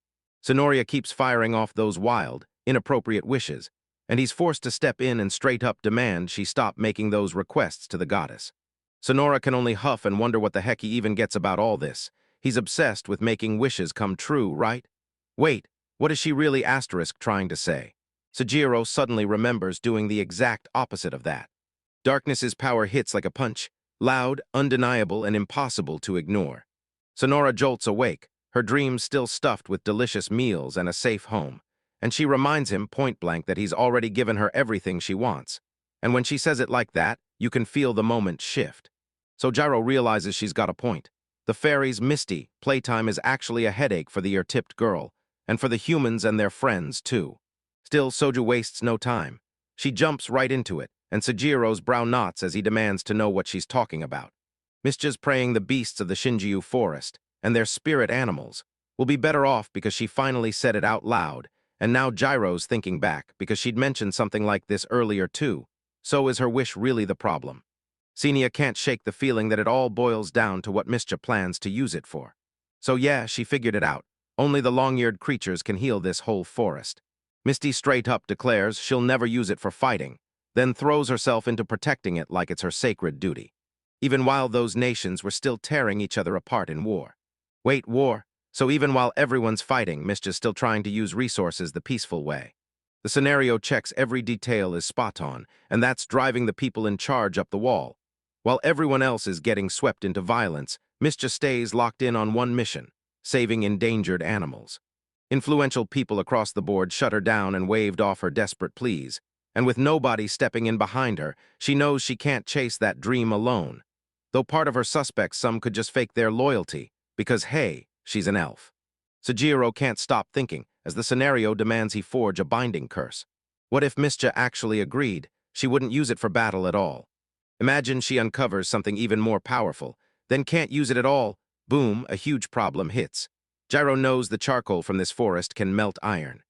Sonoria keeps firing off those wild, inappropriate wishes, and he's forced to step in and straight up demand she stop making those requests to the goddess. Sonora can only huff and wonder what the heck he even gets about all this. He's obsessed with making wishes come true, right? Wait, what is she really trying to say? Sujiro suddenly remembers doing the exact opposite of that. Darkness's power hits like a punch, loud, undeniable, and impossible to ignore. Sonora jolts awake, her dreams still stuffed with delicious meals and a safe home, and she reminds him point-blank that he's already given her everything she wants. And when she says it like that, you can feel the moment shift. So Jiro realizes she's got a point. The fairy's misty playtime is actually a headache for the ear-tipped girl, and for the humans and their friends, too. Still, Soju wastes no time. She jumps right into it, and Sujiro's brow knots as he demands to know what she's talking about. Mischia's praying the beasts of the Shinjiu forest, and their spirit animals, will be better off because she finally said it out loud, and now Jiro's thinking back because she'd mentioned something like this earlier too. So is her wish really the problem? Senia can't shake the feeling that it all boils down to what Mischa plans to use it for. So yeah, she figured it out. Only the long-eared creatures can heal this whole forest. Misty straight up declares she'll never use it for fighting, then throws herself into protecting it like it's her sacred duty. Even while those nations were still tearing each other apart in war. Wait, war? So even while everyone's fighting, Mischia's still trying to use resources the peaceful way. The scenario checks every detail is spot on, and that's driving the people in charge up the wall. While everyone else is getting swept into violence, Mischa stays locked in on one mission, saving endangered animals. Influential people across the board shut her down and waved off her desperate pleas, and with nobody stepping in behind her, she knows she can't chase that dream alone. Though part of her suspects some could just fake their loyalty, because hey, she's an elf. Sujiro can't stop thinking, as the scenario demands he forge a binding curse. What if Mischa actually agreed? She wouldn't use it for battle at all. Imagine she uncovers something even more powerful, then can't use it at all. Boom, a huge problem hits. Jiro knows the charcoal from this forest can melt iron.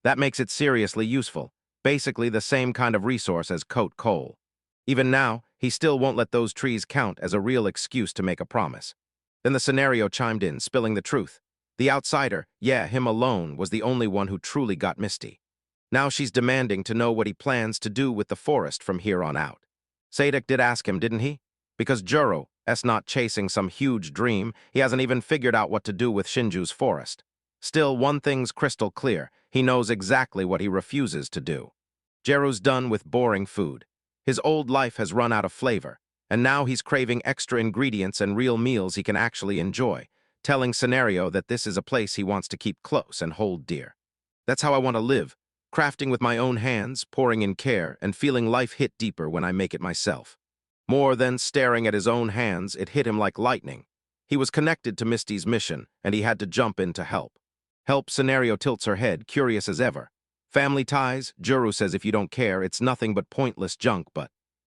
That makes it seriously useful, basically the same kind of resource as coat coal. Even now, he still won't let those trees count as a real excuse to make a promise. Then the scenario chimed in, spilling the truth. The outsider, yeah, him alone, was the only one who truly got Misty. Now she's demanding to know what he plans to do with the forest from here on out. Sadek did ask him, didn't he? Because Jiro's not chasing some huge dream, he hasn't even figured out what to do with Shinju's forest. Still, one thing's crystal clear. He knows exactly what he refuses to do. Jiro's done with boring food. His old life has run out of flavor, and now he's craving extra ingredients and real meals he can actually enjoy, telling Scenario that this is a place he wants to keep close and hold dear. That's how I want to live, crafting with my own hands, pouring in care, and feeling life hit deeper when I make it myself. More than staring at his own hands, it hit him like lightning. He was connected to Misty's mission, and he had to jump in to help. Help scenario tilts her head, curious as ever. Family ties, Juru says if you don't care, it's nothing but pointless junk, but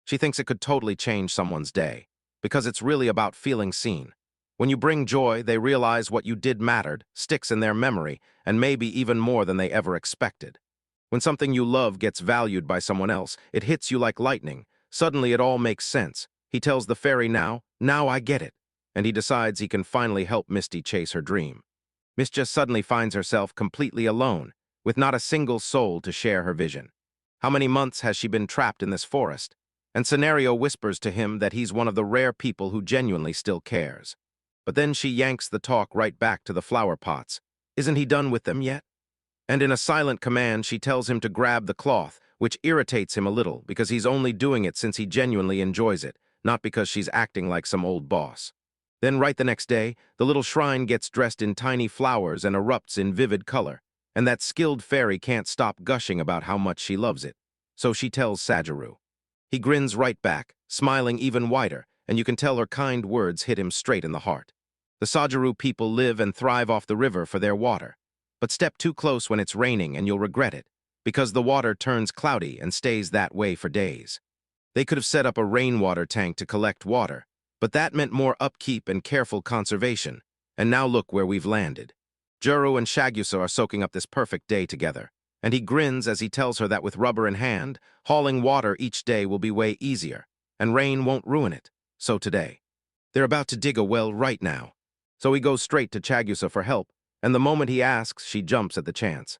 she thinks it could totally change someone's day, because it's really about feeling seen. When you bring joy, they realize what you did mattered, sticks in their memory, and maybe even more than they ever expected. When something you love gets valued by someone else, it hits you like lightning. Suddenly it all makes sense. He tells the fairy now I get it, and he decides he can finally help Misty chase her dream. Miss just suddenly finds herself completely alone, with not a single soul to share her vision. How many months has she been trapped in this forest? And Scenario whispers to him that he's one of the rare people who genuinely still cares. But then she yanks the talk right back to the flower pots. Isn't he done with them yet? And in a silent command, she tells him to grab the cloth, which irritates him a little because he's only doing it since he genuinely enjoys it, not because she's acting like some old boss. Then right the next day, the little shrine gets dressed in tiny flowers and erupts in vivid color, and that skilled fairy can't stop gushing about how much she loves it. So she tells Sajiru. He grins right back, smiling even wider, and you can tell her kind words hit him straight in the heart. The Sajiru people live and thrive off the river for their water. But step too close when it's raining and you'll regret it, because the water turns cloudy and stays that way for days. They could have set up a rainwater tank to collect water, but that meant more upkeep and careful conservation, and now look where we've landed. Juru and Shagusa are soaking up this perfect day together, and he grins as he tells her that with rubber in hand, hauling water each day will be way easier, and rain won't ruin it. So today, they're about to dig a well right now. So he goes straight to Chagusa for help, and the moment he asks, she jumps at the chance.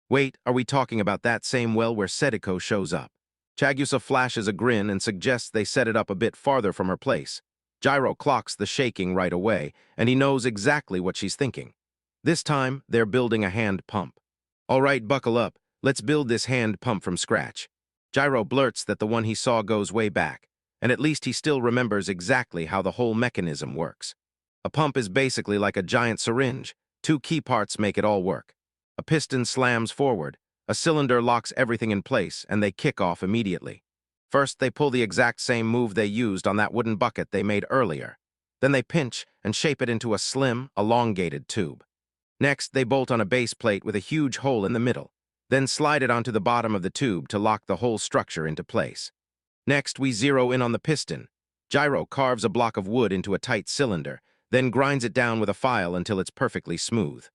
Wait, are we talking about that same well where Sedeko shows up? Chagusa flashes a grin and suggests they set it up a bit farther from her place. Gyro clocks the shaking right away, and he knows exactly what she's thinking. This time, they're building a hand pump. All right, buckle up. Let's build this hand pump from scratch. Gyro blurts that the one he saw goes way back, and at least he still remembers exactly how the whole mechanism works. A pump is basically like a giant syringe. Two key parts make it all work. A piston slams forward, a cylinder locks everything in place, and they kick off immediately. First, they pull the exact same move they used on that wooden bucket they made earlier. Then they pinch and shape it into a slim, elongated tube. Next, they bolt on a base plate with a huge hole in the middle, then slide it onto the bottom of the tube to lock the whole structure into place. Next, we zero in on the piston. Gyro carves a block of wood into a tight cylinder, then grinds it down with a file until it's perfectly smooth.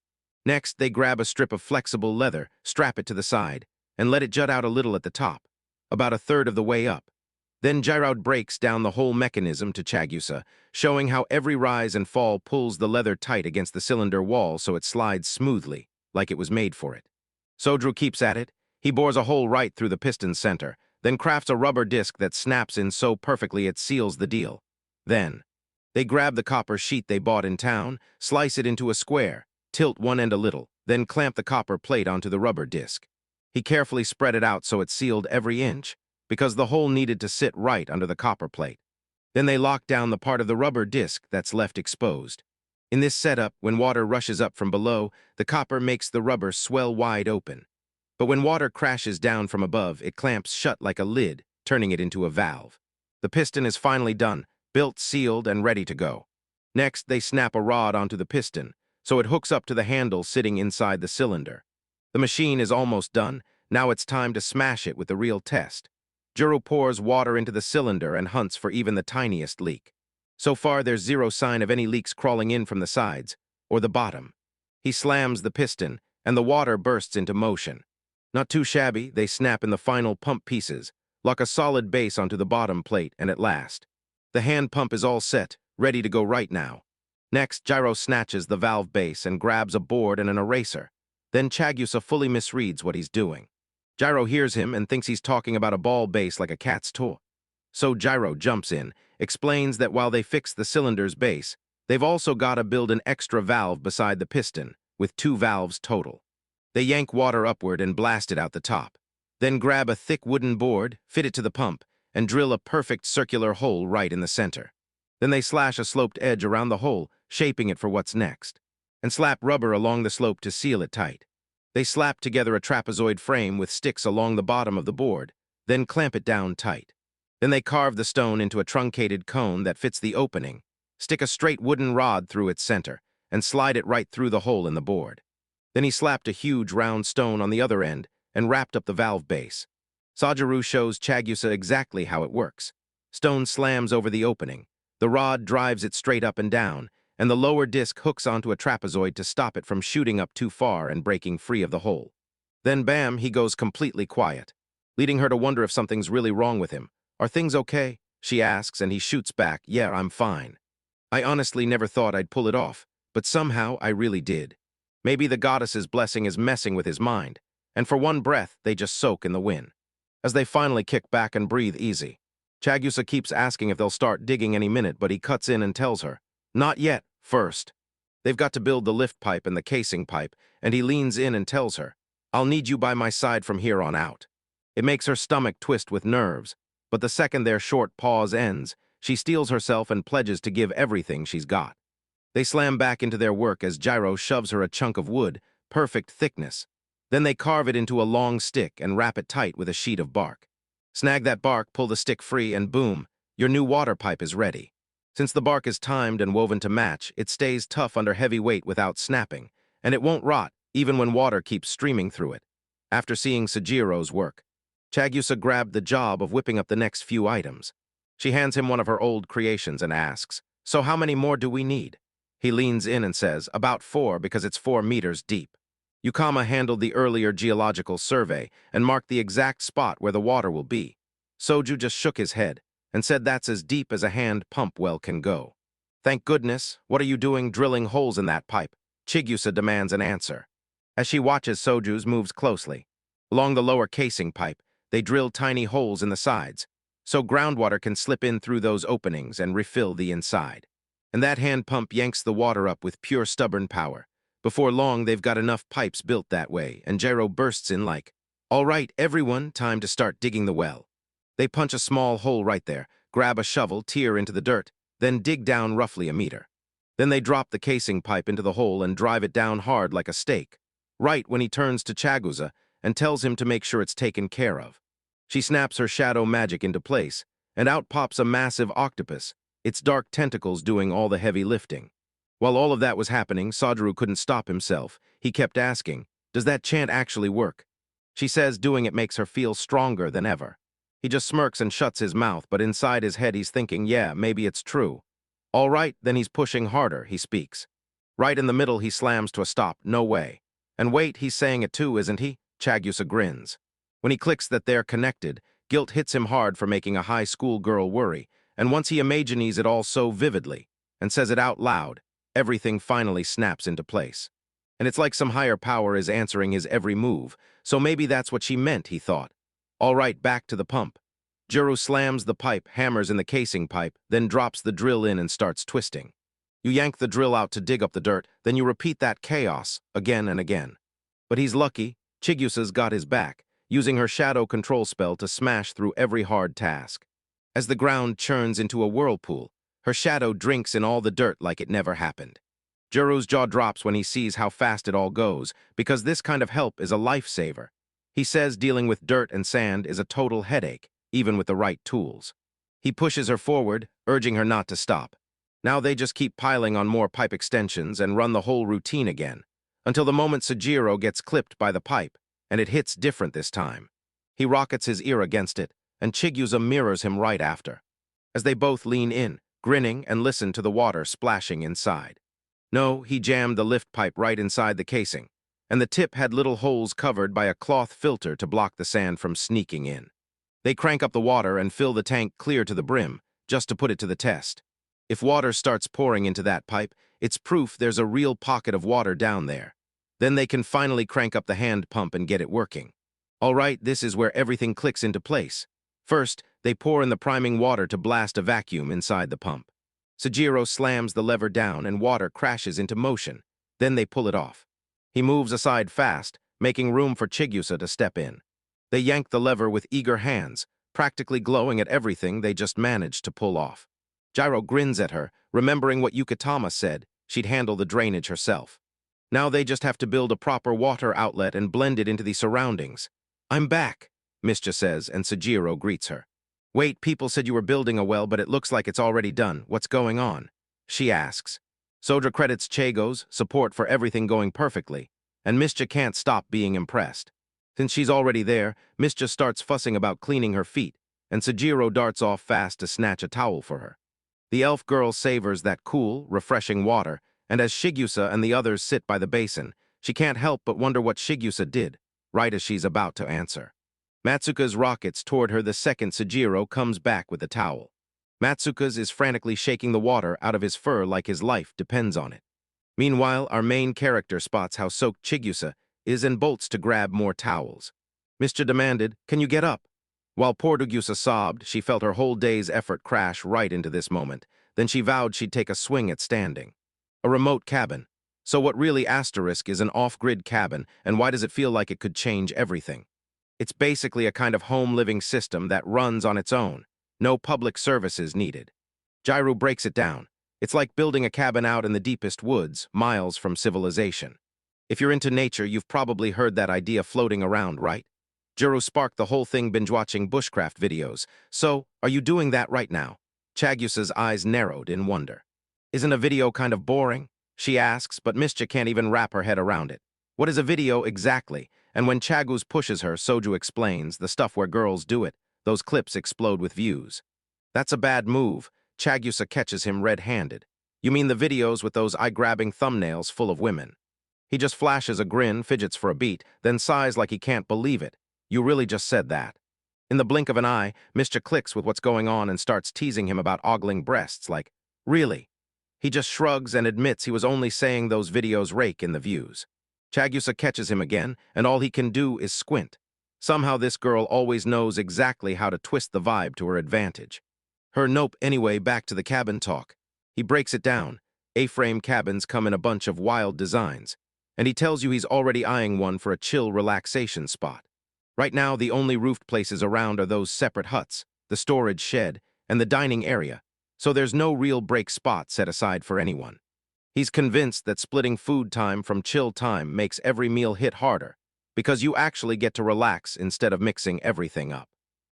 Next, they grab a strip of flexible leather, strap it to the side, and let it jut out a little at the top, about a third of the way up. Then Gyro breaks down the whole mechanism to Chagusa, showing how every rise and fall pulls the leather tight against the cylinder wall so it slides smoothly, like it was made for it. Sodru keeps at it. He bores a hole right through the piston center, then crafts a rubber disc that snaps in so perfectly it seals the deal. Then, they grab the copper sheet they bought in town, slice it into a square, tilt one end a little, then clamp the copper plate onto the rubber disc. He carefully spread it out so it sealed every inch, because the hole needed to sit right under the copper plate. Then they lock down the part of the rubber disc that's left exposed. In this setup, when water rushes up from below, the copper makes the rubber swell wide open. But when water crashes down from above, it clamps shut like a lid, turning it into a valve. The piston is finally done, built, sealed, and ready to go. Next, they snap a rod onto the piston, so it hooks up to the handle sitting inside the cylinder. The machine is almost done. Now it's time to smash it with the real test. Juru pours water into the cylinder and hunts for even the tiniest leak. So far, there's zero sign of any leaks crawling in from the sides or the bottom. He slams the piston, and the water bursts into motion. Not too shabby, they snap in the final pump pieces, lock a solid base onto the bottom plate, and at last, the hand pump is all set, ready to go right now. Next, Gyro snatches the valve base and grabs a board and an eraser. Then Chagusa fully misreads what he's doing. Gyro hears him and thinks he's talking about a ball base like a cat's toy. So Gyro jumps in, explains that while they fix the cylinder's base, they've also got to build an extra valve beside the piston, with 2 valves total. They yank water upward and blast it out the top. Then grab a thick wooden board, fit it to the pump, and drill a perfect circular hole right in the center. Then they slash a sloped edge around the hole, shaping it for what's next, and slap rubber along the slope to seal it tight. They slap together a trapezoid frame with sticks along the bottom of the board, then clamp it down tight. Then they carve the stone into a truncated cone that fits the opening, stick a straight wooden rod through its center, and slide it right through the hole in the board. Then he slapped a huge round stone on the other end and wrapped up the valve base. Sojuru shows Chagyusa exactly how it works. Stone slams over the opening, the rod drives it straight up and down, and the lower disc hooks onto a trapezoid to stop it from shooting up too far and breaking free of the hole. Then bam, he goes completely quiet, leading her to wonder if something's really wrong with him. "Are things okay?" she asks, and he shoots back, "Yeah, I'm fine. I honestly never thought I'd pull it off, but somehow I really did." Maybe the goddess's blessing is messing with his mind, and for one breath, they just soak in the wind. As they finally kick back and breathe easy, Chagyusa keeps asking if they'll start digging any minute, but he cuts in and tells her, "Not yet, first. They've got to build the lift pipe and the casing pipe," and he leans in and tells her, "I'll need you by my side from here on out." It makes her stomach twist with nerves, but the second their short pause ends, she steels herself and pledges to give everything she's got. They slam back into their work as Gyro shoves her a chunk of wood, perfect thickness. Then they carve it into a long stick and wrap it tight with a sheet of bark. Snag that bark, pull the stick free, and boom, your new water pipe is ready. Since the bark is timed and woven to match, it stays tough under heavy weight without snapping, and it won't rot even when water keeps streaming through it. After seeing Sojiro's work, Chagyusa grabbed the job of whipping up the next few items. She hands him one of her old creations and asks, "So how many more do we need?" He leans in and says, "About 4 because it's 4 meters deep." Yukama handled the earlier geological survey and marked the exact spot where the water will be. Soju just shook his head and said that's as deep as a hand pump well can go. "Thank goodness. What are you doing drilling holes in that pipe?" Chagyusa demands an answer. As she watches, Soju's moves closely. Along the lower casing pipe, they drill tiny holes in the sides, so groundwater can slip in through those openings and refill the inside. And that hand pump yanks the water up with pure stubborn power. Before long, they've got enough pipes built that way, and Gyro bursts in like, "All right, everyone, time to start digging the well." They punch a small hole right there, grab a shovel, tear into the dirt, then dig down roughly a meter. Then they drop the casing pipe into the hole and drive it down hard like a stake, right when he turns to Chagyusa and tells him to make sure it's taken care of. She snaps her shadow magic into place, and out pops a massive octopus, its dark tentacles doing all the heavy lifting. While all of that was happening, Sojuru couldn't stop himself. He kept asking, "Does that chant actually work?" She says doing it makes her feel stronger than ever. He just smirks and shuts his mouth, but inside his head he's thinking, yeah, maybe it's true. All right, then he's pushing harder, he speaks. Right in the middle he slams to a stop, no way. And wait, he's saying it too, isn't he? Chagyusa grins. When he clicks that they're connected, guilt hits him hard for making a high school girl worry, and once he imagines it all so vividly, and says it out loud, everything finally snaps into place. And it's like some higher power is answering his every move, so maybe that's what she meant, he thought. All right, back to the pump. Jiro slams the pipe, hammers in the casing pipe, then drops the drill in and starts twisting. You yank the drill out to dig up the dirt, then you repeat that chaos again and again. But he's lucky, Chagyusa's got his back, using her shadow control spell to smash through every hard task. As the ground churns into a whirlpool, her shadow drinks in all the dirt like it never happened. Jiro's jaw drops when he sees how fast it all goes, because this kind of help is a lifesaver. He says dealing with dirt and sand is a total headache, even with the right tools. He pushes her forward, urging her not to stop. Now they just keep piling on more pipe extensions and run the whole routine again, until the moment Sojiro gets clipped by the pipe, and it hits different this time. He rockets his ear against it, and Chagyusa mirrors him right after, as they both lean in, grinning, and listen to the water splashing inside. No, he jammed the lift pipe right inside the casing, and the tip had little holes covered by a cloth filter to block the sand from sneaking in. They crank up the water and fill the tank clear to the brim, just to put it to the test. If water starts pouring into that pipe, it's proof there's a real pocket of water down there. Then they can finally crank up the hand pump and get it working. All right, this is where everything clicks into place. First, they pour in the priming water to blast a vacuum inside the pump. Sojiro slams the lever down and water crashes into motion. Then they pull it off. He moves aside fast, making room for Chagyusa to step in. They yank the lever with eager hands, practically glowing at everything they just managed to pull off. Gyro grins at her, remembering what Yukatama said, she'd handle the drainage herself. Now they just have to build a proper water outlet and blend it into the surroundings. "I'm back," Mischa says, and Sojiro greets her. "Wait, people said you were building a well, but it looks like it's already done. What's going on?" she asks. Soja credits Chago's support for everything going perfectly, and Mischa can't stop being impressed. Since she's already there, Mischa starts fussing about cleaning her feet, and Sejiro darts off fast to snatch a towel for her. The elf girl savors that cool, refreshing water, and as Shigusa and the others sit by the basin, she can't help but wonder what Shigusa did, right as she's about to answer. Matsuka's rockets toward her the second Sejiro comes back with the towel. Matsuka's is frantically shaking the water out of his fur like his life depends on it. Meanwhile, our main character spots how soaked Chigusa is and bolts to grab more towels. Mischa demanded, "Can you get up?" While poor Dugusa sobbed, she felt her whole day's effort crash right into this moment. Then she vowed she'd take a swing at standing. A remote cabin. So what really asterisk is an off-grid cabin, and why does it feel like it could change everything? It's basically a kind of home living system that runs on its own. No public services needed. Jairu breaks it down. It's like building a cabin out in the deepest woods, miles from civilization. If you're into nature, you've probably heard that idea floating around, right? Jiro sparked the whole thing binge-watching bushcraft videos. So, are you doing that right now? Chagusa's eyes narrowed in wonder. Isn't a video kind of boring? She asks, but Mischa can't even wrap her head around it. What is a video exactly? And when Chagus pushes her, Soju explains, the stuff where girls do it. Those clips explode with views. That's a bad move. Chagusa catches him red-handed. You mean the videos with those eye-grabbing thumbnails full of women? He just flashes a grin, fidgets for a beat, then sighs like he can't believe it. You really just said that. In the blink of an eye, Mischa clicks with what's going on and starts teasing him about ogling breasts like, really? He just shrugs and admits he was only saying those videos rake in the views. Chagusa catches him again, and all he can do is squint. Somehow this girl always knows exactly how to twist the vibe to her advantage. Her nope anyway, back to the cabin talk. He breaks it down. A-frame cabins come in a bunch of wild designs, and he tells you he's already eyeing one for a chill relaxation spot. Right now, the only roofed places around are those separate huts, the storage shed, and the dining area, so there's no real break spot set aside for anyone. He's convinced that splitting food time from chill time makes every meal hit harder, because you actually get to relax instead of mixing everything up.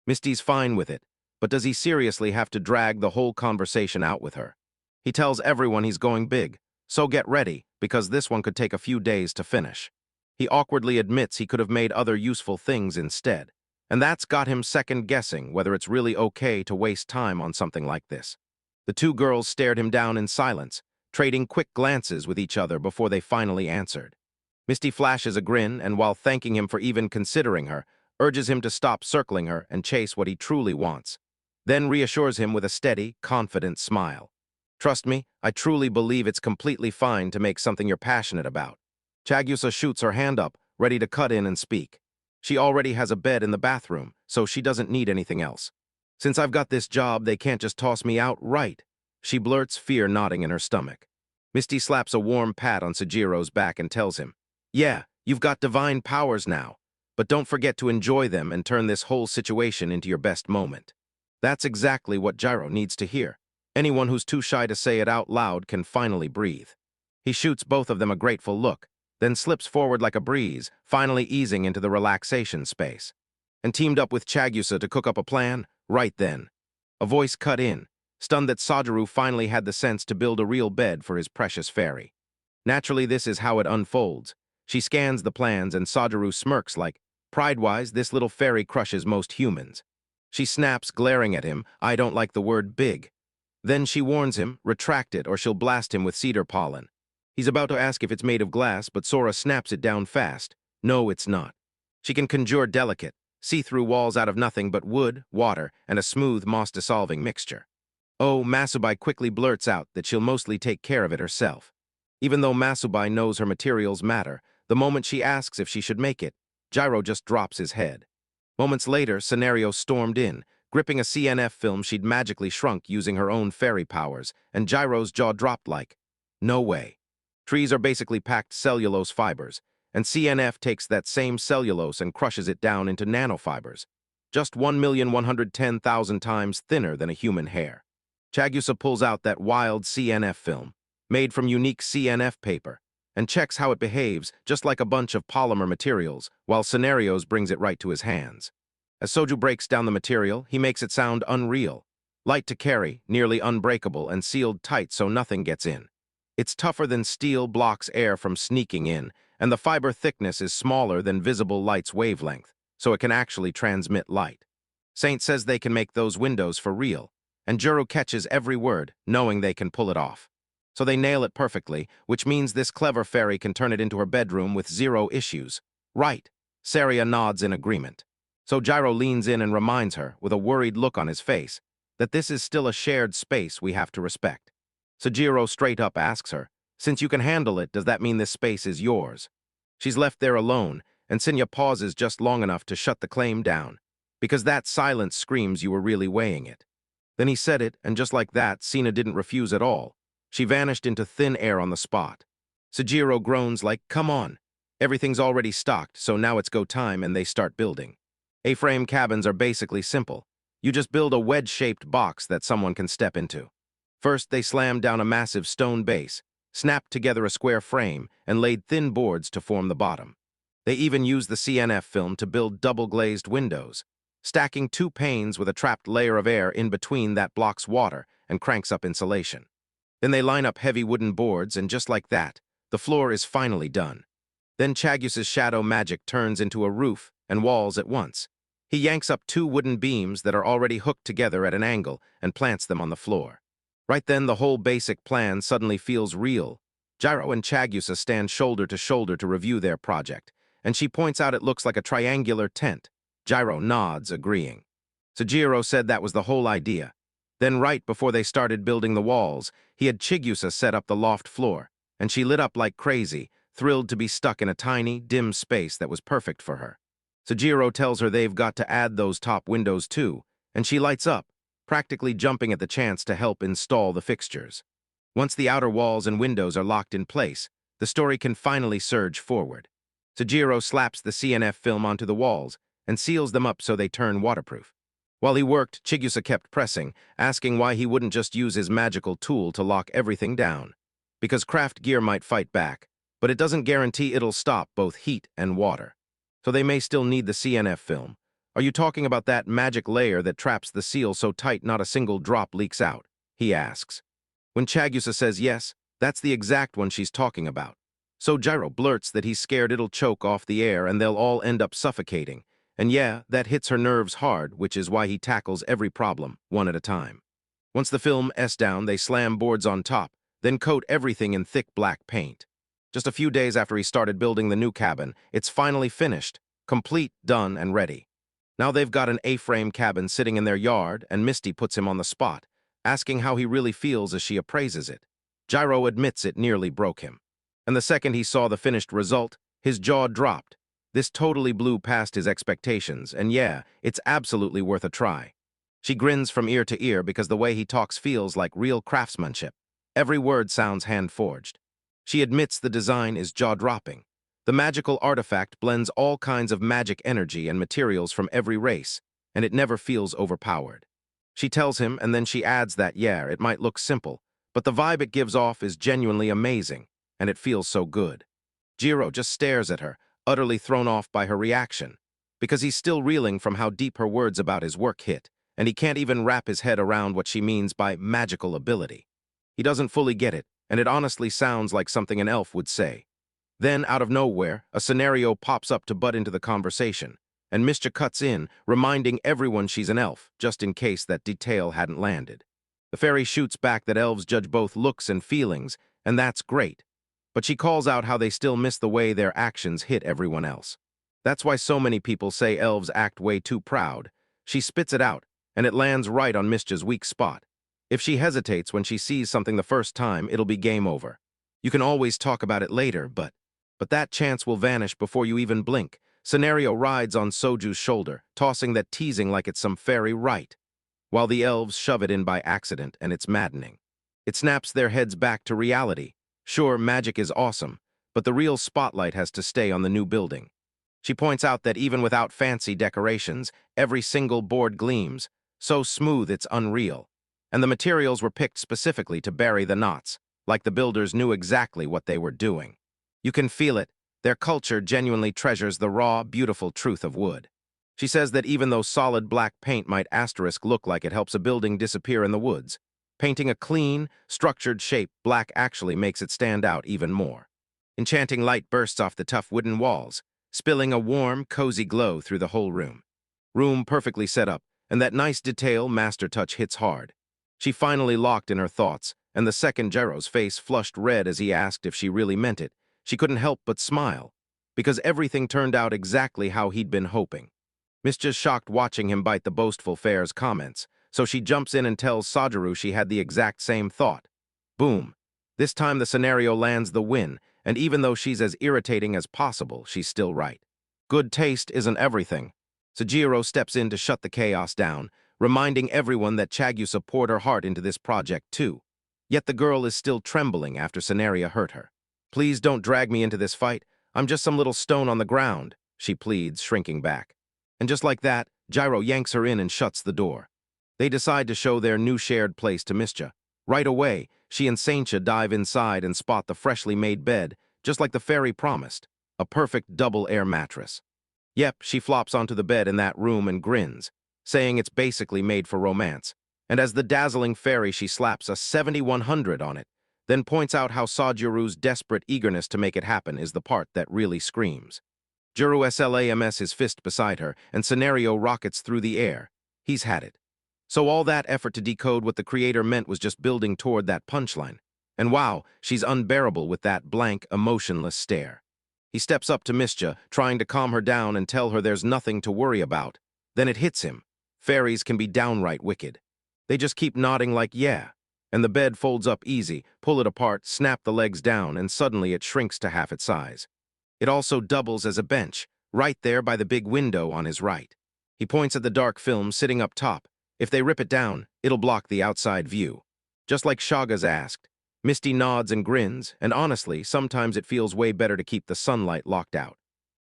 Misty's fine with it, but does he seriously have to drag the whole conversation out with her? He tells everyone he's going big, so get ready, because this one could take a few days to finish. He awkwardly admits he could have made other useful things instead, and that's got him second-guessing whether it's really okay to waste time on something like this. The two girls stared him down in silence, trading quick glances with each other before they finally answered. Misty flashes a grin, and while thanking him for even considering her, urges him to stop circling her and chase what he truly wants, then reassures him with a steady, confident smile. Trust me, I truly believe it's completely fine to make something you're passionate about. Chagusa shoots her hand up, ready to cut in and speak. She already has a bed in the bathroom, so she doesn't need anything else. Since I've got this job, they can't just toss me out, right? She blurts, fear knotting in her stomach. Misty slaps a warm pat on Sejiro's back and tells him, yeah, you've got divine powers now, but don't forget to enjoy them and turn this whole situation into your best moment. That's exactly what Jiro needs to hear. Anyone who's too shy to say it out loud can finally breathe. He shoots both of them a grateful look, then slips forward like a breeze, finally easing into the relaxation space. And teamed up with Chagusa to cook up a plan, right then. A voice cut in, stunned that Sadaru finally had the sense to build a real bed for his precious fairy. Naturally, this is how it unfolds. She scans the plans and Sadaru smirks like, pride-wise, this little fairy crushes most humans. She snaps, glaring at him, I don't like the word big. Then she warns him, retract it or she'll blast him with cedar pollen. He's about to ask if it's made of glass, but Sora snaps it down fast. No, it's not. She can conjure delicate, see-through walls out of nothing but wood, water, and a smooth, moss-dissolving mixture. Oh, Masubai quickly blurts out that she'll mostly take care of it herself. Even though Masubai knows her materials matter, the moment she asks if she should make it, Jiro just drops his head. Moments later, Scenario stormed in, gripping a CNF film she'd magically shrunk using her own fairy powers, and Jiro's jaw dropped like, no way. Trees are basically packed cellulose fibers, and CNF takes that same cellulose and crushes it down into nanofibers, just 1,110,000 times thinner than a human hair. Chagusa pulls out that wild CNF film, made from unique CNF paper, and checks how it behaves just like a bunch of polymer materials, while Scenarios brings it right to his hands. As Soju breaks down the material, he makes it sound unreal. Light to carry, nearly unbreakable, and sealed tight so nothing gets in. It's tougher than steel, blocks air from sneaking in, and the fiber thickness is smaller than visible light's wavelength, so it can actually transmit light. Saint says they can make those windows for real, and Juro catches every word, knowing they can pull it off. So they nail it perfectly, which means this clever fairy can turn it into her bedroom with zero issues. Right. Saria nods in agreement. So Jiro leans in and reminds her, with a worried look on his face, that this is still a shared space we have to respect. Sujiro straight up asks her, since you can handle it, does that mean this space is yours? She's left there alone, and Sinya pauses just long enough to shut the claim down, because that silence screams you were really weighing it. Then he said it, and just like that, Sina didn't refuse at all. She vanished into thin air on the spot. Sujiro groans like, come on. Everything's already stocked, so now it's go time, and they start building. A-frame cabins are basically simple. You just build a wedge-shaped box that someone can step into. First, they slammed down a massive stone base, snapped together a square frame, and laid thin boards to form the bottom. They even used the CNF film to build double-glazed windows, stacking 2 panes with a trapped layer of air in between that blocks water and cranks up insulation. Then they line up heavy wooden boards, and just like that, the floor is finally done. Then Chagius's shadow magic turns into a roof and walls at once. He yanks up 2 wooden beams that are already hooked together at an angle and plants them on the floor. Right then, the whole basic plan suddenly feels real. Jiro and Chagiusa stand shoulder to shoulder to review their project, and she points out it looks like a triangular tent. Jiro nods, agreeing. Sujiro said that was the whole idea. Then right before they started building the walls, he had Chigusa set up the loft floor, and she lit up like crazy, thrilled to be stuck in a tiny, dim space that was perfect for her. Sujiro tells her they've got to add those top windows too, and she lights up, practically jumping at the chance to help install the fixtures. Once the outer walls and windows are locked in place, the story can finally surge forward. Sujiro slaps the CNF film onto the walls and seals them up so they turn waterproof. While he worked, Chigusa kept pressing, asking why he wouldn't just use his magical tool to lock everything down. Because craft gear might fight back, but it doesn't guarantee it'll stop both heat and water. So they may still need the CNF film. Are you talking about that magic layer that traps the seal so tight not a single drop leaks out? He asks. When Chagusa says yes, that's the exact one she's talking about. So Jiro blurts that he's scared it'll choke off the air and they'll all end up suffocating. And yeah, that hits her nerves hard, which is why he tackles every problem, one at a time. Once the film is down, they slam boards on top, then coat everything in thick black paint. Just a few days after he started building the new cabin, it's finally finished, complete, done, and ready. Now they've got an A-frame cabin sitting in their yard, and Misty puts him on the spot, asking how he really feels as she appraises it. Jiro admits it nearly broke him. And the second he saw the finished result, his jaw dropped. This totally blew past his expectations, and yeah, it's absolutely worth a try. She grins from ear to ear because the way he talks feels like real craftsmanship. Every word sounds hand-forged. She admits the design is jaw-dropping. The magical artifact blends all kinds of magic energy and materials from every race, and it never feels overpowered. She tells him, and then she adds that, yeah, it might look simple, but the vibe it gives off is genuinely amazing, and it feels so good. Jiro just stares at her, utterly thrown off by her reaction, because he's still reeling from how deep her words about his work hit, and he can't even wrap his head around what she means by magical ability. He doesn't fully get it, and it honestly sounds like something an elf would say. Then, out of nowhere, a scenario pops up to butt into the conversation, and Mischa cuts in, reminding everyone she's an elf, just in case that detail hadn't landed. The fairy shoots back that elves judge both looks and feelings, and that's great. But she calls out how they still miss the way their actions hit everyone else. That's why so many people say elves act way too proud. She spits it out, and it lands right on Mischa's weak spot. If she hesitates when she sees something the first time, it'll be game over. You can always talk about it later, but that chance will vanish before you even blink. Scenario rides on Soju's shoulder, tossing that teasing like it's some fairy right, while the elves shove it in by accident, and it's maddening. It snaps their heads back to reality. Sure, magic is awesome, but the real spotlight has to stay on the new building. She points out that even without fancy decorations, every single board gleams, so smooth it's unreal. And the materials were picked specifically to bury the knots, like the builders knew exactly what they were doing. You can feel it. Their culture genuinely treasures the raw, beautiful truth of wood. She says that even though solid black paint might asterisk look like it helps a building disappear in the woods, painting a clean, structured shape black actually makes it stand out even more. Enchanting light bursts off the tough wooden walls, spilling a warm, cozy glow through the whole room. Room perfectly set up, and that nice detail master touch hits hard. She finally locked in her thoughts, and the second Jero's face flushed red as he asked if she really meant it. She couldn't help but smile, because everything turned out exactly how he'd been hoping. Mischa's shocked watching him bite the boastful fair's comments, so she jumps in and tells Sajiru she had the exact same thought. Boom. This time the scenario lands the win, and even though she's as irritating as possible, she's still right. Good taste isn't everything. Sujiro steps in to shut the chaos down, reminding everyone that Chagyusa poured her heart into this project too. Yet the girl is still trembling after Scenaria hurt her. Please don't drag me into this fight. I'm just some little stone on the ground, she pleads, shrinking back. And just like that, Jiro yanks her in and shuts the door. They decide to show their new shared place to Mischa. Right away, she and Saintcha dive inside and spot the freshly made bed, just like the fairy promised, a perfect double air mattress. Yep, she flops onto the bed in that room and grins, saying it's basically made for romance. And as the dazzling fairy, she slaps a 7100 on it, then points out how Sajiru's desperate eagerness to make it happen is the part that really screams. Juru slams his fist beside her, and Scenario rockets through the air. He's had it. So all that effort to decode what the creator meant was just building toward that punchline. And wow, she's unbearable with that blank, emotionless stare. He steps up to Mischa, trying to calm her down and tell her there's nothing to worry about. Then it hits him. Fairies can be downright wicked. They just keep nodding like yeah. And the bed folds up easy, pull it apart, snap the legs down, and suddenly it shrinks to half its size. It also doubles as a bench, right there by the big window on his right. He points at the dark film sitting up top. If they rip it down, it'll block the outside view. Just like Shaga's asked. Misty nods and grins, and honestly, sometimes it feels way better to keep the sunlight locked out.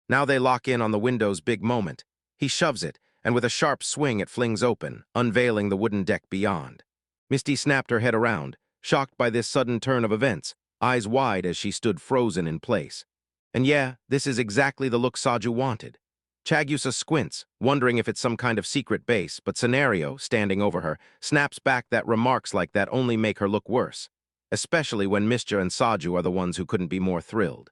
Now they lock in on the window's big moment. He shoves it, and with a sharp swing it flings open, unveiling the wooden deck beyond. Misty snapped her head around, shocked by this sudden turn of events, eyes wide as she stood frozen in place. And yeah, this is exactly the look Saju wanted. Chagyusa squints, wondering if it's some kind of secret base, but Scenario, standing over her, snaps back that remarks like that only make her look worse, especially when Mischa and Saju are the ones who couldn't be more thrilled.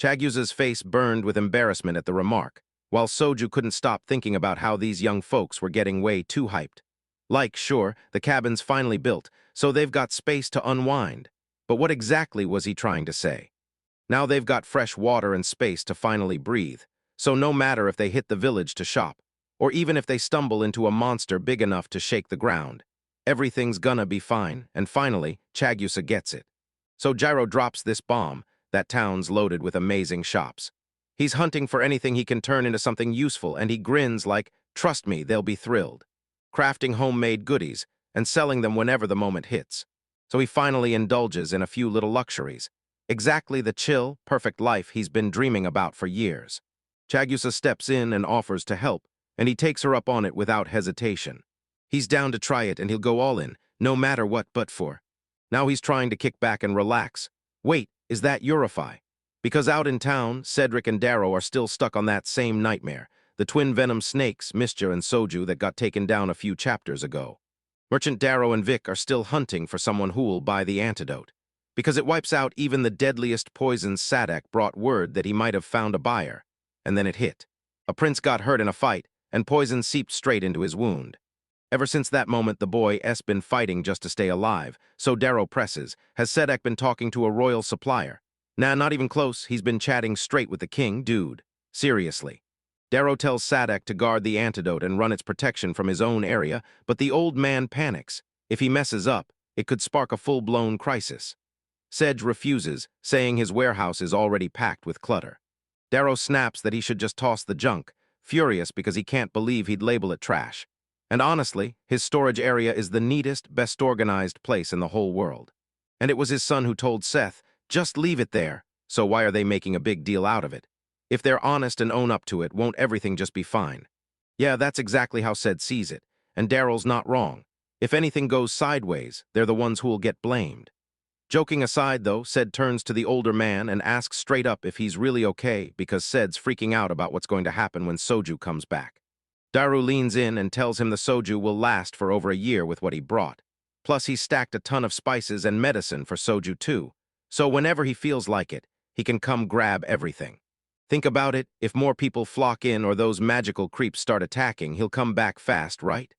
Chagyusa's face burned with embarrassment at the remark, while Soju couldn't stop thinking about how these young folks were getting way too hyped. Like, sure, the cabin's finally built, so they've got space to unwind. But what exactly was he trying to say? Now they've got fresh water and space to finally breathe, so no matter if they hit the village to shop, or even if they stumble into a monster big enough to shake the ground, everything's gonna be fine, and finally, Chagyusa gets it. So Jiro drops this bomb. That town's loaded with amazing shops. He's hunting for anything he can turn into something useful, and he grins like, trust me, they'll be thrilled. Crafting homemade goodies and selling them whenever the moment hits. So he finally indulges in a few little luxuries. Exactly the chill, perfect life he's been dreaming about for years. Chagyusa steps in and offers to help, and he takes her up on it without hesitation. He's down to try it, and he'll go all in, no matter what but for. Now he's trying to kick back and relax. Wait, is that Eurify? Because out in town, Cedric and Darrow are still stuck on that same nightmare, the twin venom snakes, Mischa and Soju, that got taken down a few chapters ago. Merchant Darrow and Vic are still hunting for someone who'll buy the antidote. Because it wipes out even the deadliest poisons. Sadak brought word that he might have found a buyer. And then it hit. A prince got hurt in a fight, and poison seeped straight into his wound. Ever since that moment, the boy's been fighting just to stay alive, so Darrow presses. Has Sadak been talking to a royal supplier? Nah, not even close. He's been chatting straight with the king, dude. Seriously. Darrow tells Sadak to guard the antidote and run its protection from his own area, but the old man panics. If he messes up, it could spark a full-blown crisis. Sedge refuses, saying his warehouse is already packed with clutter. Darrow snaps that he should just toss the junk, furious because he can't believe he'd label it trash. And honestly, his storage area is the neatest, best organized place in the whole world. And it was his son who told Seth, just leave it there, so why are they making a big deal out of it? If they're honest and own up to it, won't everything just be fine? Yeah, that's exactly how Sed sees it, and Darrow's not wrong. If anything goes sideways, they're the ones who'll get blamed. Joking aside, though, Sed turns to the older man and asks straight up if he's really okay because Sed's freaking out about what's going to happen when Soju comes back. Daru leans in and tells him the soju will last for over a year with what he brought. Plus, he stacked a ton of spices and medicine for soju too, so whenever he feels like it, he can come grab everything. Think about it, if more people flock in or those magical creeps start attacking, he'll come back fast, right?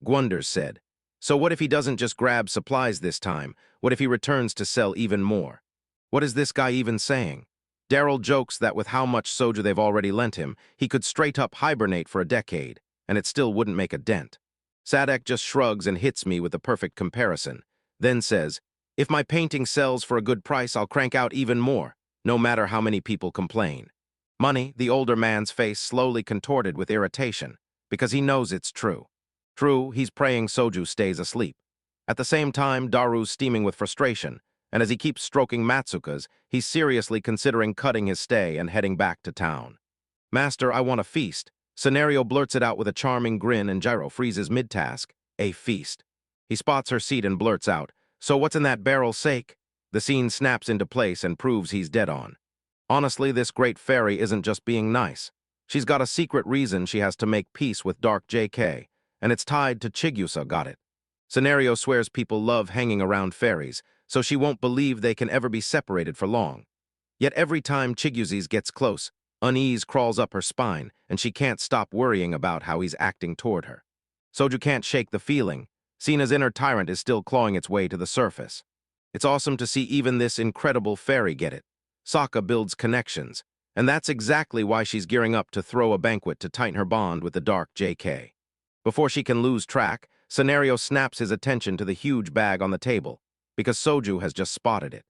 Gwunders said. So what if he doesn't just grab supplies this time? What if he returns to sell even more? What is this guy even saying? Daryl jokes that with how much soju they've already lent him, he could straight up hibernate for a decade, and it still wouldn't make a dent. Sadek just shrugs and hits me with the perfect comparison, then says, if my painting sells for a good price, I'll crank out even more, no matter how many people complain. Money, the older man's face slowly contorted with irritation, because he knows it's true. True, he's praying soju stays asleep. At the same time, Daru's steaming with frustration, and as he keeps stroking Matsuka's, he's seriously considering cutting his stay and heading back to town. Master, I want a feast. Scenario blurts it out with a charming grin and Gyro freezes mid-task. A feast. He spots her seat and blurts out, so what's in that barrel's sake? The scene snaps into place and proves he's dead on. Honestly, this great fairy isn't just being nice. She's got a secret reason she has to make peace with Dark JK, and it's tied to Chigusa, got it? Scenario swears people love hanging around fairies, so she won't believe they can ever be separated for long. Yet every time Chigusa gets close, unease crawls up her spine, and she can't stop worrying about how he's acting toward her. Soju can't shake the feeling. Sina's inner tyrant is still clawing its way to the surface. It's awesome to see even this incredible fairy get it. Sokka builds connections, and that's exactly why she's gearing up to throw a banquet to tighten her bond with the Dark JK. Before she can lose track, Scenario snaps his attention to the huge bag on the table, because Soju has just spotted it.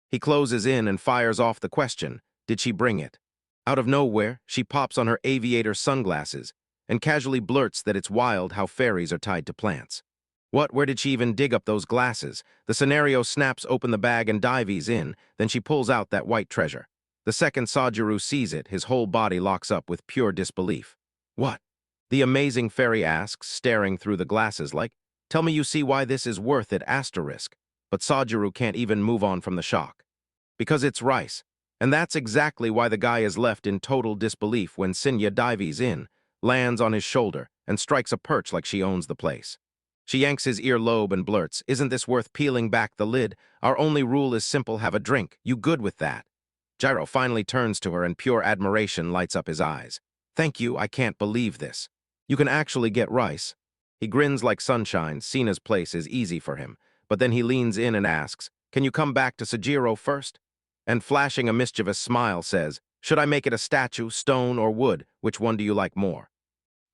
He closes in and fires off the question, did she bring it? Out of nowhere, she pops on her aviator sunglasses and casually blurts that it's wild how fairies are tied to plants. What, where did she even dig up those glasses? The Scenario snaps open the bag and dives in, then she pulls out that white treasure. The second Sajuru sees it, his whole body locks up with pure disbelief. What? The amazing fairy asks, staring through the glasses like, tell me you see why this is worth it, asterisk. But Sajuru can't even move on from the shock. Because it's rice. And that's exactly why the guy is left in total disbelief when Sinya dives in, lands on his shoulder, and strikes a perch like she owns the place. She yanks his earlobe and blurts, isn't this worth peeling back the lid? Our only rule is simple, have a drink. You good with that? Gyro finally turns to her and pure admiration lights up his eyes. Thank you, I can't believe this. You can actually get rice. He grins like sunshine, Sina's place is easy for him, but then he leans in and asks, can you come back to Sajiro first? And flashing a mischievous smile says, should I make it a statue, stone, or wood? Which one do you like more?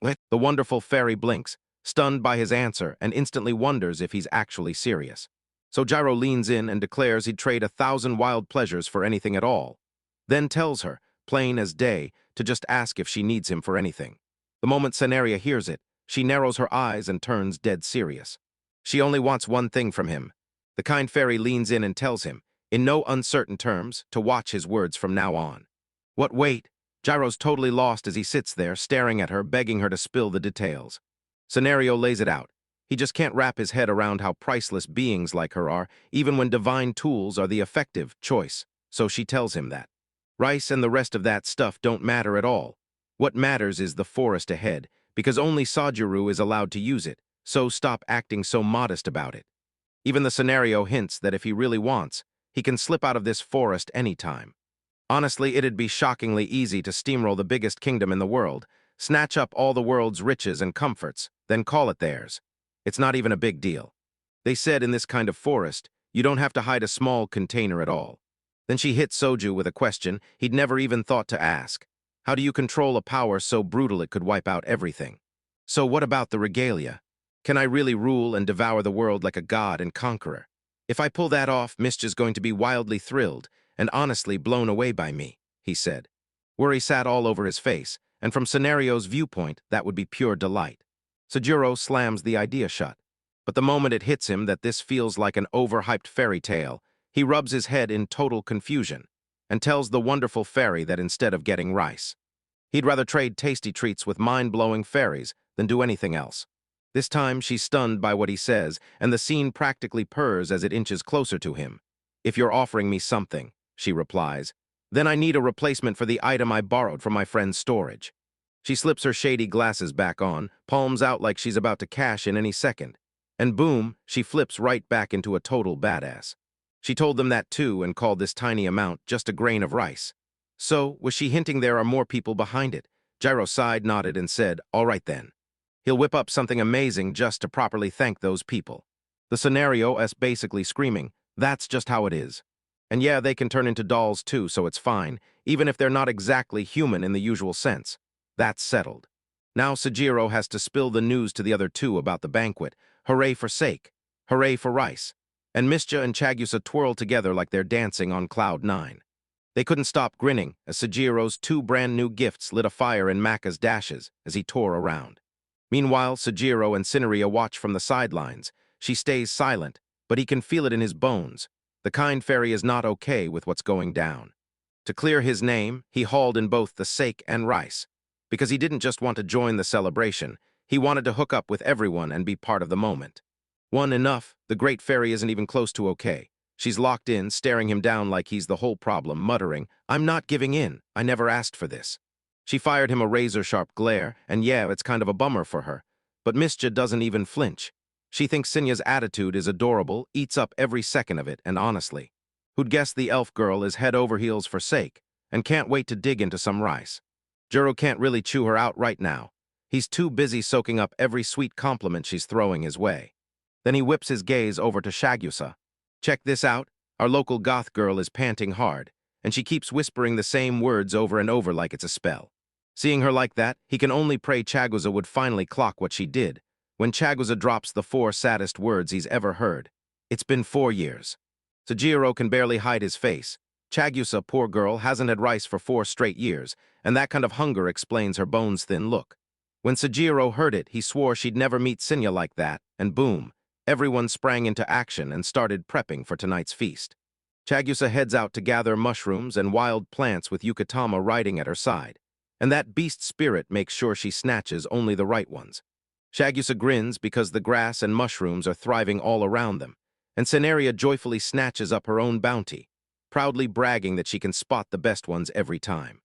The wonderful fairy blinks, stunned by his answer, and instantly wonders if he's actually serious. So Gyro leans in and declares he'd trade 1,000 wild pleasures for anything at all. Then tells her, plain as day, to just ask if she needs him for anything. The moment Scenaria hears it, she narrows her eyes and turns dead serious. She only wants one thing from him. The kind fairy leans in and tells him, in no uncertain terms, to watch his words from now on. What wait? Gyro's totally lost as he sits there, staring at her, begging her to spill the details. Scenario lays it out. He just can't wrap his head around how priceless beings like her are, even when divine tools are the effective choice, so she tells him that. Rice and the rest of that stuff don't matter at all. What matters is the forest ahead, because only Sajuru is allowed to use it, so stop acting so modest about it. Even the Scenario hints that if he really wants, he can slip out of this forest anytime. Honestly, it'd be shockingly easy to steamroll the biggest kingdom in the world, snatch up all the world's riches and comforts, then call it theirs. It's not even a big deal. They said in this kind of forest, you don't have to hide a small container at all. Then she hit Soju with a question he'd never even thought to ask. How do you control a power so brutal it could wipe out everything? So what about the regalia? Can I really rule and devour the world like a god and conqueror? If I pull that off, Mishja's going to be wildly thrilled and honestly blown away by me, he said. Worry sat all over his face, and from Scenario's viewpoint, that would be pure delight. Sajuro slams the idea shut. But the moment it hits him that this feels like an overhyped fairy tale, he rubs his head in total confusion and tells the wonderful fairy that instead of getting rice, he'd rather trade tasty treats with mind-blowing fairies than do anything else. This time, she's stunned by what he says, and the scene practically purrs as it inches closer to him. If you're offering me something, she replies, then I need a replacement for the item I borrowed from my friend's storage. She slips her shady glasses back on, palms out like she's about to cash in any second. And boom, she flips right back into a total badass. She told them that too and called this tiny amount just a grain of rice. So, was she hinting there are more people behind it? Gyro sighed, nodded, and said, all right then. He'll whip up something amazing just to properly thank those people. The scenario is basically screaming, that's just how it is. And yeah, they can turn into dolls too, so it's fine, even if they're not exactly human in the usual sense. That's settled. Now Sejiro has to spill the news to the other two about the banquet. Hooray for Sake. Hooray for Rice. And Mischa and Chagusa twirl together like they're dancing on cloud 9. They couldn't stop grinning as Sejiro's two brand new gifts lit a fire in Maka's dashes as he tore around. Meanwhile, Sejiro and Cineria watch from the sidelines. She stays silent, but he can feel it in his bones. The kind fairy is not okay with what's going down. To clear his name, he hauled in both the Sake and Rice. Because he didn't just want to join the celebration, he wanted to hook up with everyone and be part of the moment. One enough, the great fairy isn't even close to okay. She's locked in, staring him down like he's the whole problem, muttering, I'm not giving in, I never asked for this. She fired him a razor-sharp glare, and yeah, it's kind of a bummer for her. But Mischa doesn't even flinch. She thinks Sinya's attitude is adorable, eats up every second of it, and honestly, who'd guess the elf girl is head over heels for Sake, and can't wait to dig into some rice. Juro can't really chew her out right now. He's too busy soaking up every sweet compliment she's throwing his way. Then he whips his gaze over to Chagusa. Check this out, our local goth girl is panting hard, and she keeps whispering the same words over and over like it's a spell. Seeing her like that, he can only pray Chagusa would finally clock what she did, when Chagusa drops the 4 saddest words he's ever heard. It's been 4 years. Sejiro can barely hide his face. Chagusa, poor girl, hasn't had rice for 4 straight years, and that kind of hunger explains her bones-thin look. When Sejiro heard it, he swore she'd never meet Sinya like that, and boom, everyone sprang into action and started prepping for tonight's feast. Chagusa heads out to gather mushrooms and wild plants with Yukatama riding at her side, and that beast spirit makes sure she snatches only the right ones. Chagusa grins because the grass and mushrooms are thriving all around them, and Cineria joyfully snatches up her own bounty, proudly bragging that she can spot the best ones every time.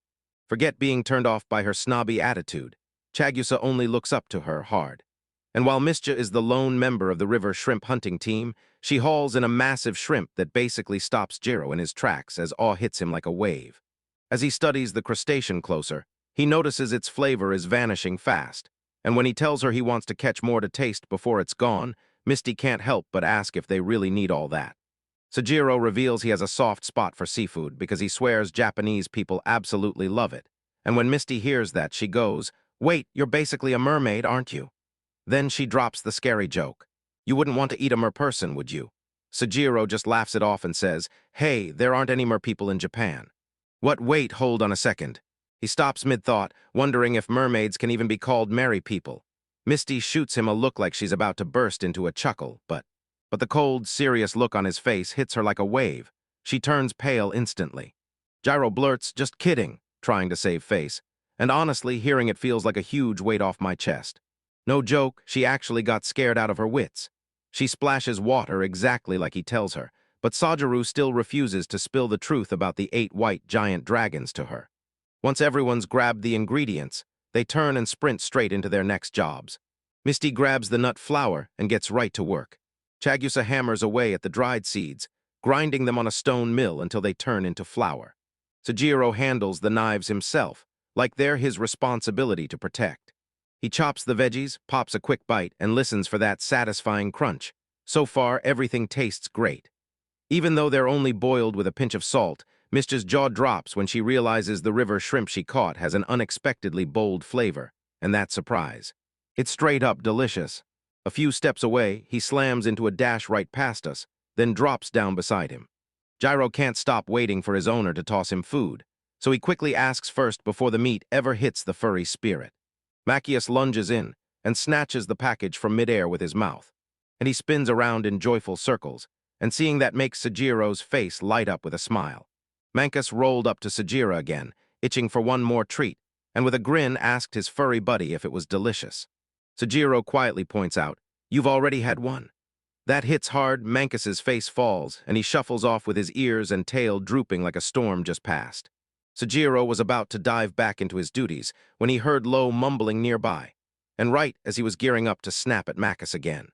Forget being turned off by her snobby attitude. Chagusa only looks up to her hard. And while Mischa is the lone member of the river shrimp hunting team, she hauls in a massive shrimp that basically stops Jiro in his tracks as awe hits him like a wave. As he studies the crustacean closer, he notices its flavor is vanishing fast, and when he tells her he wants to catch more to taste before it's gone, Misty can't help but ask if they really need all that. Sejiro reveals he has a soft spot for seafood because he swears Japanese people absolutely love it, and when Misty hears that, she goes, "Wait, you're basically a mermaid, aren't you?" Then she drops the scary joke. "You wouldn't want to eat a merperson, would you?" Sejiro just laughs it off and says, "Hey, there aren't any merpeople in Japan." What? Wait, hold on a second. He stops mid-thought, wondering if mermaids can even be called merry people. Misty shoots him a look like she's about to burst into a chuckle, but the cold, serious look on his face hits her like a wave. She turns pale instantly. Gyro blurts, "Just kidding," trying to save face, and honestly, hearing it feels like a huge weight off my chest. No joke, she actually got scared out of her wits. She splashes water exactly like he tells her, but Sajaru still refuses to spill the truth about the 8 white giant dragons to her. Once everyone's grabbed the ingredients, they turn and sprint straight into their next jobs. Misty grabs the nut flour and gets right to work. Chagusa hammers away at the dried seeds, grinding them on a stone mill until they turn into flour. Sejiro handles the knives himself, like they're his responsibility to protect. He chops the veggies, pops a quick bite, and listens for that satisfying crunch. So far, everything tastes great. Even though they're only boiled with a pinch of salt, Mischa's jaw drops when she realizes the river shrimp she caught has an unexpectedly bold flavor, and that surprise. It's straight up delicious. A few steps away, he slams into a dash right past us, then drops down beside him. Gyro can't stop waiting for his owner to toss him food, so he quickly asks first before the meat ever hits the furry spirit. Machias lunges in and snatches the package from midair with his mouth, and he spins around in joyful circles, and seeing that makes Sejiro's face light up with a smile. Mankas rolled up to Sejiro again, itching for one more treat, and with a grin asked his furry buddy if it was delicious. Sejiro quietly points out, "You've already had one." That hits hard, Mankas's face falls, and he shuffles off with his ears and tail drooping like a storm just passed. Sujiro was about to dive back into his duties when he heard low mumbling nearby, and right as he was gearing up to snap at Makis again.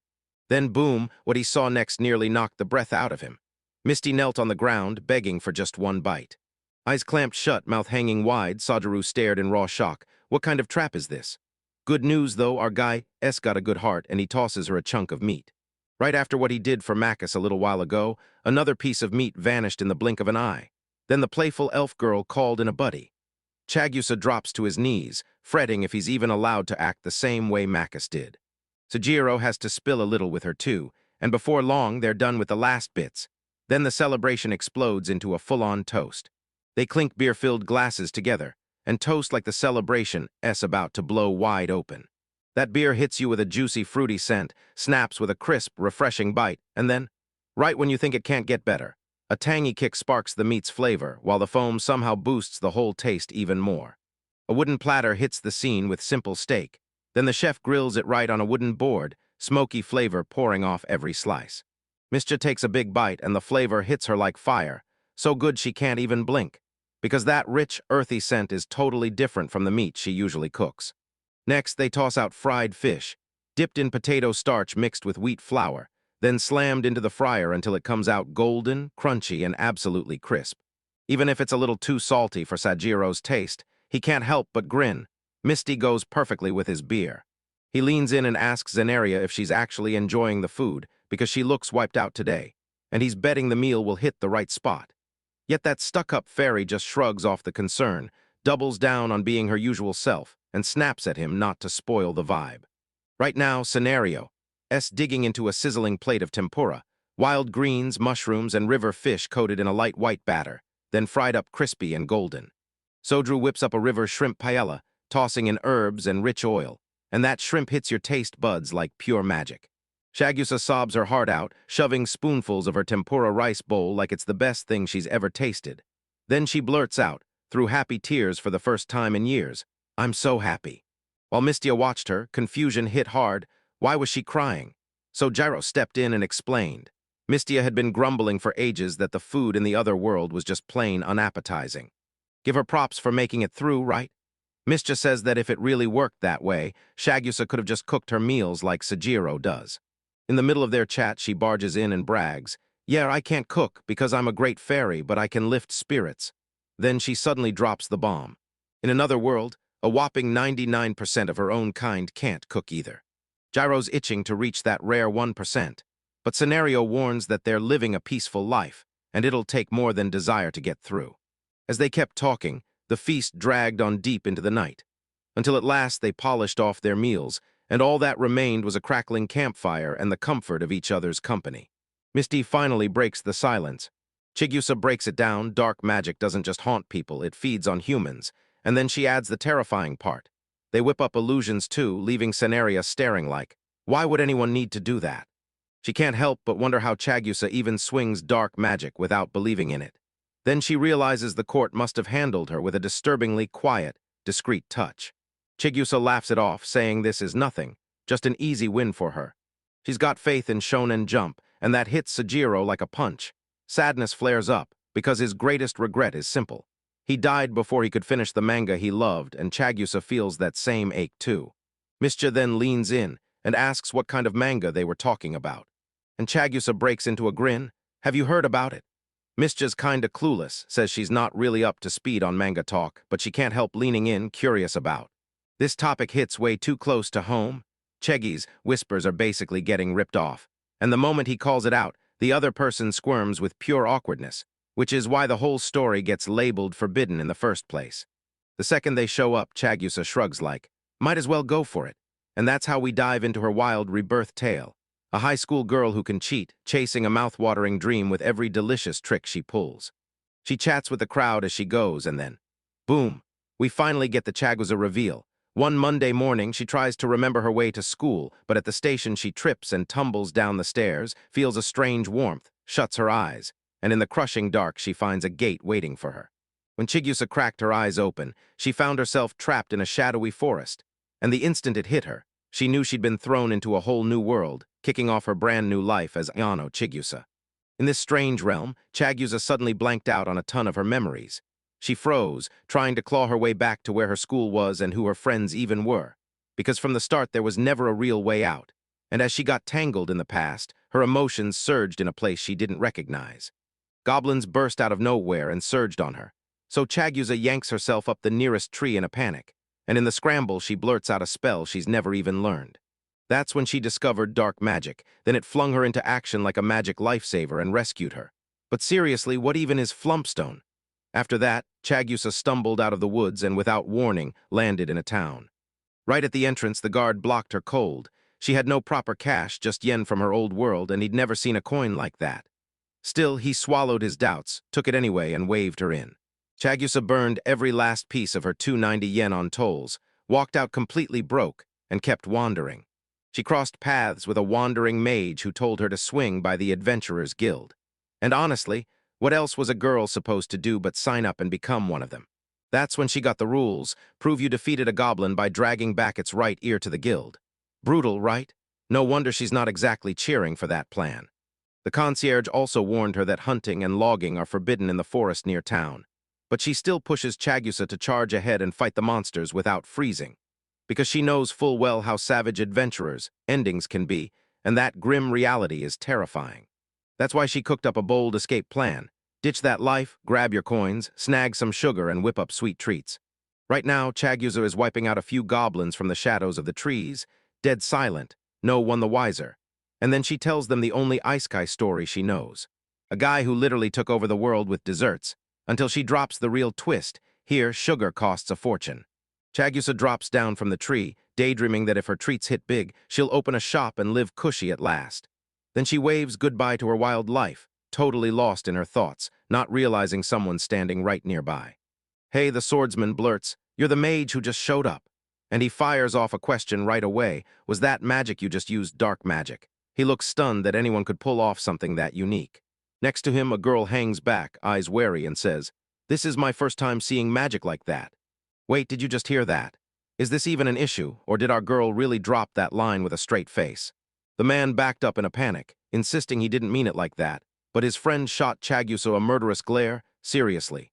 Then boom, what he saw next nearly knocked the breath out of him. Misty knelt on the ground, begging for just one bite. Eyes clamped shut, mouth hanging wide, Sojiro stared in raw shock. What kind of trap is this? Good news, though, our guy S got a good heart, and he tosses her a chunk of meat. Right after what he did for Makis a little while ago, another piece of meat vanished in the blink of an eye. Then the playful elf girl called in a buddy. Chagusa drops to his knees, fretting if he's even allowed to act the same way Makis did. Sujiro has to spill a little with her too, and before long they're done with the last bits. Then the celebration explodes into a full-on toast. They clink beer-filled glasses together, and toast like the celebration S about to blow wide open. That beer hits you with a juicy, fruity scent, snaps with a crisp, refreshing bite, and then, right when you think it can't get better, a tangy kick sparks the meat's flavor, while the foam somehow boosts the whole taste even more. A wooden platter hits the scene with simple steak. Then the chef grills it right on a wooden board, smoky flavor pouring off every slice. Mischa takes a big bite, and the flavor hits her like fire, so good she can't even blink, because that rich, earthy scent is totally different from the meat she usually cooks. Next, they toss out fried fish, dipped in potato starch mixed with wheat flour, then slammed into the fryer until it comes out golden, crunchy, and absolutely crisp. Even if it's a little too salty for Sajiro's taste, he can't help but grin. Misty goes perfectly with his beer. He leans in and asks Zenaria if she's actually enjoying the food, because she looks wiped out today, and he's betting the meal will hit the right spot. Yet that stuck-up fairy just shrugs off the concern, doubles down on being her usual self, and snaps at him not to spoil the vibe. Right now, scenario: S digging into a sizzling plate of tempura, wild greens, mushrooms, and river fish coated in a light white batter, then fried up crispy and golden. Sodru whips up a river shrimp paella, tossing in herbs and rich oil, and that shrimp hits your taste buds like pure magic. Chagusa sobs her heart out, shoving spoonfuls of her tempura rice bowl like it's the best thing she's ever tasted. Then she blurts out, through happy tears for the first time in years, "I'm so happy." While Mistia watched her, confusion hit hard. Why was she crying? So Gyro stepped in and explained. Mistia had been grumbling for ages that the food in the other world was just plain unappetizing. Give her props for making it through, right? Mistia says that if it really worked that way, Chagusa could have just cooked her meals like Sujiro does. In the middle of their chat, she barges in and brags, "Yeah, I can't cook because I'm a great fairy, but I can lift spirits." Then she suddenly drops the bomb. In another world, a whopping 99% of her own kind can't cook either. Gyro's itching to reach that rare 1%, but Scenario warns that they're living a peaceful life, and it'll take more than desire to get through. As they kept talking, the feast dragged on deep into the night, until at last they polished off their meals, and all that remained was a crackling campfire and the comfort of each other's company. Misty finally breaks the silence. Chigusa breaks it down. Dark magic doesn't just haunt people, it feeds on humans. And then she adds the terrifying part. They whip up illusions too, leaving Cenaria staring like, why would anyone need to do that? She can't help but wonder how Chagusa even swings dark magic without believing in it. Then she realizes the court must have handled her with a disturbingly quiet, discreet touch. Chigusa laughs it off, saying this is nothing, just an easy win for her. She's got faith in Shonen Jump, and that hits Sujiro like a punch. Sadness flares up, because his greatest regret is simple. He died before he could finish the manga he loved, and Chagusa feels that same ache too. Mischa then leans in and asks what kind of manga they were talking about. And Chagusa breaks into a grin. Have you heard about it? Mischa's kinda clueless, says she's not really up to speed on manga talk, but she can't help leaning in, curious about. This topic hits way too close to home. Chegi's whispers are basically getting ripped off, and the moment he calls it out, the other person squirms with pure awkwardness, which is why the whole story gets labeled forbidden in the first place. The second they show up, Chagusa shrugs like, might as well go for it, and that's how we dive into her wild rebirth tale. A high school girl who can cheat, chasing a mouth-watering dream with every delicious trick she pulls. She chats with the crowd as she goes, and then, boom, we finally get the Chagusa reveal. One Monday morning, she tries to remember her way to school, but at the station she trips and tumbles down the stairs, feels a strange warmth, shuts her eyes, and in the crushing dark she finds a gate waiting for her. When Chigusa cracked her eyes open, she found herself trapped in a shadowy forest, and the instant it hit her, she knew she'd been thrown into a whole new world, kicking off her brand new life as Ayano Chigusa. In this strange realm, Chagusa suddenly blanked out on a ton of her memories. She froze, trying to claw her way back to where her school was and who her friends even were. Because from the start there was never a real way out. And as she got tangled in the past, her emotions surged in a place she didn't recognize. Goblins burst out of nowhere and surged on her. So Chagyusa yanks herself up the nearest tree in a panic, and in the scramble she blurts out a spell she's never even learned. That's when she discovered dark magic, then it flung her into action like a magic lifesaver and rescued her. But seriously, what even is Flumpstone? After that, Chagyusa stumbled out of the woods and without warning landed in a town. Right at the entrance, the guard blocked her cold. She had no proper cash, just yen from her old world, and he'd never seen a coin like that. Still, he swallowed his doubts, took it anyway, and waved her in. Chagyusa burned every last piece of her 290 yen on tolls, walked out completely broke, and kept wandering. She crossed paths with a wandering mage who told her to swing by the Adventurers Guild. And honestly, what else was a girl supposed to do but sign up and become one of them? That's when she got the rules: prove you defeated a goblin by dragging back its right ear to the guild. Brutal, right? No wonder she's not exactly cheering for that plan. The concierge also warned her that hunting and logging are forbidden in the forest near town. But she still pushes Chagyusa to charge ahead and fight the monsters without freezing. Because she knows full well how savage adventurers' endings can be, and that grim reality is terrifying. That's why she cooked up a bold escape plan. Ditch that life, grab your coins, snag some sugar, and whip up sweet treats. Right now, Chagyusa is wiping out a few goblins from the shadows of the trees, dead silent, no one the wiser. And then she tells them the only ice guy story she knows. A guy who literally took over the world with desserts, until she drops the real twist. Here, sugar costs a fortune. Chagyusa drops down from the tree, daydreaming that if her treats hit big, she'll open a shop and live cushy at last. Then she waves goodbye to her wild life, totally lost in her thoughts, not realizing someone's standing right nearby. Hey, the swordsman blurts, "You're the mage who just showed up." And he fires off a question right away. Was that magic you just used dark magic? He looks stunned that anyone could pull off something that unique. Next to him, a girl hangs back, eyes wary, and says, "This is my first time seeing magic like that." Wait, did you just hear that? Is this even an issue, or did our girl really drop that line with a straight face? The man backed up in a panic, insisting he didn't mean it like that, but his friend shot Chagyusa a murderous glare. Seriously,